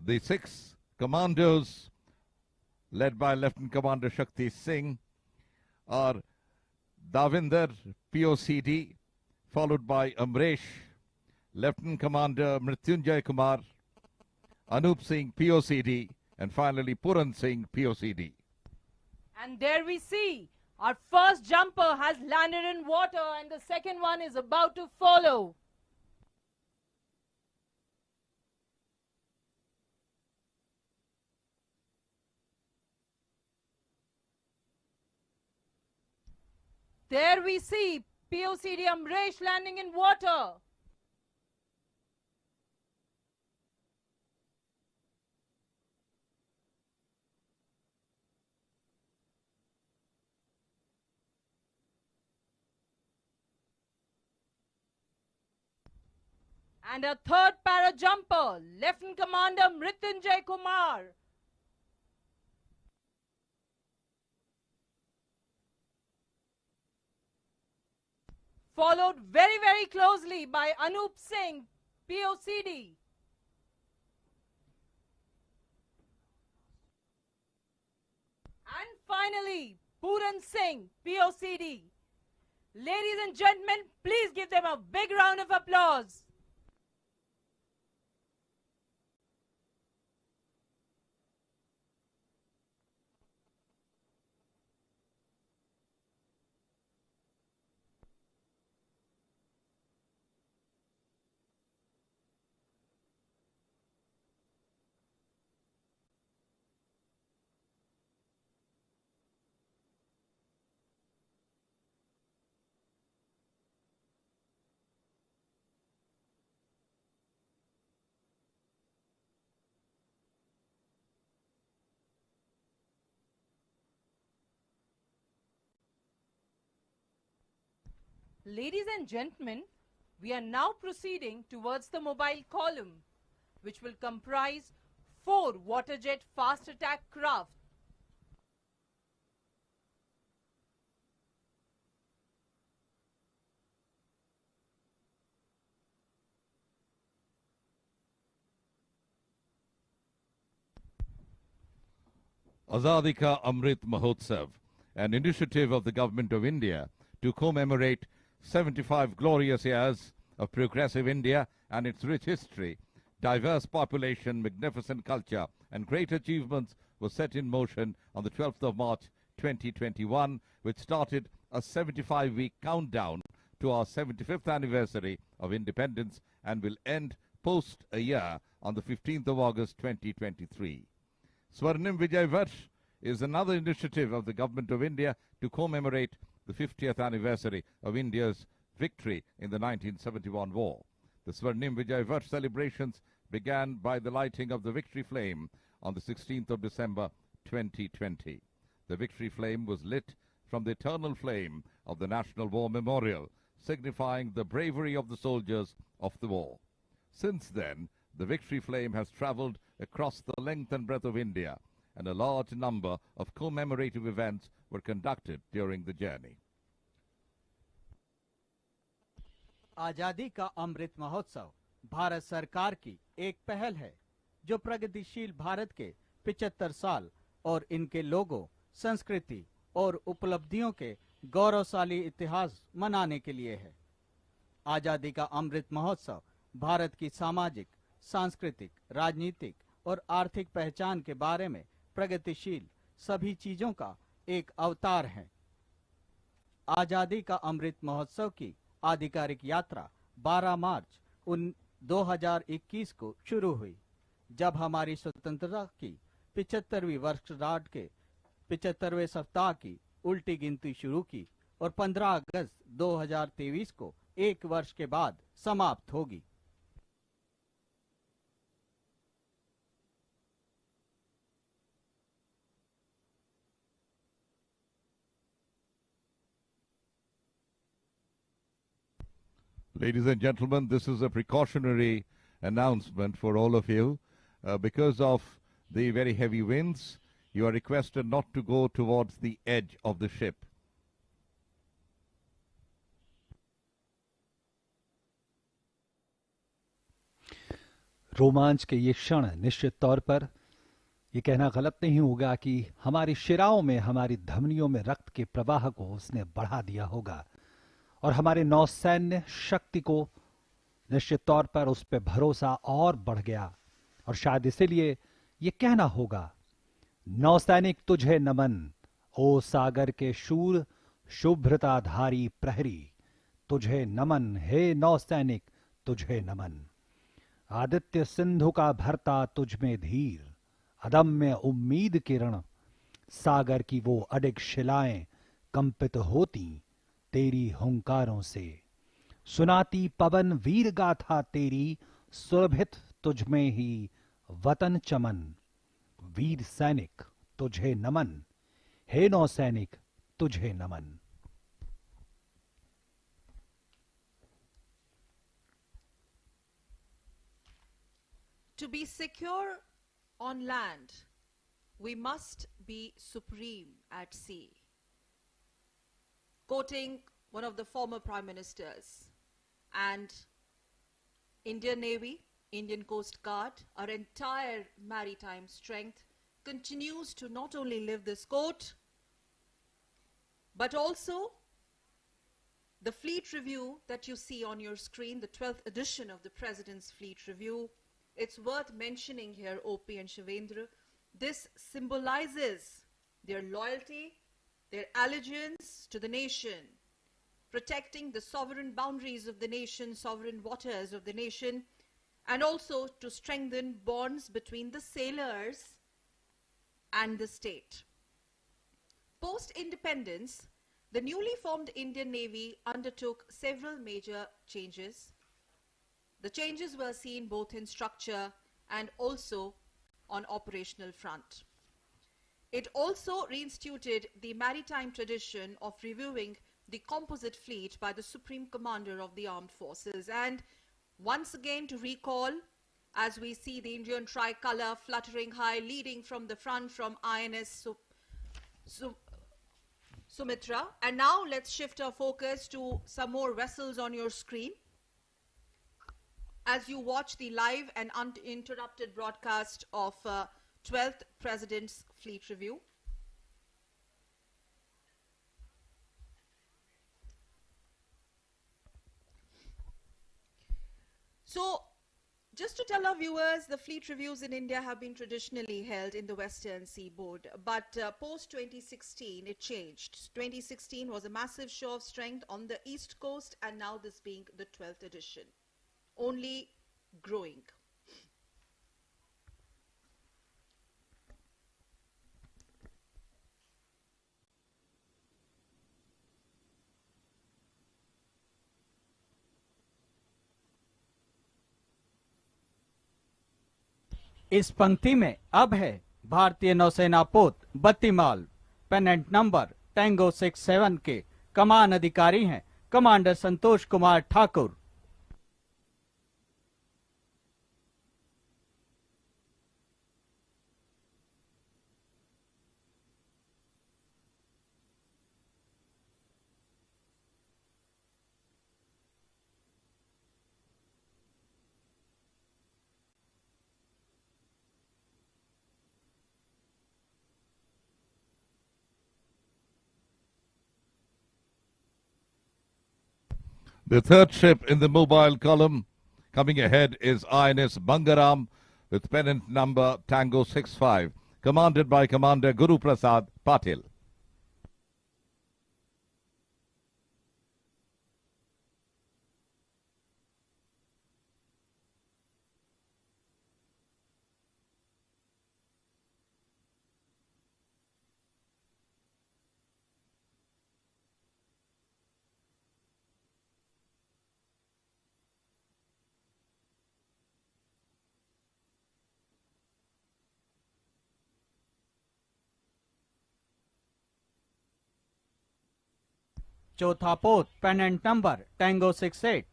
The 6 commandos led by Lieutenant Commander Shakti Singh, are Davinder, POCD, followed by Amresh, Lieutenant Commander Mrityunjay Kumar, Anup Singh, POCD, and finally Puran Singh, POCD. And there we see our first jumper has landed in water and the second one is about to follow. There we see POCD Amresh landing in water. And a third para jumper, Lieutenant Commander Mrityunjay Kumar. Followed very, very closely by Anup Singh, POCD. And finally, Puran Singh, POCD. Ladies and gentlemen, please give them a big round of applause. Ladies and gentlemen, we are now proceeding towards the mobile column, which will comprise 4 waterjet fast attack craft. Azadi Ka Amrit Mahotsav, an initiative of the Government of India to commemorate 75 glorious years of progressive India and its rich history, diverse population, magnificent culture, and great achievements was set in motion on the 12th of March 2021, which started a 75-week countdown to our 75th anniversary of independence and will end post a year on the 15th of August 2023. Swarnim Vijay Varsh is another initiative of the Government of India to commemorate the 50th anniversary of India's victory in the 1971 war. The Swarnim Vijay Varsh celebrations began by the lighting of the victory flame on the 16th of December 2020. The victory flame was lit from the eternal flame of the National War Memorial, signifying the bravery of the soldiers of the war. Since then, the victory flame has travelled across the length and breadth of India, and a large number of commemorative events were conducted during the journey. आजादी का अमृत महोत्सव भारत सरकार की एक पहल है जो प्रगतिशील भारत के 75 साल और इनके लोगों, संस्कृति और उपलब्धियों के गौरवशाली इतिहास मनाने के लिए है। आजादी का अमृत महोत्सव भारत की सामाजिक, सांस्कृतिक, राजनीतिक और आर्थिक पहचान के बारे में प्रगतिशील सभी चीजों का एक अवतार है। आजादी का अमृत महोत्सव की आधिकारिक यात्रा 12 मार्च 2021 को शुरू हुई, जब हमारी स्वतंत्रता की 75वीं वर्षगांठ के 75वें सप्ताह की उल्टी गिनती शुरू की और 15 अगस्त 2023 को एक वर्ष के बाद समाप्त होगी। Ladies and gentlemen, this is a precautionary announcement for all of you. Because of the very heavy winds, you are requested not to go towards the edge of the ship. रोमांच के ये क्षण निश्चित तौर पर ये कहना गलत नहीं होगा कि हमारी शिराओं में, हमारी धमनियों में रक्त के प्रवाह को उसने बढ़ा दिया होगा और हमारे नौसैन्य शक्ति को निश्चित तौर पर उस पर भरोसा और बढ़ गया। और शायद इसीलिए ये कहना होगा, नौसैनिक तुझे नमन, ओ सागर के शूर शुभ्रताधारी प्रहरी, तुझे नमन हे नौसैनिक, तुझे नमन। आदित्य सिंधु का भरता तुझ में धीर, अदम्य उम्मीद किरण, सागर की वो अडिग शिलाएं कंपित होती तेरी हुंकारों से। सुनाती पवन वीर गाथा तेरी, सुरभित तुझ में ही वतन चमन। वीर सैनिक तुझे नमन, हे नौसैनिक तुझे नमन। To be secure on land, we must be supreme at sea. Quoting one of the former prime ministers, and Indian Navy, Indian Coast Guard, our entire maritime strength continues to not only live this quote, but also the fleet review that you see on your screen, the 12th edition of the President's Fleet Review. It's worth mentioning here, OP and Shivendra, this symbolizes their loyalty, their allegiance to the nation, protecting the sovereign boundaries of the nation, sovereign waters of the nation, and also to strengthen bonds between the sailors and the state. Post-independence, the newly formed Indian Navy undertook several major changes. The changes were seen both in structure and also on operational front. It also reinstituted the maritime tradition of reviewing the composite fleet by the Supreme Commander of the Armed Forces. And once again, to recall, as we see the Indian tricolor fluttering high, leading from the front from INS Sumitra. And now let's shift our focus to some more vessels on your screen as you watch the live and uninterrupted broadcast of 12th President's Fleet Review. So, just to tell our viewers, the fleet reviews in India have been traditionally held in the Western Seaboard, but post-2016 it changed. 2016 was a massive show of strength on the East Coast, and now this being the 12th edition, only growing. इस पंक्ति में अब है भारतीय नौसेना पोत बत्तीमाल pennant number tango 67 के कमान अधिकारी हैं commander Santosh Kumar Thakur. The third ship in the mobile column coming ahead is INS Bangaram with pennant number Tango 65, commanded by Commander Guru Prasad Patil. चौथा पोत पेनेंट नंबर टैंगो 68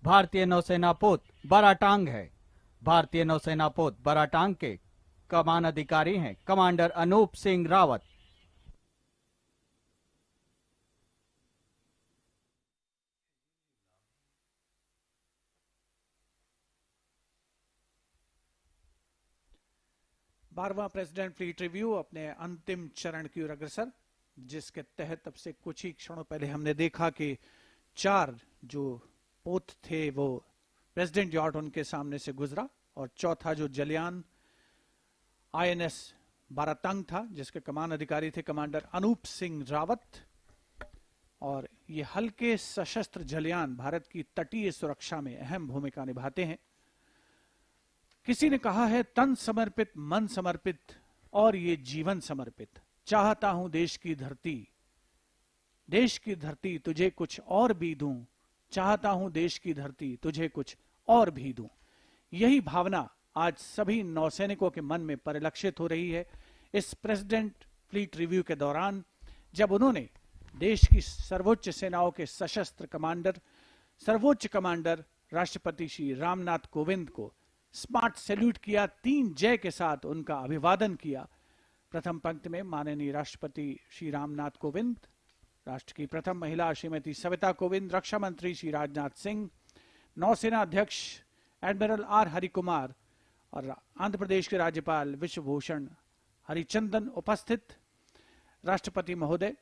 भारतीय नौसेना पोत बराटांग है। भारतीय नौसेना पोत बराटांग के कमान अधिकारी हैं कमांडर अनूप सिंह रावत। 12वां प्रेसिडेंट फ्लीट रिव्यू अपने अंतिम चरण की ओर अग्रसर, जिसके तहत अब से कुछ ही क्षणों पहले हमने देखा कि 4 जो पोत थे वो प्रेसिडेंट यॉर्ट उनके सामने से गुजरा, और चौथा जो जलियान INS बारातंग था, जिसके कमान अधिकारी थे कमांडर अनूप सिंह रावत। और ये हल्के सशस्त्र जलियान भारत की तटीय सुरक्षा में अहम भूमिका निभाते हैं। किसी ने कहा है, तन समर्पित, मन समर्पित और ये जीवन समर्पित। चाहता हूं देश की धरती तुझे कुछ और भी दूं, चाहता हूं देश की धरती तुझे कुछ और भी दूं। यही भावना आज सभी नौसैनिकों के मन में परिलक्षित हो रही है इस प्रेसिडेंट फ्लीट रिव्यू के दौरान, जब उन्होंने देश की सर्वोच्च सेनाओं के सर्वोच्च कमांडर राष्ट्रपति श्री रामनाथ कोविंद को स्मार्ट सैल्यूट किया, 3 जय के साथ उनका अभिवादन किया। प्रथम पंक्ति में माननीय राष्ट्रपति श्री रामनाथ कोविंद, राष्ट्र की प्रथम महिला श्रीमती सविता कोविंद, रक्षा मंत्री श्री राजनाथ सिंह, नौसेना अध्यक्ष एडमिरल R हरिकुमार और आंध्र प्रदेश के राज्यपाल विश्वभूषण हरिचंदन उपस्थित। राष्ट्रपति महोदय,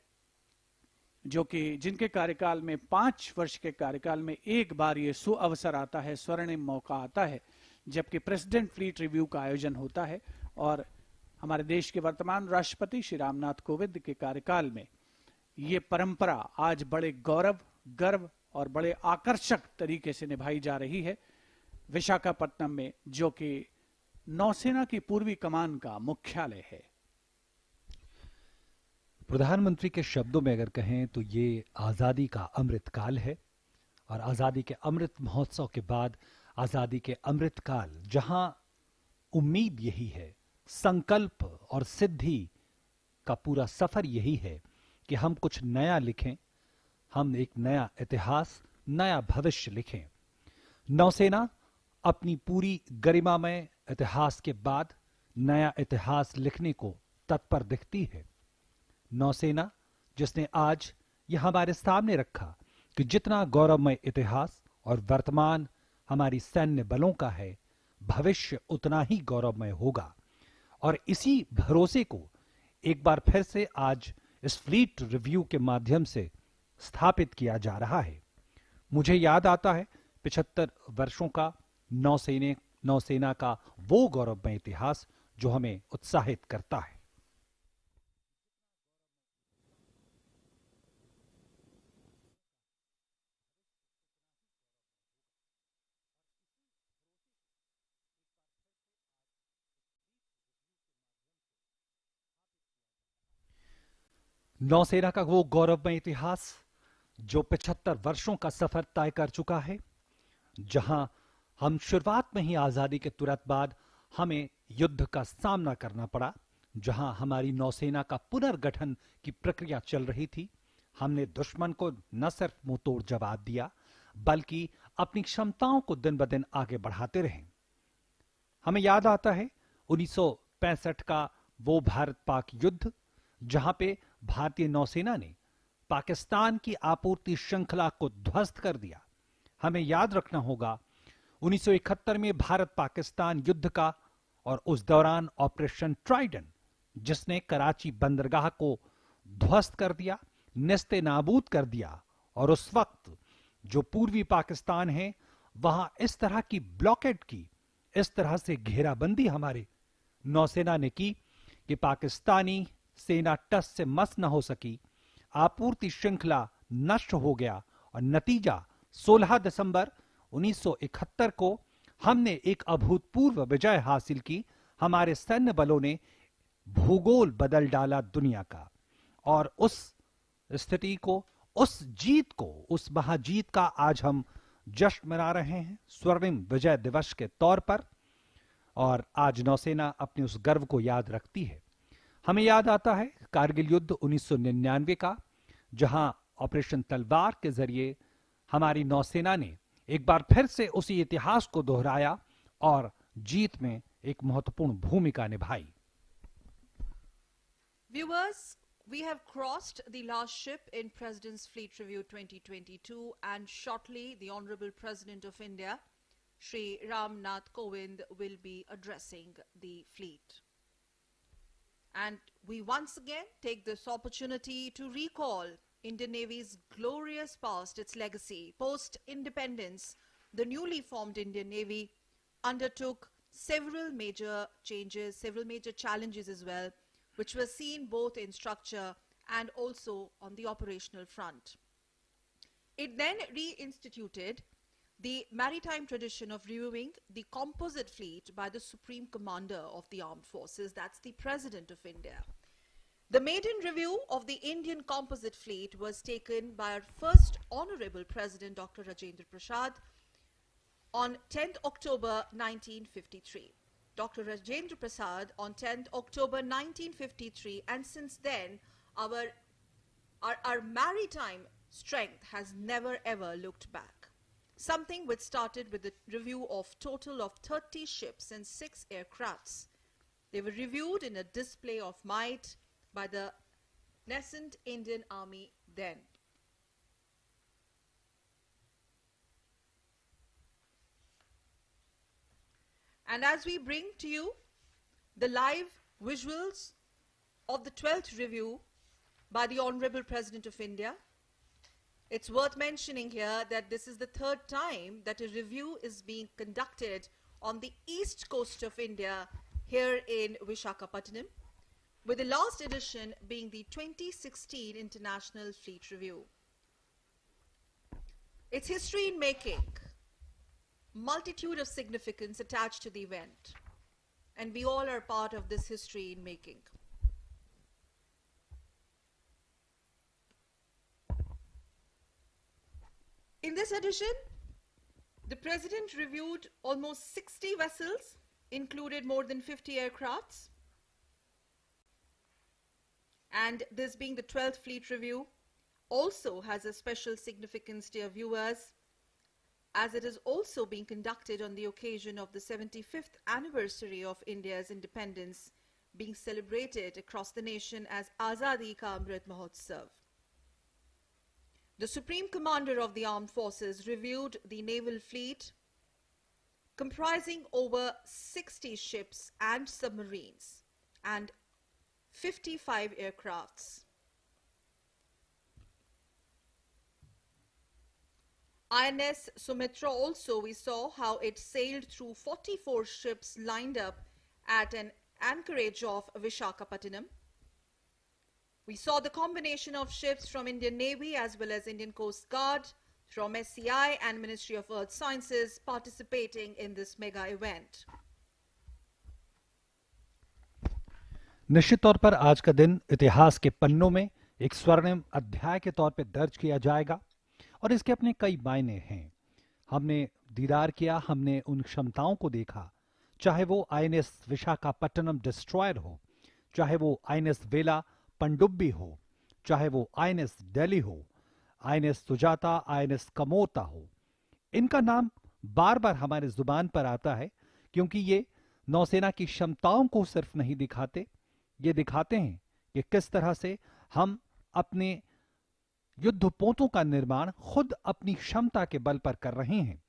जो कि जिनके कार्यकाल में 5 वर्ष के कार्यकाल में एक बार ये सुअवसर आता है, स्वर्णिम मौका आता है, जबकि प्रेसिडेंट फ्लीट रिव्यू का आयोजन होता है। और हमारे देश के वर्तमान राष्ट्रपति श्री रामनाथ कोविंद के कार्यकाल में ये परंपरा आज बड़े गौरव, गर्व और बड़े आकर्षक तरीके से निभाई जा रही है विशाखापत्तनम में, जो कि नौसेना की पूर्वी कमान का मुख्यालय है। प्रधानमंत्री के शब्दों में अगर कहें तो ये आजादी का अमृत काल है, और आजादी के अमृत महोत्सव के बाद आजादी के अमृत काल, जहां उम्मीद यही है, संकल्प और सिद्धि का पूरा सफर यही है कि हम कुछ नया लिखें, हम एक नया इतिहास, नया भविष्य लिखें। नौसेना अपनी पूरी गरिमामय इतिहास के बाद नया इतिहास लिखने को तत्पर दिखती है। नौसेना जिसने आज यह हमारे सामने रखा कि जितना गौरवमय इतिहास और वर्तमान हमारी सैन्य बलों का है, भविष्य उतना ही गौरवमय होगा। और इसी भरोसे को एक बार फिर से आज इस फ्लीट रिव्यू के माध्यम से स्थापित किया जा रहा है। मुझे याद आता है 75 वर्षों का नौसेना का वो गौरवमय इतिहास जो हमें उत्साहित करता है। नौसेना का वो गौरवमय इतिहास जो 75 वर्षों का सफर तय कर चुका है, जहां हम शुरुआत में ही आजादी के तुरंत बाद हमें युद्ध का सामना करना पड़ा, जहां हमारी नौसेना का पुनर्गठन की प्रक्रिया चल रही थी। हमने दुश्मन को न सिर्फ मुंह तोड़ जवाब दिया, बल्कि अपनी क्षमताओं को दिन ब दिन आगे बढ़ाते रहे। हमें याद आता है 1965 का वो भारत पाक युद्ध, जहां पे भारतीय नौसेना ने पाकिस्तान की आपूर्ति श्रृंखला को ध्वस्त कर दिया। हमें याद रखना होगा 1971 में भारत पाकिस्तान युद्ध का और उस दौरान ऑपरेशन ट्राइडेंट, जिसने कराची बंदरगाह को ध्वस्त कर दिया, नेस्ते नाबूद कर दिया। और उस वक्त जो पूर्वी पाकिस्तान है, वहां इस तरह की ब्लॉकेड की, इस तरह से घेराबंदी हमारे नौसेना ने की कि पाकिस्तानी सेना टस से मस न हो सकी, आपूर्ति श्रृंखला नष्ट हो गया। और नतीजा 16 दिसंबर 1971 को हमने एक अभूतपूर्व विजय हासिल की। हमारे सैन्य बलों ने भूगोल बदल डाला दुनिया का, और उस स्थिति को, उस जीत को, उस महाजीत का आज हम जश्न मना रहे हैं स्वर्णिम विजय दिवस के तौर पर। और आज नौसेना अपने उस गर्व को याद रखती है। हमें याद आता है कारगिल युद्ध 1999 का, जहां ऑपरेशन तलवार के जरिए हमारी नौसेना ने एक बार फिर से उसी इतिहास को दोहराया और जीत में एक महत्वपूर्ण भूमिका निभाई। Viewers, we have crossed the last ship in President's Fleet Review 2022, and shortly the Honorable President of India, Shri Ram Nath Kovind, will be addressing the fleet. And we once again take this opportunity to recall Indian Navy's glorious past, its legacy. Post-independence, the newly formed Indian Navy undertook several major changes, several major challenges as well, which were seen both in structure and also on the operational front. It then reinstituted the maritime tradition of reviewing the composite fleet by the Supreme Commander of the Armed Forces, that's the President of India. The maiden review of the Indian composite fleet was taken by our first Honorable President, Dr. Rajendra Prasad, on 10th October 1953. Dr. Rajendra Prasad on 10th October 1953, and since then our maritime strength has never ever looked back. Something which started with the review of total of 30 ships and 6 aircrafts. They were reviewed in a display of might by the nascent Indian Army then. And as we bring to you the live visuals of the 12th review by the Honorable President of India, it's worth mentioning here that this is the third time that a review is being conducted on the east coast of India here in Visakhapatnam, with the last edition being the 2016 International Fleet Review. It's history in making, multitude of significance attached to the event, and we all are part of this history in making. In this edition, the President reviewed almost 60 vessels, included more than 50 aircrafts. And this being the 12th Fleet Review also has a special significance, dear viewers, as it is also being conducted on the occasion of the 75th anniversary of India's independence, being celebrated across the nation as Azadi Ka Amrit Mahotsav. The Supreme Commander of the Armed Forces reviewed the naval fleet comprising over 60 ships and submarines and 55 aircrafts. INS Sumitra also, we saw how it sailed through 44 ships lined up at an anchorage of Visakhapatnam. We saw the combination of ships from Indian Navy as well as Indian Coast Guard, from SCI and Ministry of Earth Sciences participating in this mega event. निश्चित तौर पर आज का दिन इतिहास के पन्नों में एक स्वर्णिम अध्याय के तौर पर दर्ज किया जाएगा और इसके अपने कई मायने हैं। हमने दीदार किया, हमने उन क्षमताओं को देखा, चाहे वो आईएनएस विशाखापट्टनम डिस्ट्रॉयर हो, चाहे वो आईएनएस वेला पनडुब्बी हो, चाहे वो आईएनएस दिल्ली हो, आईएनएस सुजाता, आईएनएस कमोता हो। इनका नाम बार बार हमारे जुबान पर आता है क्योंकि ये नौसेना की क्षमताओं को सिर्फ नहीं दिखाते, ये दिखाते हैं कि किस तरह से हम अपने युद्धपोतों का निर्माण खुद अपनी क्षमता के बल पर कर रहे हैं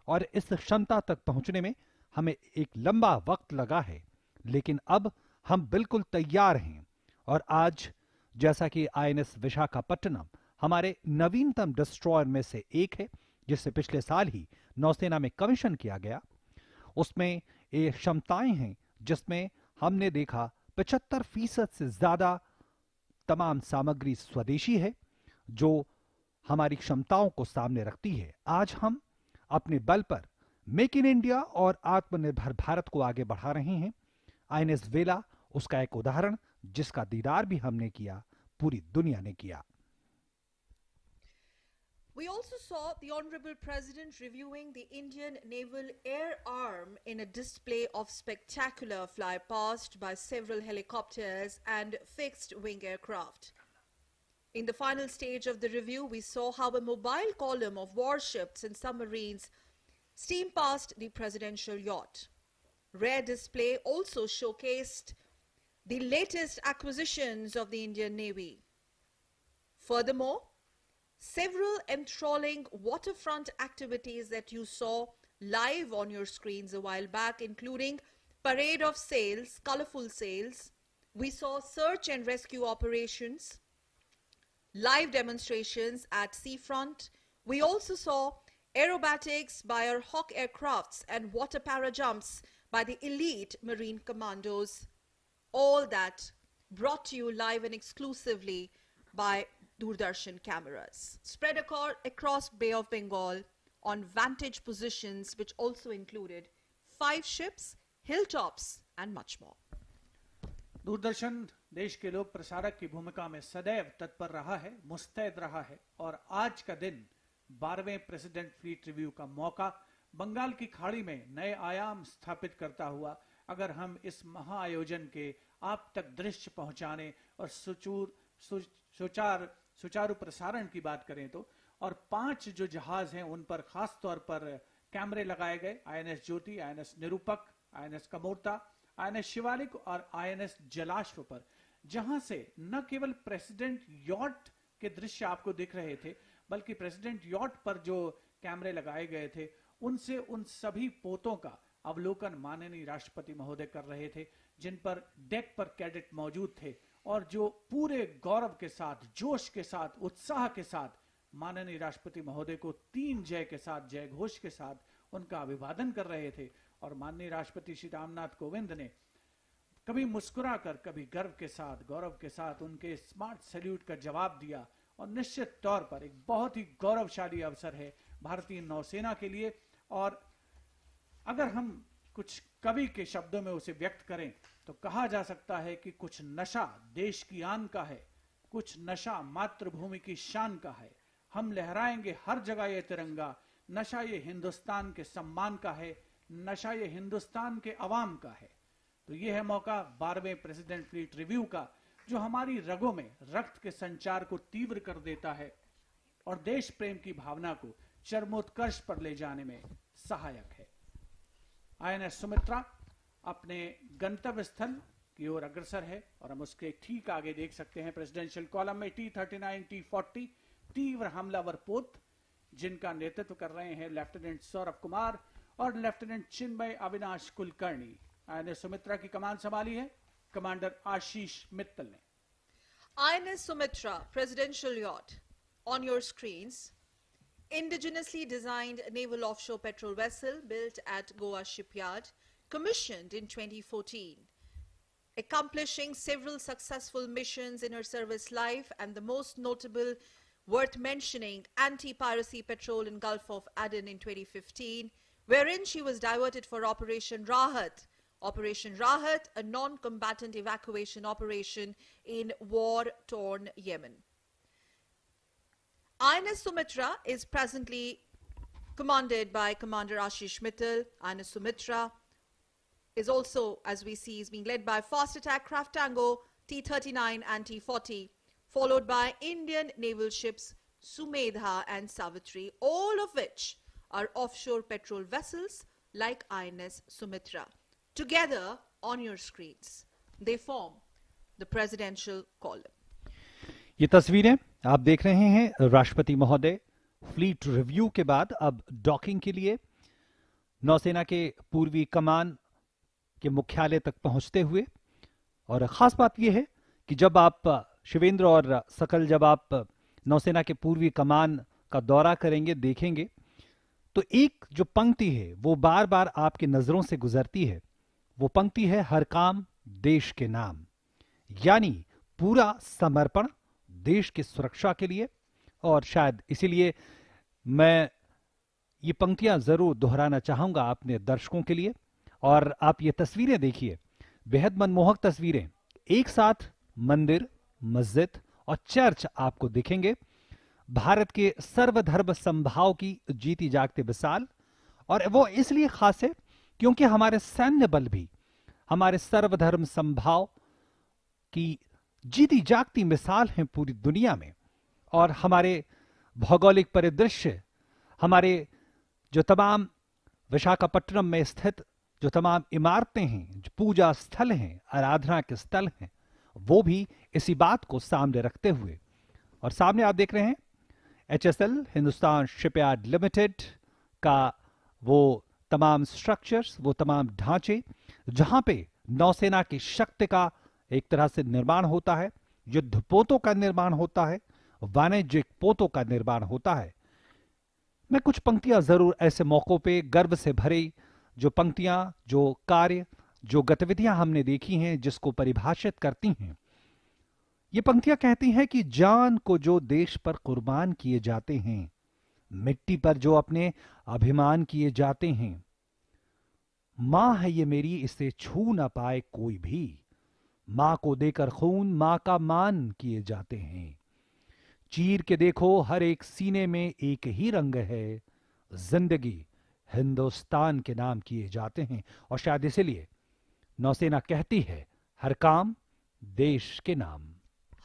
और इस क्षमता तक पहुंचने में हमें एक लंबा वक्त लगा है, लेकिन अब हम बिल्कुल तैयार हैं। और आज जैसा कि आईएनएस विशाखापट्टनम हमारे नवीनतम डिस्ट्रॉयर में से एक है, जिसे पिछले साल ही नौसेना में कमीशन किया गया, उसमें ये क्षमताएं हैं जिसमें हमने देखा 75% से ज्यादा तमाम सामग्री स्वदेशी है जो हमारी क्षमताओं को सामने रखती है। आज हम अपने बल पर मेक इन इंडिया और आत्मनिर्भर भारत को आगे बढ़ा रहे हैं। आईएनएस वेला उसका एक उदाहरण जिसका दीदार भी हमने किया, पूरी दुनिया ने किया। We also saw the Honorable President reviewing the Indian Naval Air Arm in a display of spectacular flypast by several helicopters and fixed-wing aircraft. In the final stage of the review, we saw how a mobile column of warships and submarines steamed past the presidential yacht. Rare display also showcased the latest acquisitions of the Indian Navy. Furthermore, several enthralling waterfront activities that you saw live on your screens a while back, including parade of sails, colorful sails, We saw search and rescue operations, live demonstrations at seafront. We also saw aerobatics by our Hawk aircrafts and water para jumps by the elite Marine commandos. All that brought to you live and exclusively by Doordarshan cameras, spread across Bay of Bengal on vantage positions, which also included 5 ships, hilltops, and much more. Doordarshan देश के लोक प्रसारक की भूमिका में सदैव तत्पर रहा है, मुस्तैद रहा है और आज का दिन 12वें प्रेसिडेंट फ्लीट रिव्यू का मौका बंगाल की खाड़ी में नए आयाम स्थापित करता हुआ अगर हम इस महाआयोजन के आप तक दृश्य पहुंचाने और सुचारू प्रसारण की बात करें तो, और 5 जो जहाज हैं उन पर खास तौर पर कैमरे लगाए गए, INS Jyoti, INS Nirupak, INS Kamorta, INS Shivalik और आईएनएस जलाश्व पर, जहां से न केवल प्रेसिडेंट यॉट के दृश्य आपको दिख रहे थे, बल्कि प्रेसिडेंट यॉट पर जो कैमरे लगाए गए थे उनसे उन सभी पोतों का अवलोकन माननीय राष्ट्रपति महोदय कर रहे थे, जिन पर डेक पर कैडेट मौजूद थे और जो पूरे गौरव के साथ, जोश के साथ, उत्साह के साथ माननीय राष्ट्रपति महोदय को 3 जय के साथ, जय घोष के साथ उनका अभिवादन कर रहे थे। और माननीय राष्ट्रपति श्री रामनाथ कोविंद ने कभी मुस्कुराकर, कभी गर्व के साथ, गौरव के साथ उनके स्मार्ट सैल्यूट का जवाब दिया और निश्चित तौर पर एक बहुत ही गौरवशाली अवसर है भारतीय नौसेना के लिए। और अगर हम कुछ कवि के शब्दों में उसे व्यक्त करें तो कहा जा सकता है कि कुछ नशा देश की आन का है, कुछ नशा मातृभूमि की शान का है, हम लहराएंगे हर जगह ये तिरंगा, नशा ये हिंदुस्तान के सम्मान का है, नशा ये हिंदुस्तान के अवाम का है। तो ये है मौका 12वें प्रेसिडेंट फ्लीट रिव्यू का, जो हमारी रगों में रक्त के संचार को तीव्र कर देता है और देश प्रेम की भावना को चरमोत्कर्ष पर ले जाने में सहायक है। आईएनएस सुमित्रा अपने गंतव्य स्थल की ओर अग्रसर है और हम उसके ठीक आगे देख सकते हैं प्रेसिडेंशियल कॉलम में T-39, T-40 तीव्र हमलावर पोत, जिनका नेतृत्व कर रहे हैं लेफ्टिनेंट सौरभ कुमार और लेफ्टिनेंट चिन्मय अविनाश कुलकर्णी। आईएनएस सुमित्रा की कमान संभाली है कमांडर आशीष मित्तल ने। INS Sumitra, presidential yacht, on your screens, indigenously designed naval offshore petrol vessel built at Goa shipyard, commissioned in 2014, accomplishing several successful missions in her service life, and the most notable worth mentioning anti-piracy patrol in Gulf of Aden in 2015, wherein she was diverted for Operation Rahat. Operation Rahat, a non-combatant evacuation operation in war-torn Yemen. INS Sumitra is presently commanded by Commander Ashish Mittal. INS Sumitra is also, as we see, is being led by fast attack craft Tango, T-39 and T-40, followed by Indian naval ships Sumedha and Savitri, all of which are offshore petrol vessels like INS Sumitra. Together on your screens, they form the presidential column. ये तस्वीरें आप देख रहे हैं राष्ट्रपति महोदय fleet review के बाद अब डॉकिंग के लिए नौसेना के पूर्वी कमान के मुख्यालय तक पहुंचते हुए। और खास बात यह है कि जब आप शिवेंद्र और सकल जब आप नौसेना के पूर्वी कमान का दौरा करेंगे, देखेंगे, तो एक जो पंक्ति है वो बार बार आपकी नजरों से गुजरती है। वो पंक्ति है हर काम देश के नाम, यानी पूरा समर्पण देश की सुरक्षा के लिए। और शायद इसीलिए मैं ये पंक्तियां जरूर दोहराना चाहूंगा अपने दर्शकों के लिए। और आप ये तस्वीरें देखिए, बेहद मनमोहक तस्वीरें। एक साथ मंदिर, मस्जिद और चर्च आपको दिखेंगे, भारत के सर्वधर्म समभाव की जीती जागती मिसाल। और वो इसलिए खास है क्योंकि हमारे सैन्य बल भी हमारे सर्वधर्म समभाव की जीती जागती मिसाल हैं पूरी दुनिया में। और हमारे भौगोलिक परिदृश्य, हमारे जो तमाम विशाखापट्टनम में स्थित जो तमाम इमारतें हैं, जो पूजा स्थल हैं, आराधना के स्थल हैं, वो भी इसी बात को सामने रखते हुए। और सामने आप देख रहे हैं HSL हिंदुस्तान शिपयार्ड लिमिटेड का वो तमाम स्ट्रक्चर्स, वो तमाम ढांचे, जहां पे नौसेना की शक्ति का एक तरह से निर्माण होता है, युद्ध पोतों का निर्माण होता है, वाणिज्यिक पोतों का निर्माण होता है। मैं कुछ पंक्तियां जरूर ऐसे मौकों पे गर्व से भरी, जो पंक्तियां, जो कार्य, जो गतिविधियां हमने देखी हैं, जिसको परिभाषित करती हैं। ये पंक्तियां कहती हैं कि जान को जो देश पर कुर्बान किए जाते हैं, मिट्टी पर जो अपने अभिमान किए जाते हैं, मां है ये मेरी, इसे छू ना पाए कोई भी, मां को देकर खून मां का मान किए जाते हैं। चीर के देखो हर एक सीने में एक ही रंग है, जिंदगी हिंदुस्तान के नाम किए जाते हैं। और शायद इसलिए नौसेना कहती है, हर काम देश के नाम।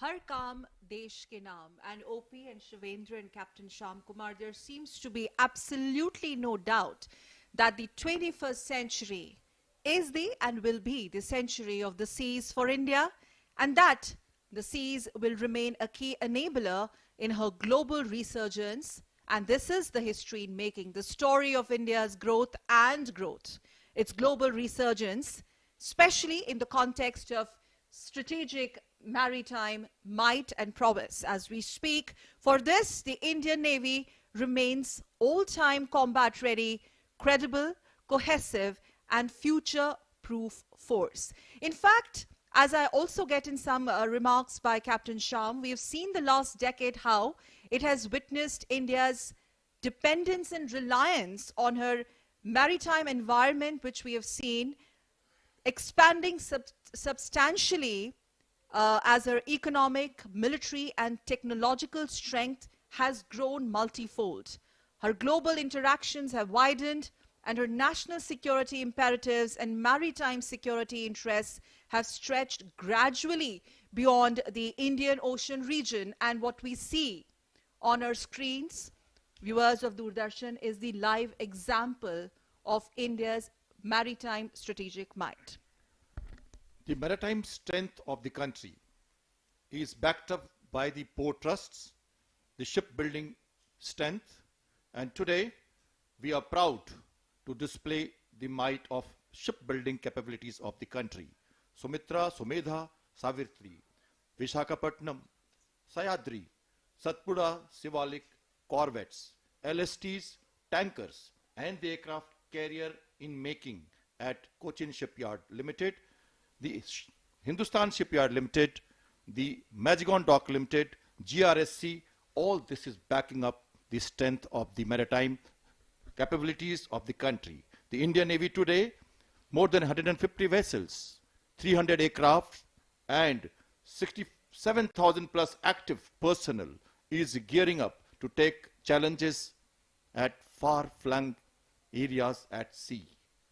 Har Kaam Desh Ke Naam. And OP and Shivendra and Captain Shyam Kumar, there seems to be absolutely no doubt that the 21st century is the and will be the century of the seas for India, and that the seas will remain a key enabler in her global resurgence. And this is the history in making, the story of India's growth and growth, its global resurgence, especially in the context of strategic maritime might and prowess. As we speak, for this, the Indian Navy remains all-time combat ready, credible, cohesive, and future-proof force. In fact, as I also get in some remarks by Captain Shyam, we have seen the last decade how it has witnessed India's dependence and reliance on her maritime environment, which we have seen expanding substantially as her economic, military, and technological strength has grown multifold. Her global interactions have widened, and her national security imperatives and maritime security interests have stretched gradually beyond the Indian Ocean region. And what we see on our screens, viewers of Doordarshan, is the live example of India's maritime strategic might. The maritime strength of the country is backed up by the port trusts, the shipbuilding strength, and today we are proud to display the might of shipbuilding capabilities of the country. Sumitra, Sumedha, Savitri, Visakhapatnam, Sayadri, Satpura, Sivalik, corvettes, LSTs, tankers, and the aircraft carrier in making at Cochin Shipyard Limited, the Hindustan Shipyard Limited, the Mazagon Dock Limited, GRSC, all this is backing up the strength of the maritime capabilities of the country. The Indian Navy today, more than 150 vessels, 300 aircraft, and 67,000 plus active personnel is gearing up to take challenges at far-flung areas at sea.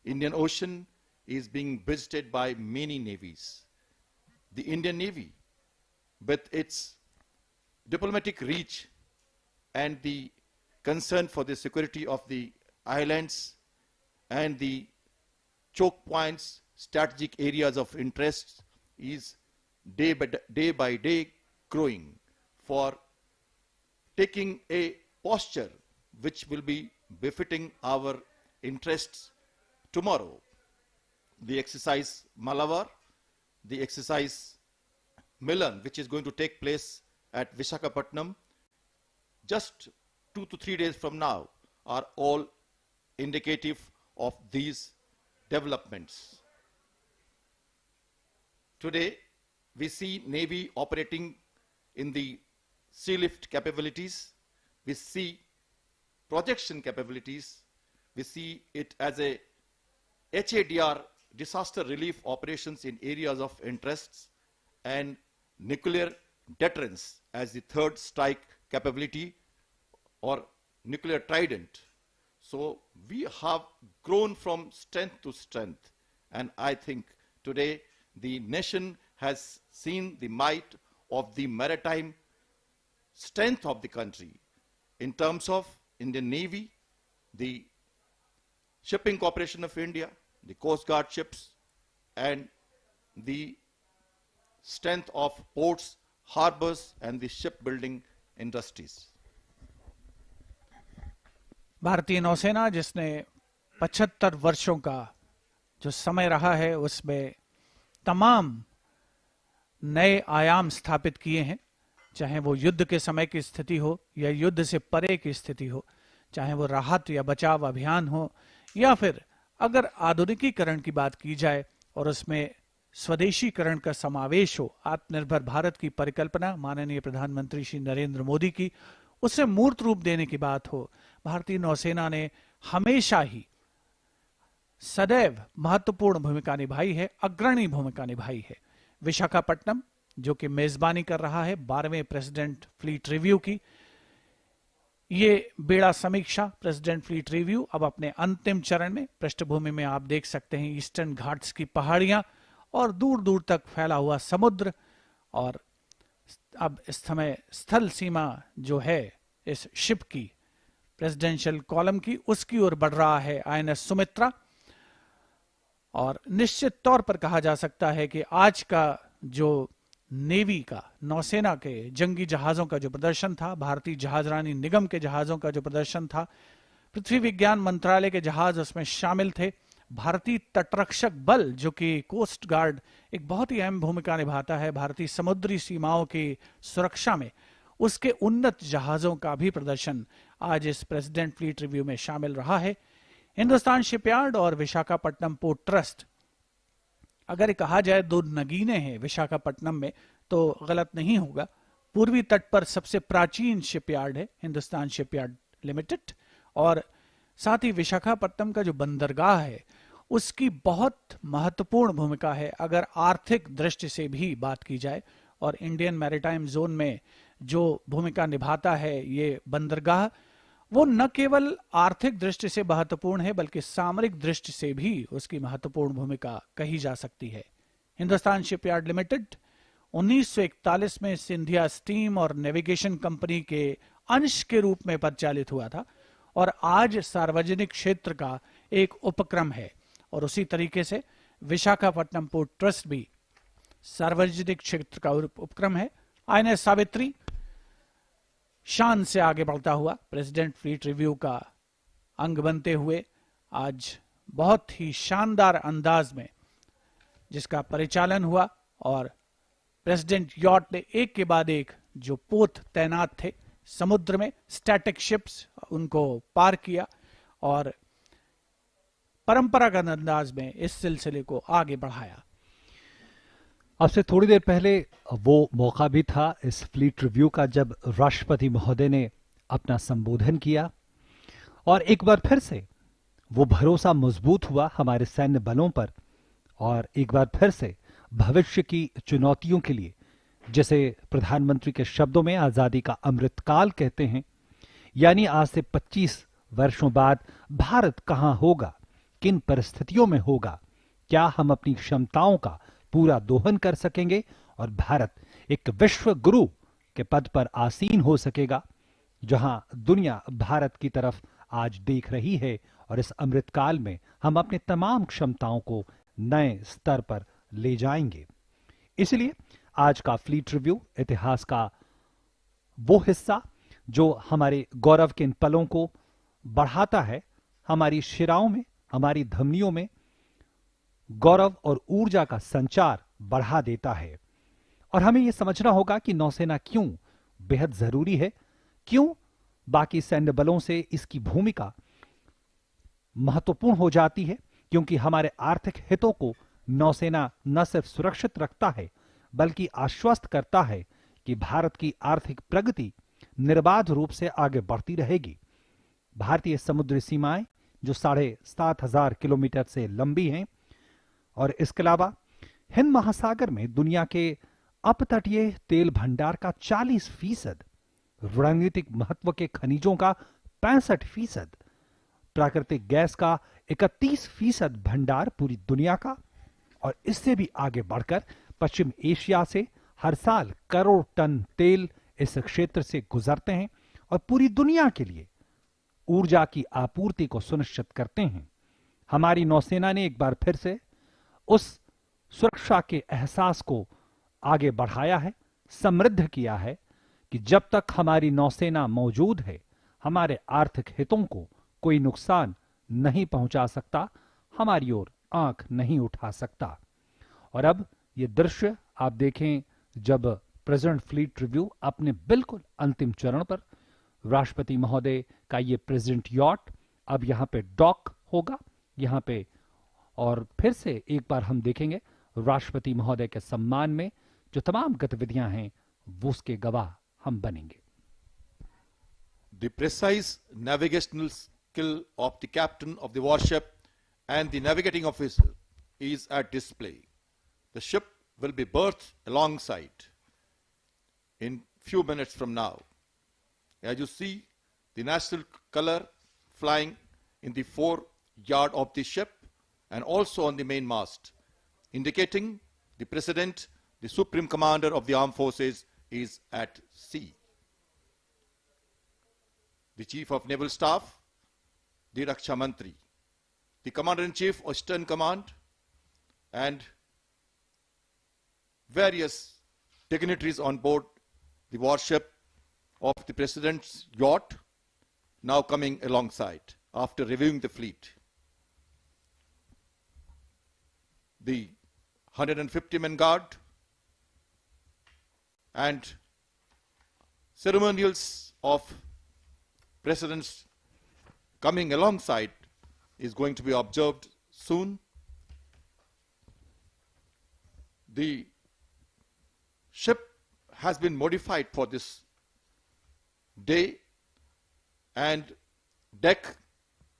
Indian Ocean is being visited by many navies. The Indian Navy, with its diplomatic reach and the concern for the security of the islands and the choke points, strategic areas of interest, is day by day growing for taking a posture which will be befitting our interests tomorrow. The exercise Malabar, the exercise Milan, which is going to take place at Visakhapatnam just 2 to 3 days from now, are all indicative of these developments. Today, we see Navy operating in the sea lift capabilities. We see projection capabilities. We see it as a HADR, disaster relief operations in areas of interests, and nuclear deterrence as the third strike capability or nuclear trident. So we have grown from strength to strength, and I think today the nation has seen the might of the maritime strength of the country in terms of Indian Navy, the Shipping Corporation of India, the Coast Guard ships, and the strength of ports, harbors, and the shipbuilding industries. भारतीय नौसेना, जिसने 75 वर्षों का जो समय रहा है, उसमें तमाम नए आयाम स्थापित किए हैं, चाहे वो युद्ध के समय की स्थिति हो या युद्ध से परे की स्थिति हो, चाहे वो राहत या बचाव अभियान हो, या फिर अगर आधुनिकीकरण की बात की जाए और उसमें स्वदेशीकरण का समावेश हो, आत्मनिर्भर भारत की परिकल्पना माननीय प्रधानमंत्री श्री नरेंद्र मोदी की, उसे मूर्त रूप देने की बात हो, भारतीय नौसेना ने हमेशा ही सदैव महत्वपूर्ण भूमिका निभाई है, अग्रणी भूमिका निभाई है। विशाखापट्टनम जो कि मेजबानी कर रहा है 12वें प्रेसिडेंट फ्लीट रिव्यू की, ये बेड़ा समीक्षा प्रेसिडेंट फ्लीट रिव्यू अब अपने अंतिम चरण में, पृष्ठभूमि में आप देख सकते हैं ईस्टर्न घाट्स की पहाड़ियां और दूर दूर तक फैला हुआ समुद्र, और अब इस समय स्थल सीमा जो है इस शिप की, प्रेसिडेंशियल कॉलम की, उसकी ओर बढ़ रहा है INS सुमित्रा। और निश्चित तौर पर कहा जा सकता है कि आज का जो नेवी का, नौसेना के जंगी जहाजों का जो प्रदर्शन था, भारतीय जहाजरानी निगम के जहाजों का जो प्रदर्शन था, पृथ्वी विज्ञान मंत्रालय के जहाज उसमें शामिल थे, भारतीय तटरक्षक बल जो कि कोस्ट गार्ड एक बहुत ही अहम भूमिका निभाता है भारतीय समुद्री सीमाओं की सुरक्षा में, उसके उन्नत जहाजों का भी प्रदर्शन आज इस प्रेसिडेंट फ्लीट रिव्यू में शामिल रहा है। हिंदुस्तान शिपयार्ड और विशाखापट्टनम पोर्ट ट्रस्ट, अगर कहा जाए दो नगीने हैं विशाखापट्टनम में तो गलत नहीं होगा। पूर्वी तट पर सबसे प्राचीन शिपयार्ड है हिंदुस्तान शिपयार्ड लिमिटेड, और साथ ही विशाखापट्टनम का जो बंदरगाह है उसकी बहुत महत्वपूर्ण भूमिका है अगर आर्थिक दृष्टि से भी बात की जाए, और इंडियन मैरीटाइम जोन में जो भूमिका निभाता है ये बंदरगाह, वो न केवल आर्थिक दृष्टि से महत्वपूर्ण है बल्कि सामरिक दृष्टि से भी उसकी महत्वपूर्ण भूमिका कही जा सकती है। हिंदुस्तान शिपयार्ड लिमिटेड 1941 में सिंधिया स्टीम और नेविगेशन कंपनी के अंश के रूप में परिचालित हुआ था और आज सार्वजनिक क्षेत्र का एक उपक्रम है, और उसी तरीके से विशाखापट्टनम पोर्ट ट्रस्ट भी सार्वजनिक क्षेत्र का उपक्रम है। INS सावित्री शान से आगे बढ़ता हुआ प्रेसिडेंट फ्लीट रिव्यू का अंग बनते हुए आज बहुत ही शानदार अंदाज में जिसका परिचालन हुआ, और प्रेसिडेंट यॉट ने एक के बाद एक जो पोत तैनात थे समुद्र में, स्टैटिक शिप्स, उनको पार किया और परंपरागत अंदाज में इस सिलसिले को आगे बढ़ाया। अब से थोड़ी देर पहले वो मौका भी था इस फ्लीट रिव्यू का जब राष्ट्रपति महोदय ने अपना संबोधन किया, और एक बार फिर से वो भरोसा मजबूत हुआ हमारे सैन्य बलों पर, और एक बार फिर से भविष्य की चुनौतियों के लिए, जैसे प्रधानमंत्री के शब्दों में आजादी का अमृतकाल कहते हैं, यानी आज से 25 वर्षों बाद भारत कहां होगा, किन परिस्थितियों में होगा, क्या हम अपनी क्षमताओं का पूरा दोहन कर सकेंगे और भारत एक विश्व गुरु के पद पर आसीन हो सकेगा, जहां दुनिया भारत की तरफ आज देख रही है, और इस अमृतकाल में हम अपने तमाम क्षमताओं को नए स्तर पर ले जाएंगे। इसलिए आज का फ्लीट रिव्यू इतिहास का वो हिस्सा जो हमारे गौरव के इन पलों को बढ़ाता है, हमारी शिराओं में, हमारी धमनियों में गौरव और ऊर्जा का संचार बढ़ा देता है। और हमें यह समझना होगा कि नौसेना क्यों बेहद जरूरी है, क्यों बाकी सैन्य बलों से इसकी भूमिका महत्वपूर्ण हो जाती है, क्योंकि हमारे आर्थिक हितों को नौसेना न सिर्फ सुरक्षित रखता है बल्कि आश्वस्त करता है कि भारत की आर्थिक प्रगति निर्बाध रूप से आगे बढ़ती रहेगी। भारतीय समुद्री सीमाएं जो 7,500 किलोमीटर से लंबी हैं, और इसके अलावा हिंद महासागर में दुनिया के अपतटीय तेल भंडार का 40%, रणनीतिक महत्व के खनिजों का 65%, प्राकृतिक गैस का 31% भंडार पूरी दुनिया का, और इससे भी आगे बढ़कर पश्चिम एशिया से हर साल करोड़ टन तेल इस क्षेत्र से गुजरते हैं और पूरी दुनिया के लिए ऊर्जा की आपूर्ति को सुनिश्चित करते हैं। हमारी नौसेना ने एक बार फिर से उस सुरक्षा के एहसास को आगे बढ़ाया है, समृद्ध किया है कि जब तक हमारी नौसेना मौजूद है, हमारे आर्थिक हितों को कोई नुकसान नहीं पहुंचा सकता, हमारी ओर आंख नहीं उठा सकता। और अब ये दृश्य आप देखें जब प्रेसिडेंट फ्लीट रिव्यू अपने बिल्कुल अंतिम चरण पर, राष्ट्रपति महोदय का ये प्रेसिडेंट यॉट अब यहां पे डॉक होगा यहां पे, और फिर से एक बार हम देखेंगे राष्ट्रपति महोदय के सम्मान में जो तमाम गतिविधियां हैं वो उसके गवाह हम बनेंगे। The precise navigational skill of the captain of the warship and the navigating officer is at display. The ship will be berthed alongside in few minutes from now. As you see, the national color flying in the foreyard of the ship and also on the mainmast, indicating the President, the Supreme Commander of the Armed Forces, is at sea. The Chief of Naval Staff, the Raksha Mantri, the Commander-in-Chief of Eastern Command, and various dignitaries on board the warship of the President's yacht, now coming alongside after reviewing the fleet. The 150-man guard and ceremonials of President's coming alongside is going to be observed soon. The ship has been modified for this day, and deck,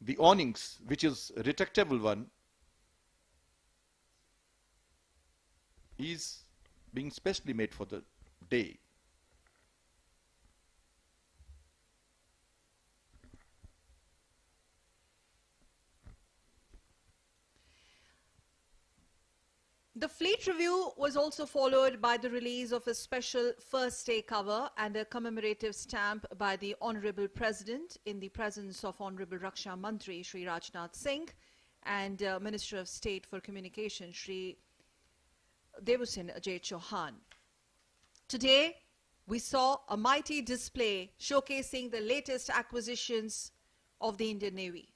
the awnings, which is a retractable one, is being specially made for the day. The fleet review was also followed by the release of a special first day cover and a commemorative stamp by the Honorable President in the presence of Honorable Raksha Mantri Shri Rajnath Singh and Minister of State for Communication Shri Devusin Ajay Chauhan. Today, we saw a mighty display showcasing the latest acquisitions of the Indian Navy.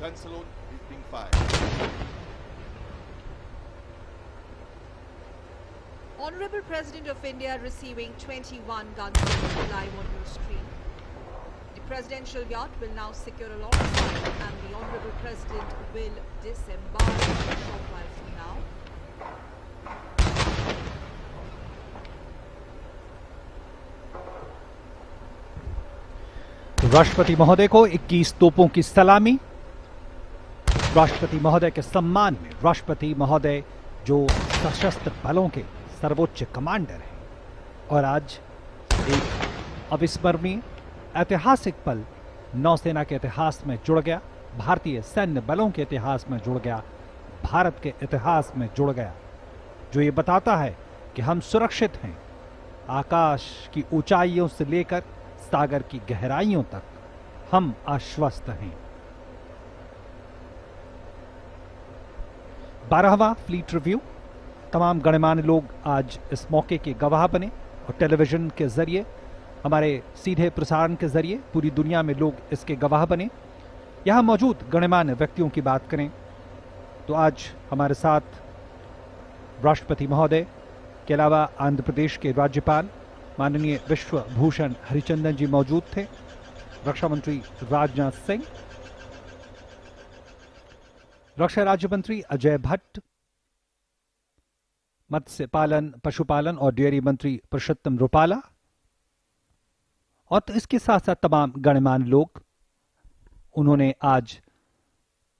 Gun salute is being fired. Honorable President of India receiving 21 guns live on your screen. The presidential yacht will now secure alongside and the Honorable President will disembark a short while from now. राष्ट्रपति महोदय को 21 तोपों की सलामी। राष्ट्रपति महोदय के सम्मान में राष्ट्रपति महोदय जो सशस्त्र बलों के सर्वोच्च कमांडर हैं, और आज एक अविस्मरणीय ऐतिहासिक पल नौसेना के इतिहास में जुड़ गया, भारतीय सैन्य बलों के इतिहास में जुड़ गया, भारत के इतिहास में जुड़ गया, जो ये बताता है कि हम सुरक्षित हैं। आकाश की ऊंचाइयों से लेकर सागर की गहराइयों तक हम आश्वस्त हैं। 12वां फ्लीट रिव्यू, तमाम गणमान्य लोग आज इस मौके के गवाह बने और टेलीविजन के जरिए, हमारे सीधे प्रसारण के जरिए पूरी दुनिया में लोग इसके गवाह बने। यहां मौजूद गणमान्य व्यक्तियों की बात करें तो आज हमारे साथ राष्ट्रपति महोदय के अलावा आंध्र प्रदेश के राज्यपाल माननीय विश्व भूषण हरिचंदन जी मौजूद थे, रक्षा मंत्री राजनाथ सिंह, रक्षा राज्य मंत्री अजय भट्ट, मत्स्य पालन, पशुपालन और डेयरी मंत्री पुरुषोत्तम रुपाला, और तो इसके साथ साथ तमाम गणमान्य लोग, उन्होंने आज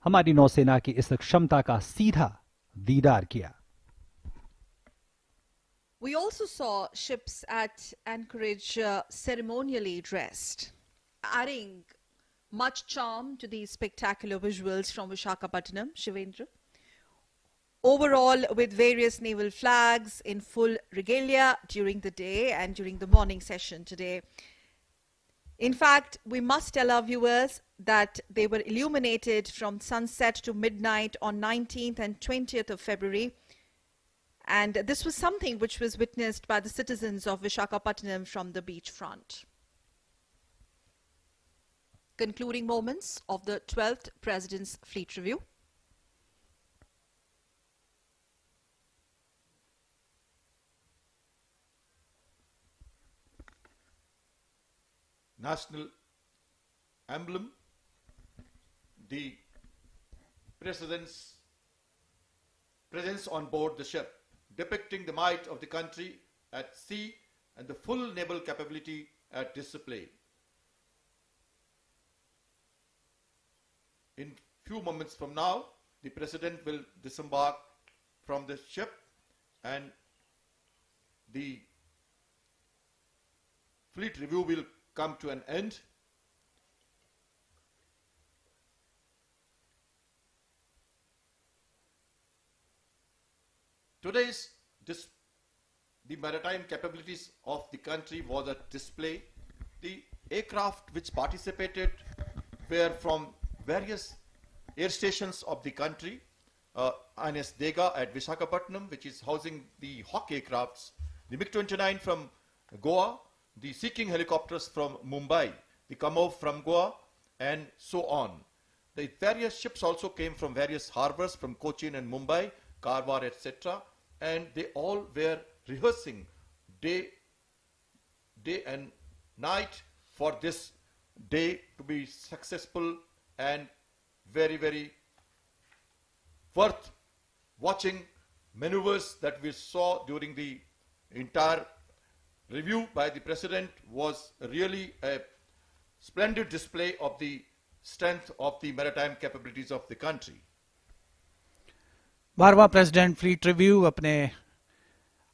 हमारी नौसेना की इस क्षमता का सीधा दीदार किया। We also saw ships at anchorage ceremonially dressed, adding much charm to these spectacular visuals from Visakhapatnam, Shivendra. Overall, with various naval flags in full regalia during the day and during the morning session today. In fact, we must tell our viewers that they were illuminated from sunset to midnight on 19th and 20th of February. And this was something which was witnessed by the citizens of Visakhapatnam from the beachfront. Concluding moments of the 12th President's Fleet Review. National emblem, the President's presence on board the ship, depicting the might of the country at sea and the full naval capability at display. In few moments from now, the President will disembark from the ship and the Fleet Review will come to an end. Today's the maritime capabilities of the country was a display. The aircraft which participated were from various air stations of the country. INS Dega at Visakhapatnam, which is housing the Hawk aircrafts, the MiG-29 from Goa, the Sea King helicopters from Mumbai, the Kamov from Goa, and so on. The various ships also came from various harbors from Cochin and Mumbai, Karwar, etc. And they all were rehearsing day and night for this day to be successful and very, very worth watching maneuvers that we saw during the entire review by the President was really a splendid display of the strength of the maritime capabilities of the country. 12वां president fleet review अपने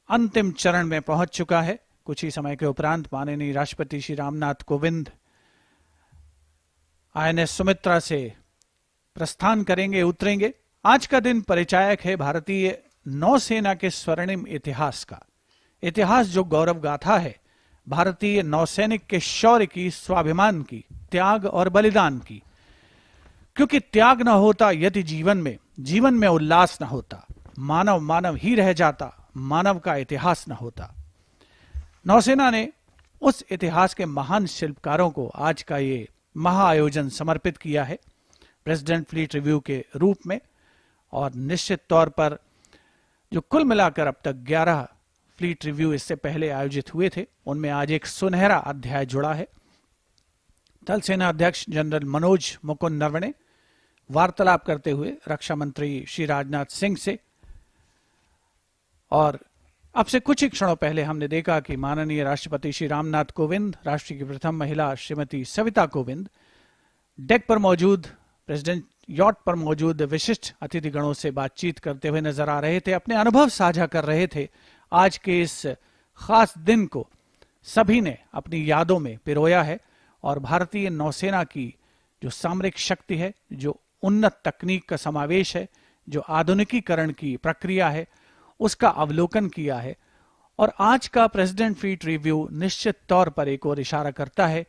अंतिम चरण में पहुंच चुका है। कुछ ही समय के उपरांत माननीय राष्ट्रपति श्री रामनाथ कोविंद INS सुमित्रा से प्रस्थान करेंगे, उतरेंगे। आज का दिन परिचायक है भारतीय नौसेना के स्वर्णिम इतिहास का। इतिहास जो गौरव गाथा है भारतीय नौसैनिक के शौर्य की, स्वाभिमान की, त्याग और बलिदान की। क्योंकि त्याग न होता यदि जीवन में उल्लास न होता, मानव ही रह जाता, मानव का इतिहास न होता। नौसेना ने उस इतिहास के महान शिल्पकारों को आज का ये महाआयोजन समर्पित किया है प्रेसिडेंट फ्लीट रिव्यू के रूप में। और निश्चित तौर पर जो कुल मिलाकर अब तक 11 फ्लीट रिव्यू इससे पहले आयोजित हुए थे, उनमें आज एक सुनहरा अध्याय जुड़ा है। थल सेना अध्यक्ष जनरल मनोज मुकुंद नरवणे वार्तालाप करते हुए रक्षा मंत्री श्री राजनाथ सिंह से, और अब से कुछ ही क्षणों पहले हमने देखा कि माननीय राष्ट्रपति श्री रामनाथ कोविंद, राष्ट्र की प्रथम महिला श्रीमती सविता कोविंद डेक पर मौजूद, प्रेसिडेंट यॉट पर मौजूद विशिष्ट अतिथिगणों से बातचीत करते हुए नजर आ रहे थे, अपने अनुभव साझा कर रहे थे। आज के इस खास दिन को सभी ने अपनी यादों में पिरोया है और भारतीय नौसेना की जो सामरिक शक्ति है, जो उन्नत तकनीक का समावेश है, जो आधुनिकीकरण की प्रक्रिया है, उसका अवलोकन किया है। और आज का प्रेसिडेंट फ्लीट रिव्यू निश्चित तौर पर एक और इशारा करता है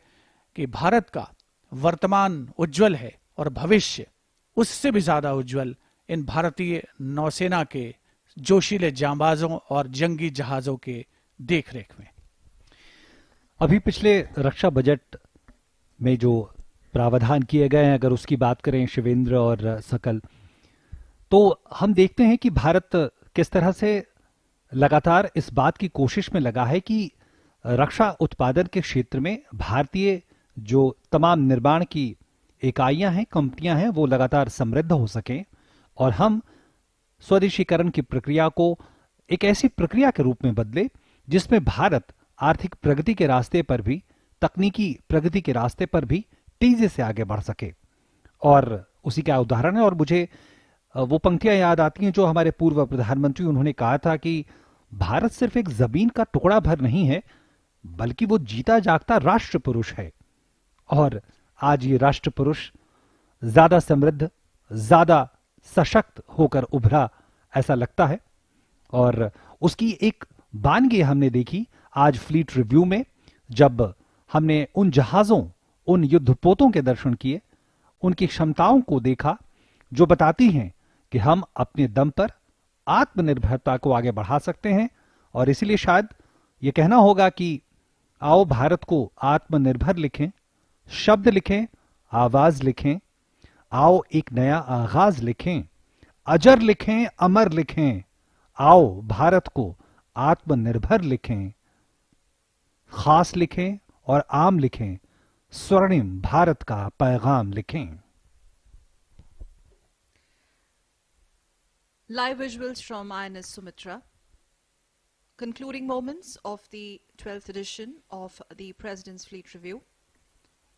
कि भारत का वर्तमान उज्जवल है और भविष्य उससे भी ज्यादा उज्जवल इन भारतीय नौसेना के जोशीले जांबाजों और जंगी जहाजों के देखरेख में। अभी पिछले रक्षा बजट में जो प्रावधान किए गए हैं, अगर उसकी बात करें शिवेंद्र और सकल, तो हम देखते हैं कि भारत किस तरह से लगातार इस बात की कोशिश में लगा है कि रक्षा उत्पादन के क्षेत्र में भारतीय जो तमाम निर्माण की इकाइयां हैं, कंपनियां हैं, वो लगातार समृद्ध हो सकें और हम स्वदेशीकरण की प्रक्रिया को एक ऐसी प्रक्रिया के रूप में बदले जिसमें भारत आर्थिक प्रगति के रास्ते पर भी, तकनीकी प्रगति के रास्ते पर भी तेजी से आगे बढ़ सके। और उसी का उदाहरण है। और मुझे वो पंक्तियां याद आती हैं जो हमारे पूर्व प्रधानमंत्री, उन्होंने कहा था कि भारत सिर्फ एक जमीन का टुकड़ा भर नहीं है, बल्कि वो जीता जागता राष्ट्र पुरुष है। और आज ये राष्ट्र पुरुष ज्यादा समृद्ध, ज्यादा सशक्त होकर उभरा ऐसा लगता है। और उसकी एक बानगी हमने देखी आज फ्लीट रिव्यू में, जब हमने उन जहाजों, उन युद्धपोतों के दर्शन किए, उनकी क्षमताओं को देखा जो बताती हैं कि हम अपने दम पर आत्मनिर्भरता को आगे बढ़ा सकते हैं। और इसलिए शायद ये कहना होगा कि आओ भारत को आत्मनिर्भर लिखें, शब्द लिखें, आवाज लिखें, आओ एक नया आगाज लिखें, अजर लिखें, अमर लिखें, आओ भारत को आत्मनिर्भर लिखें, खास लिखें और आम लिखें, स्वर्णिम भारत का पैगाम लिखें। Live visuals from INS Sumitra. Concluding moments of the 12th edition of the President's Fleet Review.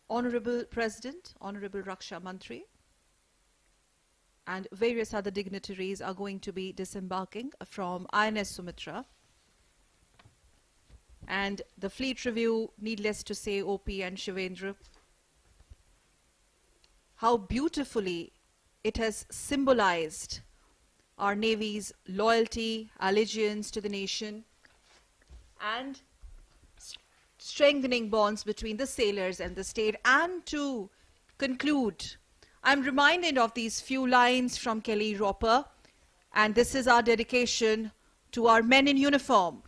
Honorable President, Honorable Raksha Mantri, and various other dignitaries are going to be disembarking from INS Sumitra. And the Fleet Review, needless to say, OP and Shivendra, how beautifully it has symbolized our Navy's loyalty, allegiance to the nation, and strengthening bonds between the sailors and the state. And to conclude, I'm reminded of these few lines from Kelly Roper, and this is our dedication to our men in uniform.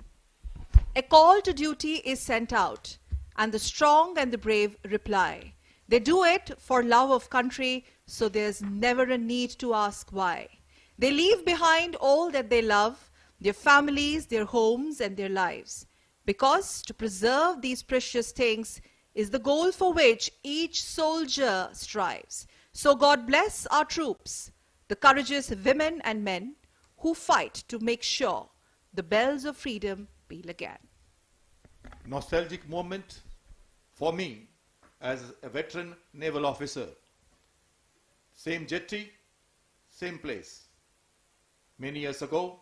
A call to duty is sent out, and the strong and the brave reply. They do it for love of country, so there's never a need to ask why. They leave behind all that they love, their families, their homes, and their lives. Because to preserve these precious things is the goal for which each soldier strives. So God bless our troops, the courageous women and men who fight to make sure the bells of freedom peal again. Nostalgic moment for me as a veteran naval officer. Same jetty, same place. Many years ago,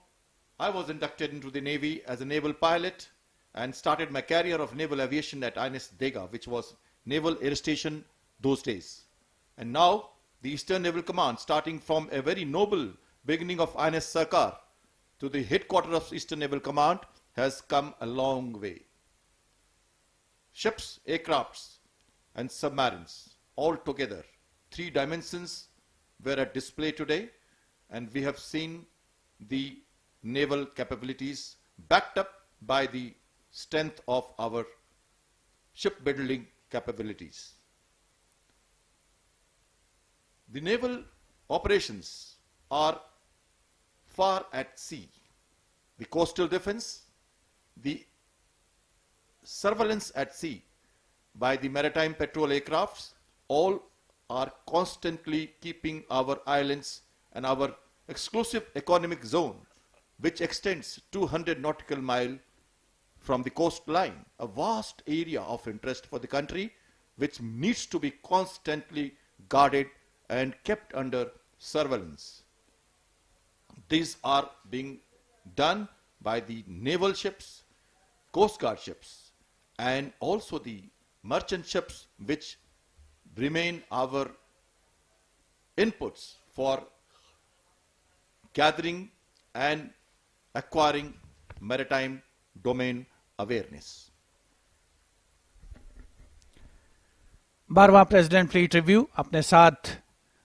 I was inducted into the Navy as a naval pilot and started my career of naval aviation at INS Dega, which was Naval Air Station those days. And now, the Eastern Naval Command, starting from a very noble beginning of INS Sarkar to the headquarters of Eastern Naval Command, has come a long way. Ships, aircrafts, and submarines, all together, 3 dimensions were at display today, and we have seen the naval capabilities backed up by the strength of our shipbuilding capabilities. The naval operations are far at sea. The coastal defense, the surveillance at sea by the maritime patrol aircrafts, all are constantly keeping our islands and our exclusive economic zone, which extends 200 nautical miles from the coastline, a vast area of interest for the country, which needs to be constantly guarded and kept under surveillance. These are being done by the naval ships, coast guard ships, and also the merchant ships, which remain our inputs for gathering and acquiring maritime domain awareness. 12वां president fleet review अपने साथ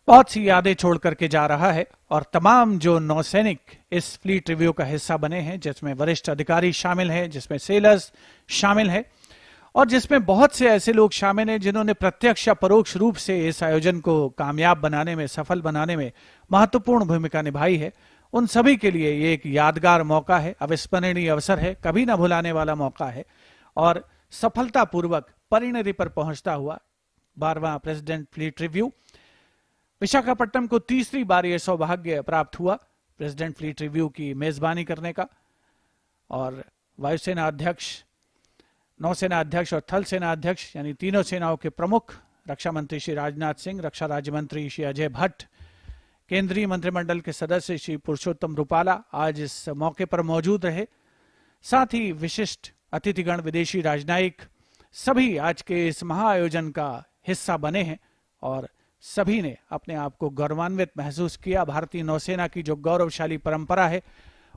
बहुत सी यादें छोड़ करके जा रहा है और तमाम जो नौसैनिक इस फ्लीट रिव्यू का हिस्सा बने हैं, जिसमें वरिष्ठ अधिकारी शामिल हैं, जिसमें सेलर्स शामिल हैं और जिसमें बहुत से ऐसे लोग शामिल हैं जिन्होंने प्रत्यक्ष या परोक्ष रूप से इस आयोजन को कामयाब बनाने में, सफल बनाने में महत्वपूर्ण भूमिका निभाई है, उन सभी के लिए ये एक यादगार मौका है, अविस्मरणीय अवसर है, कभी ना भुलाने वाला मौका है। और सफलतापूर्वक परिणति पर पहुंचता हुआ 12वां प्रेसिडेंट फ्लीट रिव्यू विशाखापट्टनम को तीसरी बार यह सौभाग्य प्राप्त हुआ प्रेसिडेंट फ्लीट रिव्यू की मेजबानी करने का। और वायुसेना अध्यक्ष, नौसेना अध्यक्ष और थल सेना अध्यक्ष यानी तीनों सेनाओं के प्रमुख रक्षा मंत्री श्री राजनाथ सिंह, रक्षा राज्य मंत्री श्री अजय भट्ट, केंद्रीय मंत्रिमंडल के सदस्य श्री पुरुषोत्तम रूपाला आज इस मौके पर मौजूद रहे। साथ ही विशिष्ट अतिथिगण, विदेशी राजनयिक, सभी आज के इस महाआयोजन का हिस्सा बने हैं और सभी ने अपने आप को गौरवान्वित महसूस किया। भारतीय नौसेना की जो गौरवशाली परंपरा है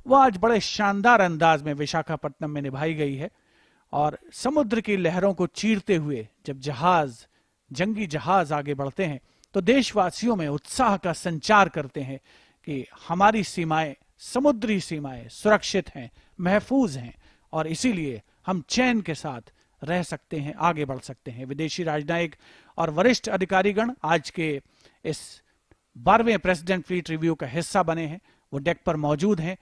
वह आज बड़े शानदार अंदाज में विशाखापट्टनम में निभाई गई है और समुद्र की लहरों को चीरते हुए जब जंगी जहाज आगे बढ़ते हैं तो देशवासियों में उत्साह का संचार करते हैं कि हमारी सीमाएं, समुद्री सीमाएं सुरक्षित हैं, महफूज हैं और इसीलिए हम चैन के साथ रह सकते हैं, आगे बढ़ सकते हैं। विदेशी राजनयिक और वरिष्ठ अधिकारीगण आज के इस 12वें प्रेसिडेंट फ्लीट रिव्यू का हिस्सा बने हैं, वो डेक पर मौजूद हैं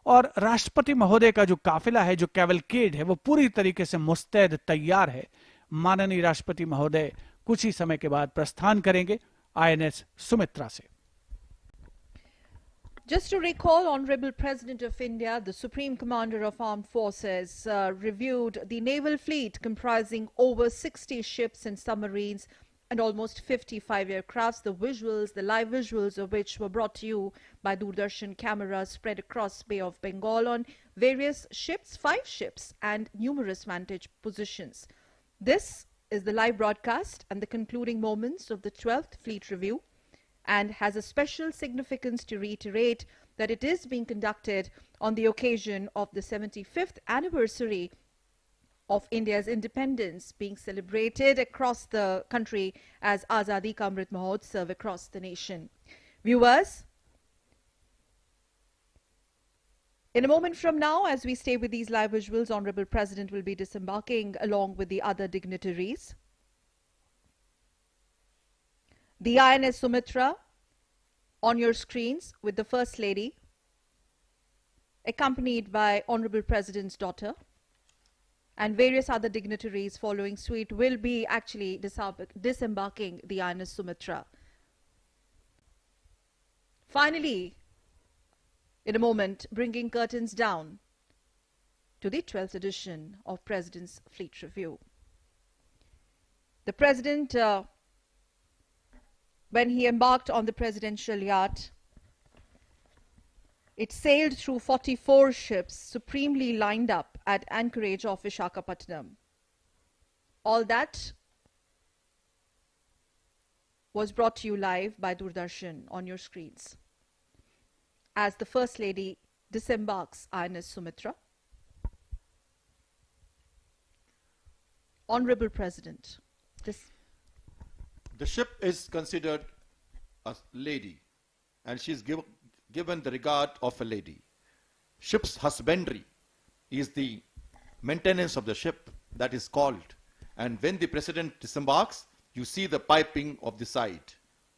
और राष्ट्रपति महोदय का जो काफिला है, जो कैवलकेड है, वो पूरी तरीके से मुस्तैद तैयार है। माननीय राष्ट्रपति महोदय कुछ ही समय के बाद प्रस्थान करेंगे INS सुमित्रा से। Just to recall, Honorable President of India, the Supreme Commander of Armed Forces, reviewed the naval fleet comprising over 60 ships and submarines and almost 55 aircrafts. The live visuals of which were brought to you by Doordarshan cameras spread across Bay of Bengal on various ships, 5 ships and numerous vantage positions. This is the live broadcast and the concluding moments of the 12th Fleet Review, and has a special significance to reiterate that it is being conducted on the occasion of the 75th anniversary of India's independence, being celebrated across the country as Azadi Ka Amrit Mahotsav across the nation. Viewers, in a moment from now, as we stay with these live visuals, Honorable President will be disembarking along with the other dignitaries. The INS Sumitra on your screens with the First Lady, accompanied by Honorable President's daughter, and various other dignitaries following suite will be actually disembarking the INS Sumitra. Finally, in a moment, bringing curtains down to the 12th edition of President's Fleet Review. The President, when he embarked on the presidential yacht, it sailed through 44 ships supremely lined up at anchorage of Visakhapatnam. All that was brought to you live by Doordarshan on your screens as the First Lady disembarks INS Sumitra. Honorable President, the ship is considered a lady, and she is given the regard of a lady. Ship's husbandry is the maintenance of the ship, that is called. And when the President disembarks, you see the piping of the side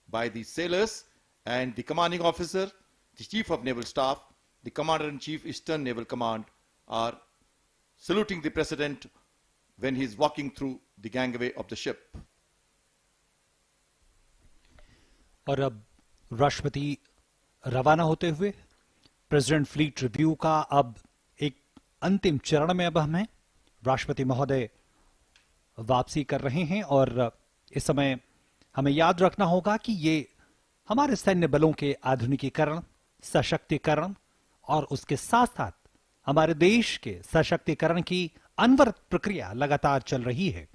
by the sailors and the commanding officer, the Chief of Naval Staff, the Commander-in-Chief Eastern Naval Command are saluting the President when he is walking through the gangway of the ship. और अब राष्ट्रपति रवाना होते हुए president fleet review का अब एक अंतिम चरण में अब हम हैं। राष्ट्रपति महोदय वापसी कर रहे हैं और इस समय हमें याद रखना होगा कि ये हमारे सैन्य बलों के आधुनिकीकरण, सशक्तिकरण और उसके साथ साथ हमारे देश के सशक्तिकरण की अनवरत प्रक्रिया लगातार चल रही है।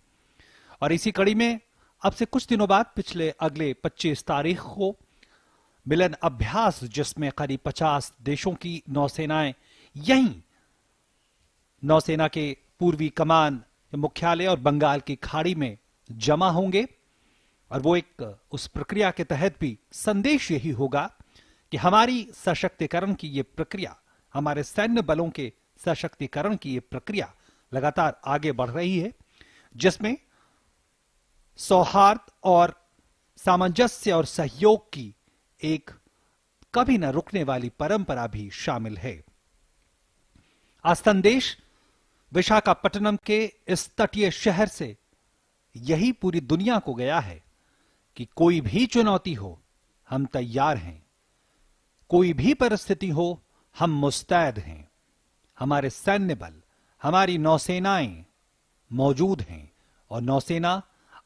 और इसी कड़ी में अब से कुछ दिनों बाद पिछले अगले 25 तारीख को मिलन अभ्यास, जिसमें करीब 50 देशों की नौसेनाएं यहीं नौसेना के पूर्वी कमान मुख्यालय और बंगाल की खाड़ी में जमा होंगे। और वो एक उस प्रक्रिया के तहत भी संदेश यही होगा कि हमारी सशक्तिकरण की ये प्रक्रिया, हमारे सैन्य बलों के सशक्तिकरण की ये प्रक्रिया लगातार आगे बढ़ रही है, जिसमें सौहार्द और सामंजस्य और सहयोग की एक कभी न रुकने वाली परंपरा भी शामिल है। आज संदेश विशाखापट्टनम के इस तटीय शहर से यही पूरी दुनिया को गया है कि कोई भी चुनौती हो, हम तैयार हैं, कोई भी परिस्थिति हो, हम मुस्तैद हैं। हमारे सैन्य बल, हमारी नौसेनाएं मौजूद हैं और नौसेना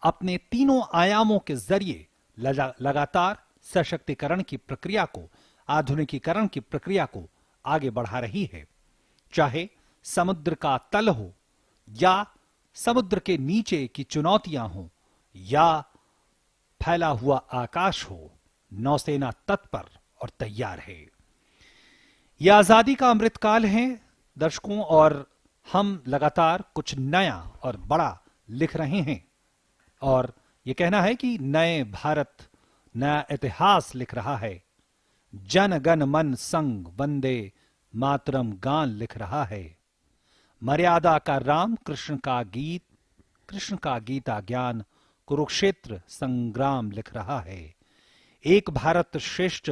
अपने तीनों आयामों के जरिए लगातार सशक्तिकरण की प्रक्रिया को, आधुनिकीकरण की प्रक्रिया को आगे बढ़ा रही है। चाहे समुद्र का तल हो या समुद्र के नीचे की चुनौतियां हों या फैला हुआ आकाश हो, नौसेना तत्पर और तैयार है। यह आजादी का अमृतकाल है दर्शकों, और हम लगातार कुछ नया और बड़ा लिख रहे हैं, और यह कहना है कि नए भारत नया इतिहास लिख रहा है। जन गण मन संग वंदे मातरम गान लिख रहा है। मर्यादा का राम कृष्ण का गीता ज्ञान कुरुक्षेत्र संग्राम लिख रहा है। एक भारत श्रेष्ठ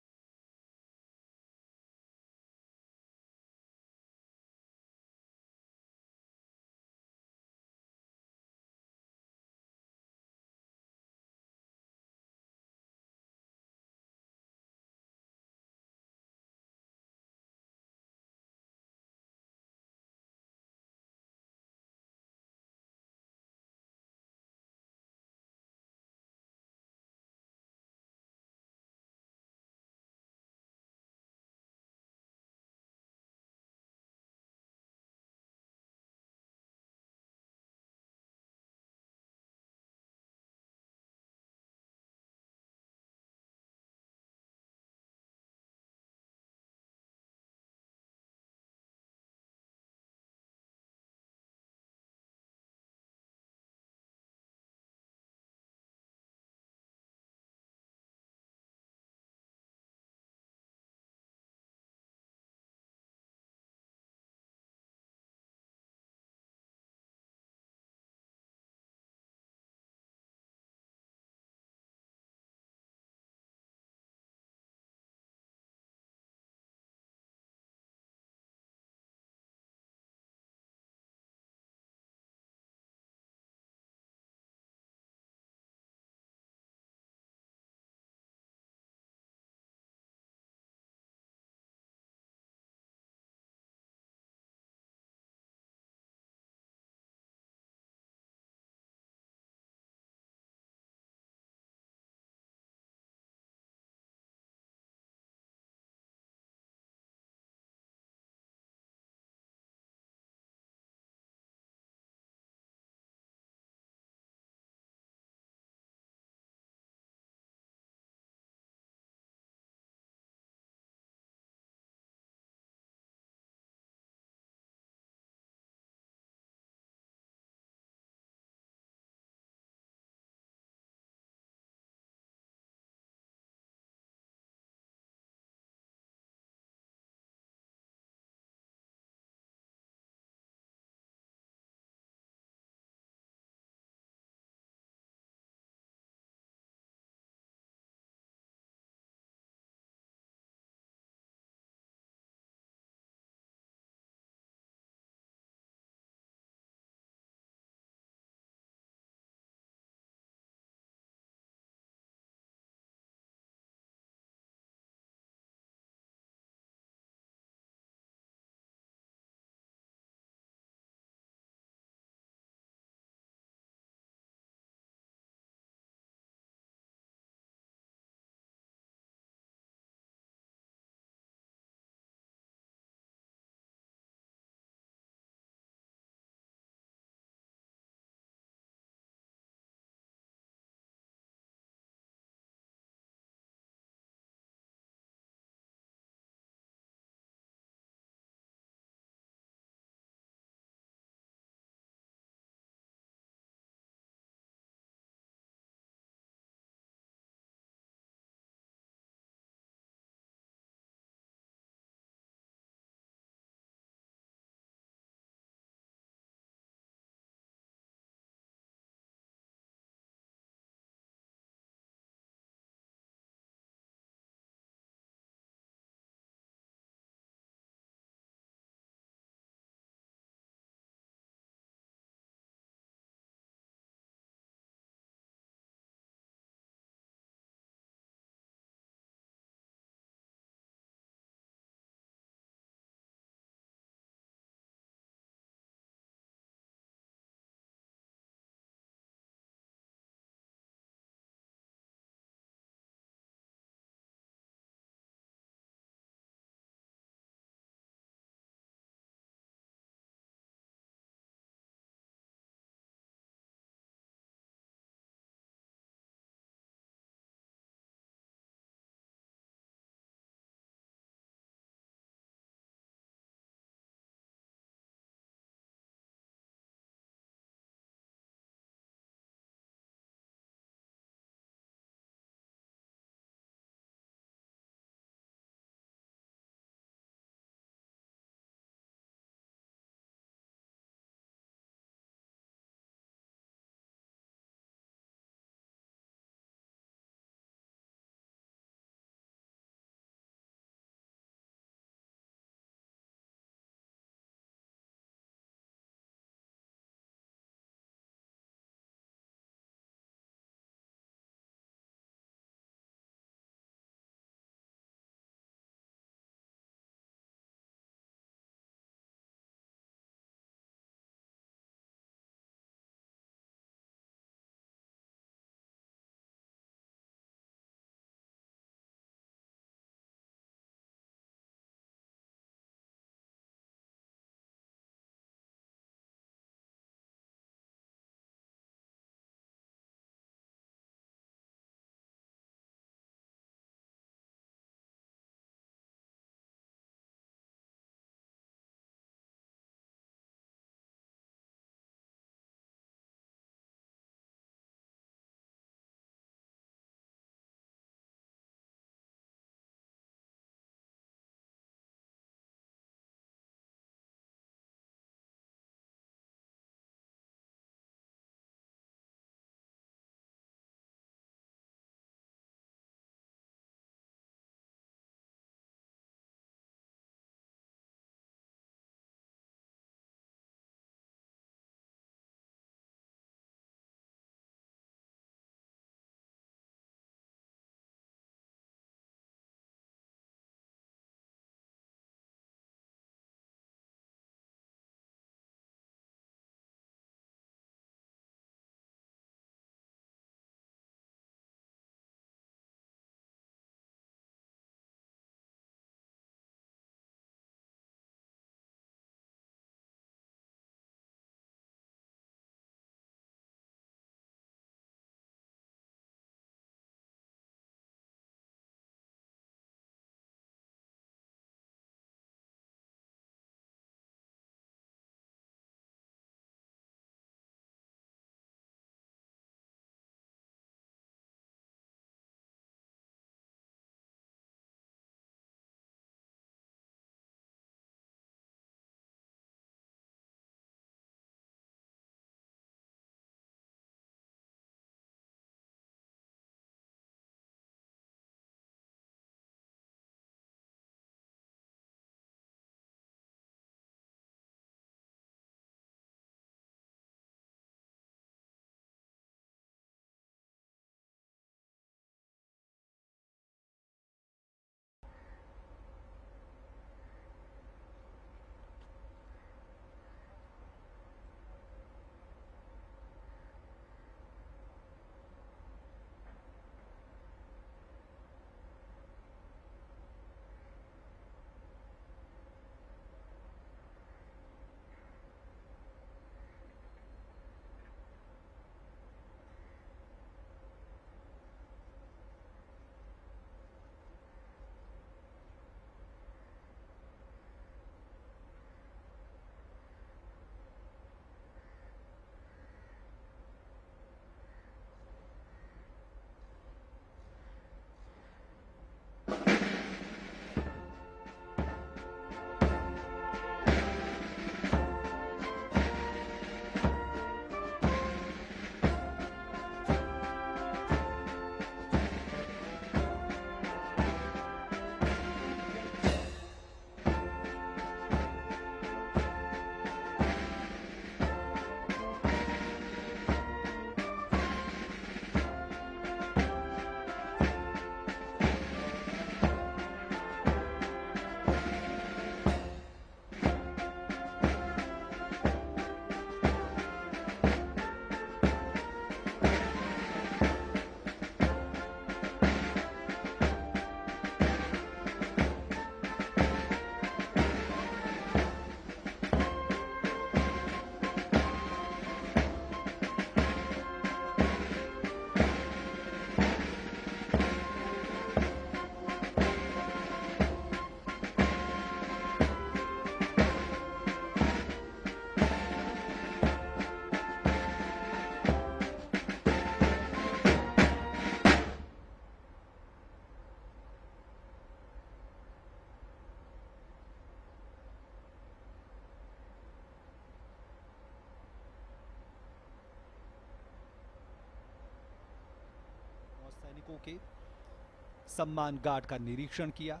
सैनिकों के सम्मान गार्ड का निरीक्षण किया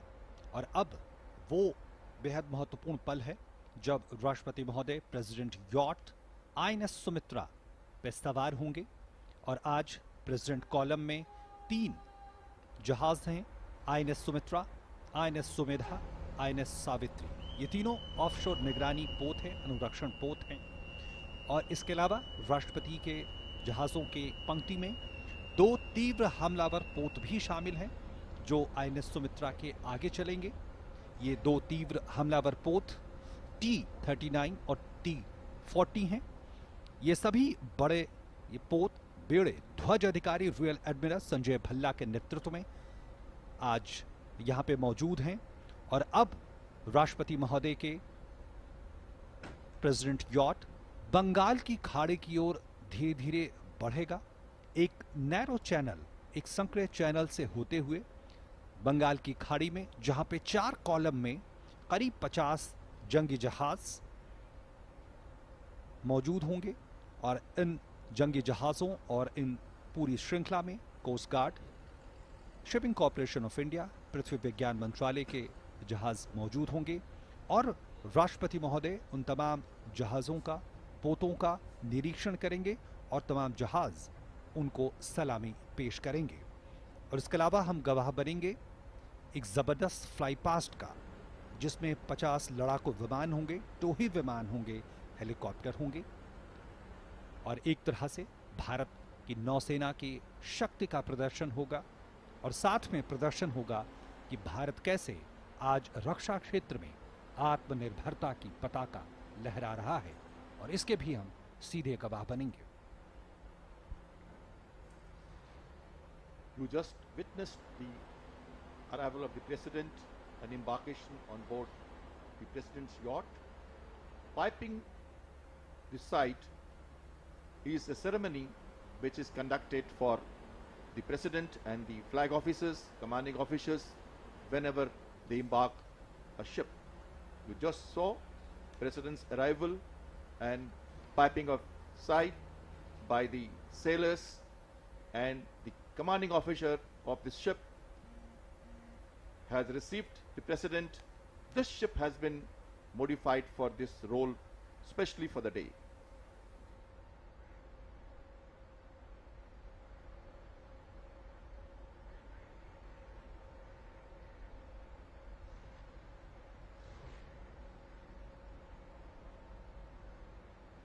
और अब वो बेहद महत्वपूर्ण पल है जब राष्ट्रपति महोदय प्रेसिडेंट यॉट आईएनएस सुमित्रा पे सवार होंगे। और आज प्रेसिडेंट कॉलम में 3 जहाज हैं, INS Sumitra, INS Sumedha, INS Savitri. ये तीनों ऑफशोर निगरानी पोत हैं, अनुरक्षण पोत हैं। और इसके अलावा राष्ट्रपति के जहाजों के पंक्ति में 2 तीव्र हमलावर पोत भी शामिल हैं जो आईएनएस सुमित्रा के आगे चलेंगे। ये 2 तीव्र हमलावर पोत T-39 और T-40 हैं। ये सभी बड़े ये पोत बेड़े ध्वज अधिकारी रियल एडमिरल संजय भल्ला के नेतृत्व में आज यहां पे मौजूद हैं। और अब राष्ट्रपति महोदय के प्रेसिडेंट यॉट बंगाल की खाड़ी की ओर धीरे धीरे बढ़ेगा। एक नैरो चैनल, एक संकरे चैनल से होते हुए बंगाल की खाड़ी में, जहां पे 4 कॉलम में करीब 50 जंगी जहाज मौजूद होंगे। और इन जंगी जहाजों और इन पूरी श्रृंखला में coast guard, shipping corporation of India, पृथ्वी विज्ञान मंत्रालय के जहाज मौजूद होंगे। और राष्ट्रपति महोदय उन तमाम जहाजों का, पोतों का निरीक्षण करेंगे और तमाम जहाज उनको सलामी पेश करेंगे। और इसके अलावा हम गवाह बनेंगे एक जबरदस्त फ्लाई पास्ट का, जिसमें 50 लड़ाकू विमान होंगे, टोही विमान होंगे, हेलीकॉप्टर होंगे। और एक तरह से भारत की नौसेना की शक्ति का प्रदर्शन होगा। और साथ में प्रदर्शन होगा कि भारत कैसे आज रक्षा क्षेत्र में आत्मनिर्भरता की पताका लहरा रहा है। और इसके भी हम सीधे गवाह बनेंगे। You just witnessed the arrival of the President and embarkation on board the President's yacht. Piping the site is a ceremony which is conducted for the President and the flag officers, commanding officers, whenever they embark a ship. You just saw President's arrival and piping of sight by the sailors and the commanding officer of this ship has received the President. This ship has been modified for this role, especially for the day.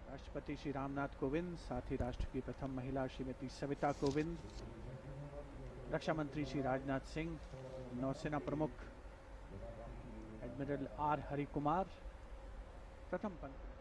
राष्ट्रपति श्री रामनाथ कोविंद, साथ ही राष्ट्र की प्रथम महिला श्रीमती सविता कोविंद, रक्षा मंत्री श्री राजनाथ सिंह, नौसेना प्रमुख admiral R Hari Kumar प्रथम पंक्ति।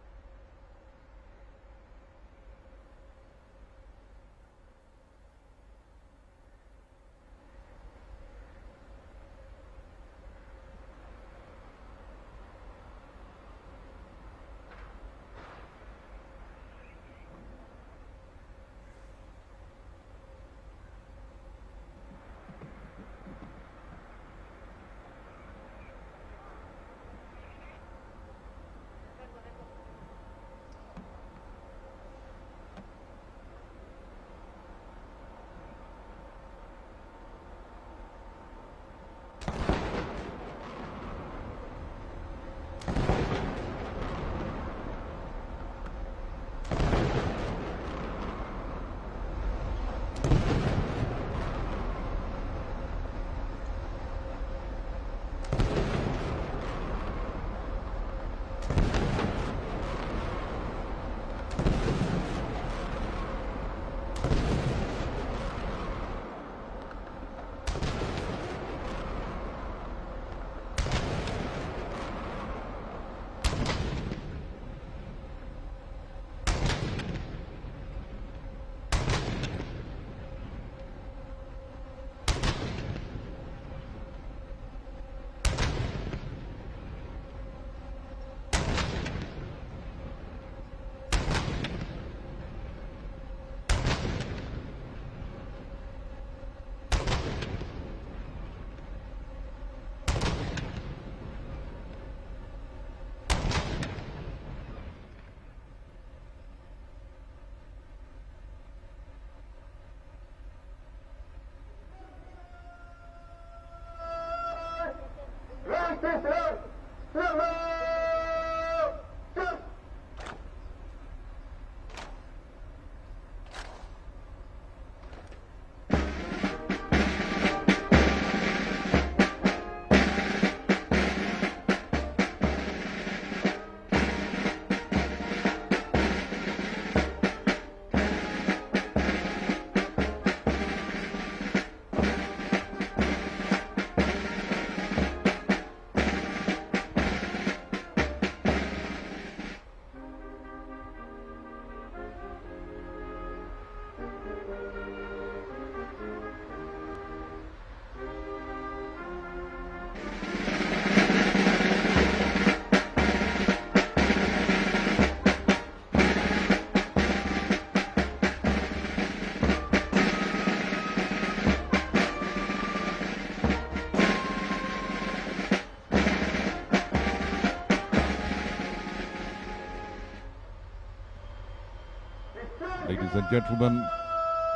Ladies and gentlemen,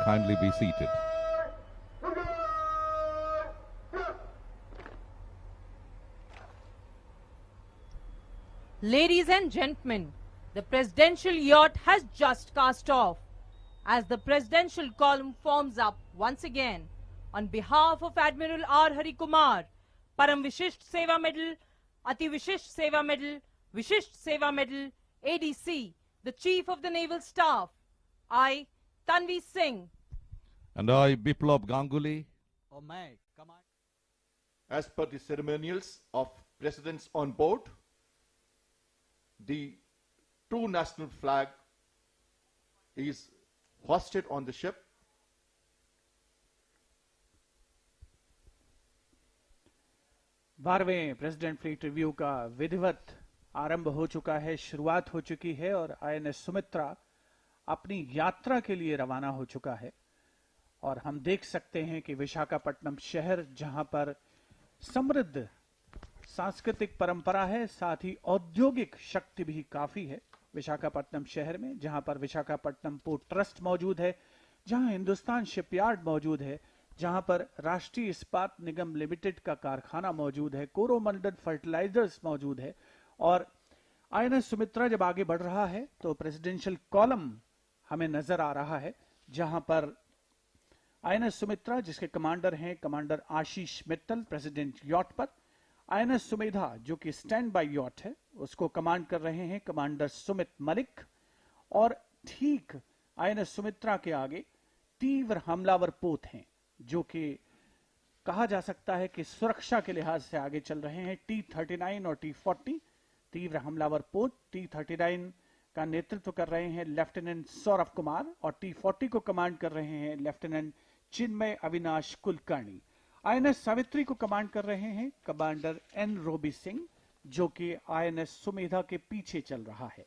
kindly be seated. Ladies and gentlemen, the presidential yacht has just cast off as the presidential column forms up once again on behalf of Admiral R. Hari Kumar, Param Vishisht Seva Medal, Ati Vishisht Seva Medal, Vishisht Seva Medal, ADC, the Chief of the Naval Staff, I, Tanvi Singh. And I, Biplab Ganguly. और मैं command As per the ceremonials of presidents on board, the two national flag is hoisted on the ship. बारहवें president fleet review का विधिवत आरंभ हो चुका है, शुरुआत हो चुकी है और आईएनएस सुमित्रा अपनी यात्रा के लिए रवाना हो चुका है। और हम देख सकते हैं कि विशाखापट्टनम शहर, जहां पर समृद्ध सांस्कृतिक परंपरा है, साथ ही औद्योगिक शक्ति भी काफी है विशाखापट्टनम शहर में, जहां पर विशाखापट्टनम पोर्ट ट्रस्ट मौजूद है, जहां हिंदुस्तान शिपयार्ड मौजूद है, जहां पर राष्ट्रीय इस्पात निगम लिमिटेड का कारखाना मौजूद है, कोरोमंडल फर्टिलाइजर्स मौजूद है। और आईएनएस सुमित्रा जब आगे बढ़ रहा है तो प्रेसिडेंशियल कॉलम हमें नजर आ रहा है, जहां पर आईएनएस सुमित्रा, जिसके कमांडर हैं कमांडर आशीष मित्तल, प्रेसिडेंट यॉट पर, आईएनएस सुमेधा जो कि स्टैंड बाय यॉट है, उसको कमांड कर रहे हैं कमांडर सुमित मलिक। और ठीक आईएनएस सुमित्रा के आगे तीव्र हमलावर पोत हैं, जो कि कहा जा सकता है कि सुरक्षा के लिहाज से आगे चल रहे हैं, T-39 और T-40 तीव्र हमलावर पोत। T-39 का नेतृत्व कर रहे हैं लेफ्टिनेंट सौरभ कुमार और T-40 को कमांड कर रहे हैं लेफ्टिनेंट चिन्मय अविनाश कुलकर्णी। आईएनएस सावित्री को कमांड कर रहे हैं कमांडर एन रोबी सिंह, जो कि आईएनएस सुमेधा के पीछे चल रहा है।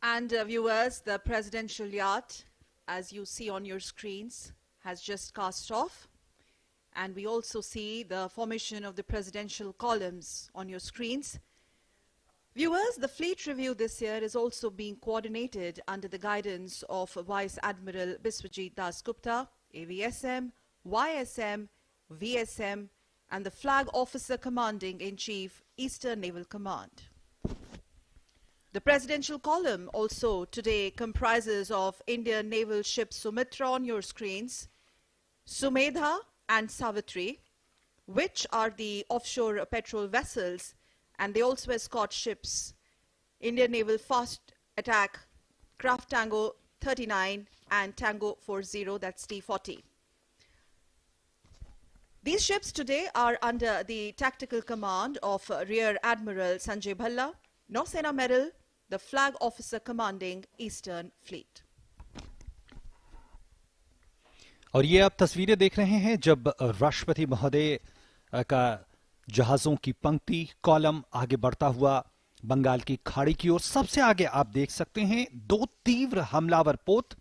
And viewers, the presidential yacht, as you see on your screens, has just cast off. And we also see the formation of the presidential columns on your screens. Viewers, the fleet review this year is also being coordinated under the guidance of Vice Admiral Biswajit Das Gupta, AVSM, YSM, VSM, and the Flag Officer Commanding in Chief, Eastern Naval Command. The presidential column also today comprises of Indian naval ships Sumitra on your screens, Sumedha and Savitri, which are the offshore patrol vessels, and they also escort ships, Indian Naval Fast Attack Craft Tango 39 and Tango 40, that's T-40. These ships today are under the tactical command of Rear Admiral Sanjay Bhalla, Nausena Medal, the Flag Officer Commanding Eastern Fleet. और ये आप तस्वीरें देख रहे हैं जब राष्ट्रपति महोदय का जहाजों की पंक्ति कॉलम आगे बढ़ता हुआ बंगाल की खाड़ी की ओर, सबसे आगे आप देख सकते हैं दो तीव्र हमलावर पोत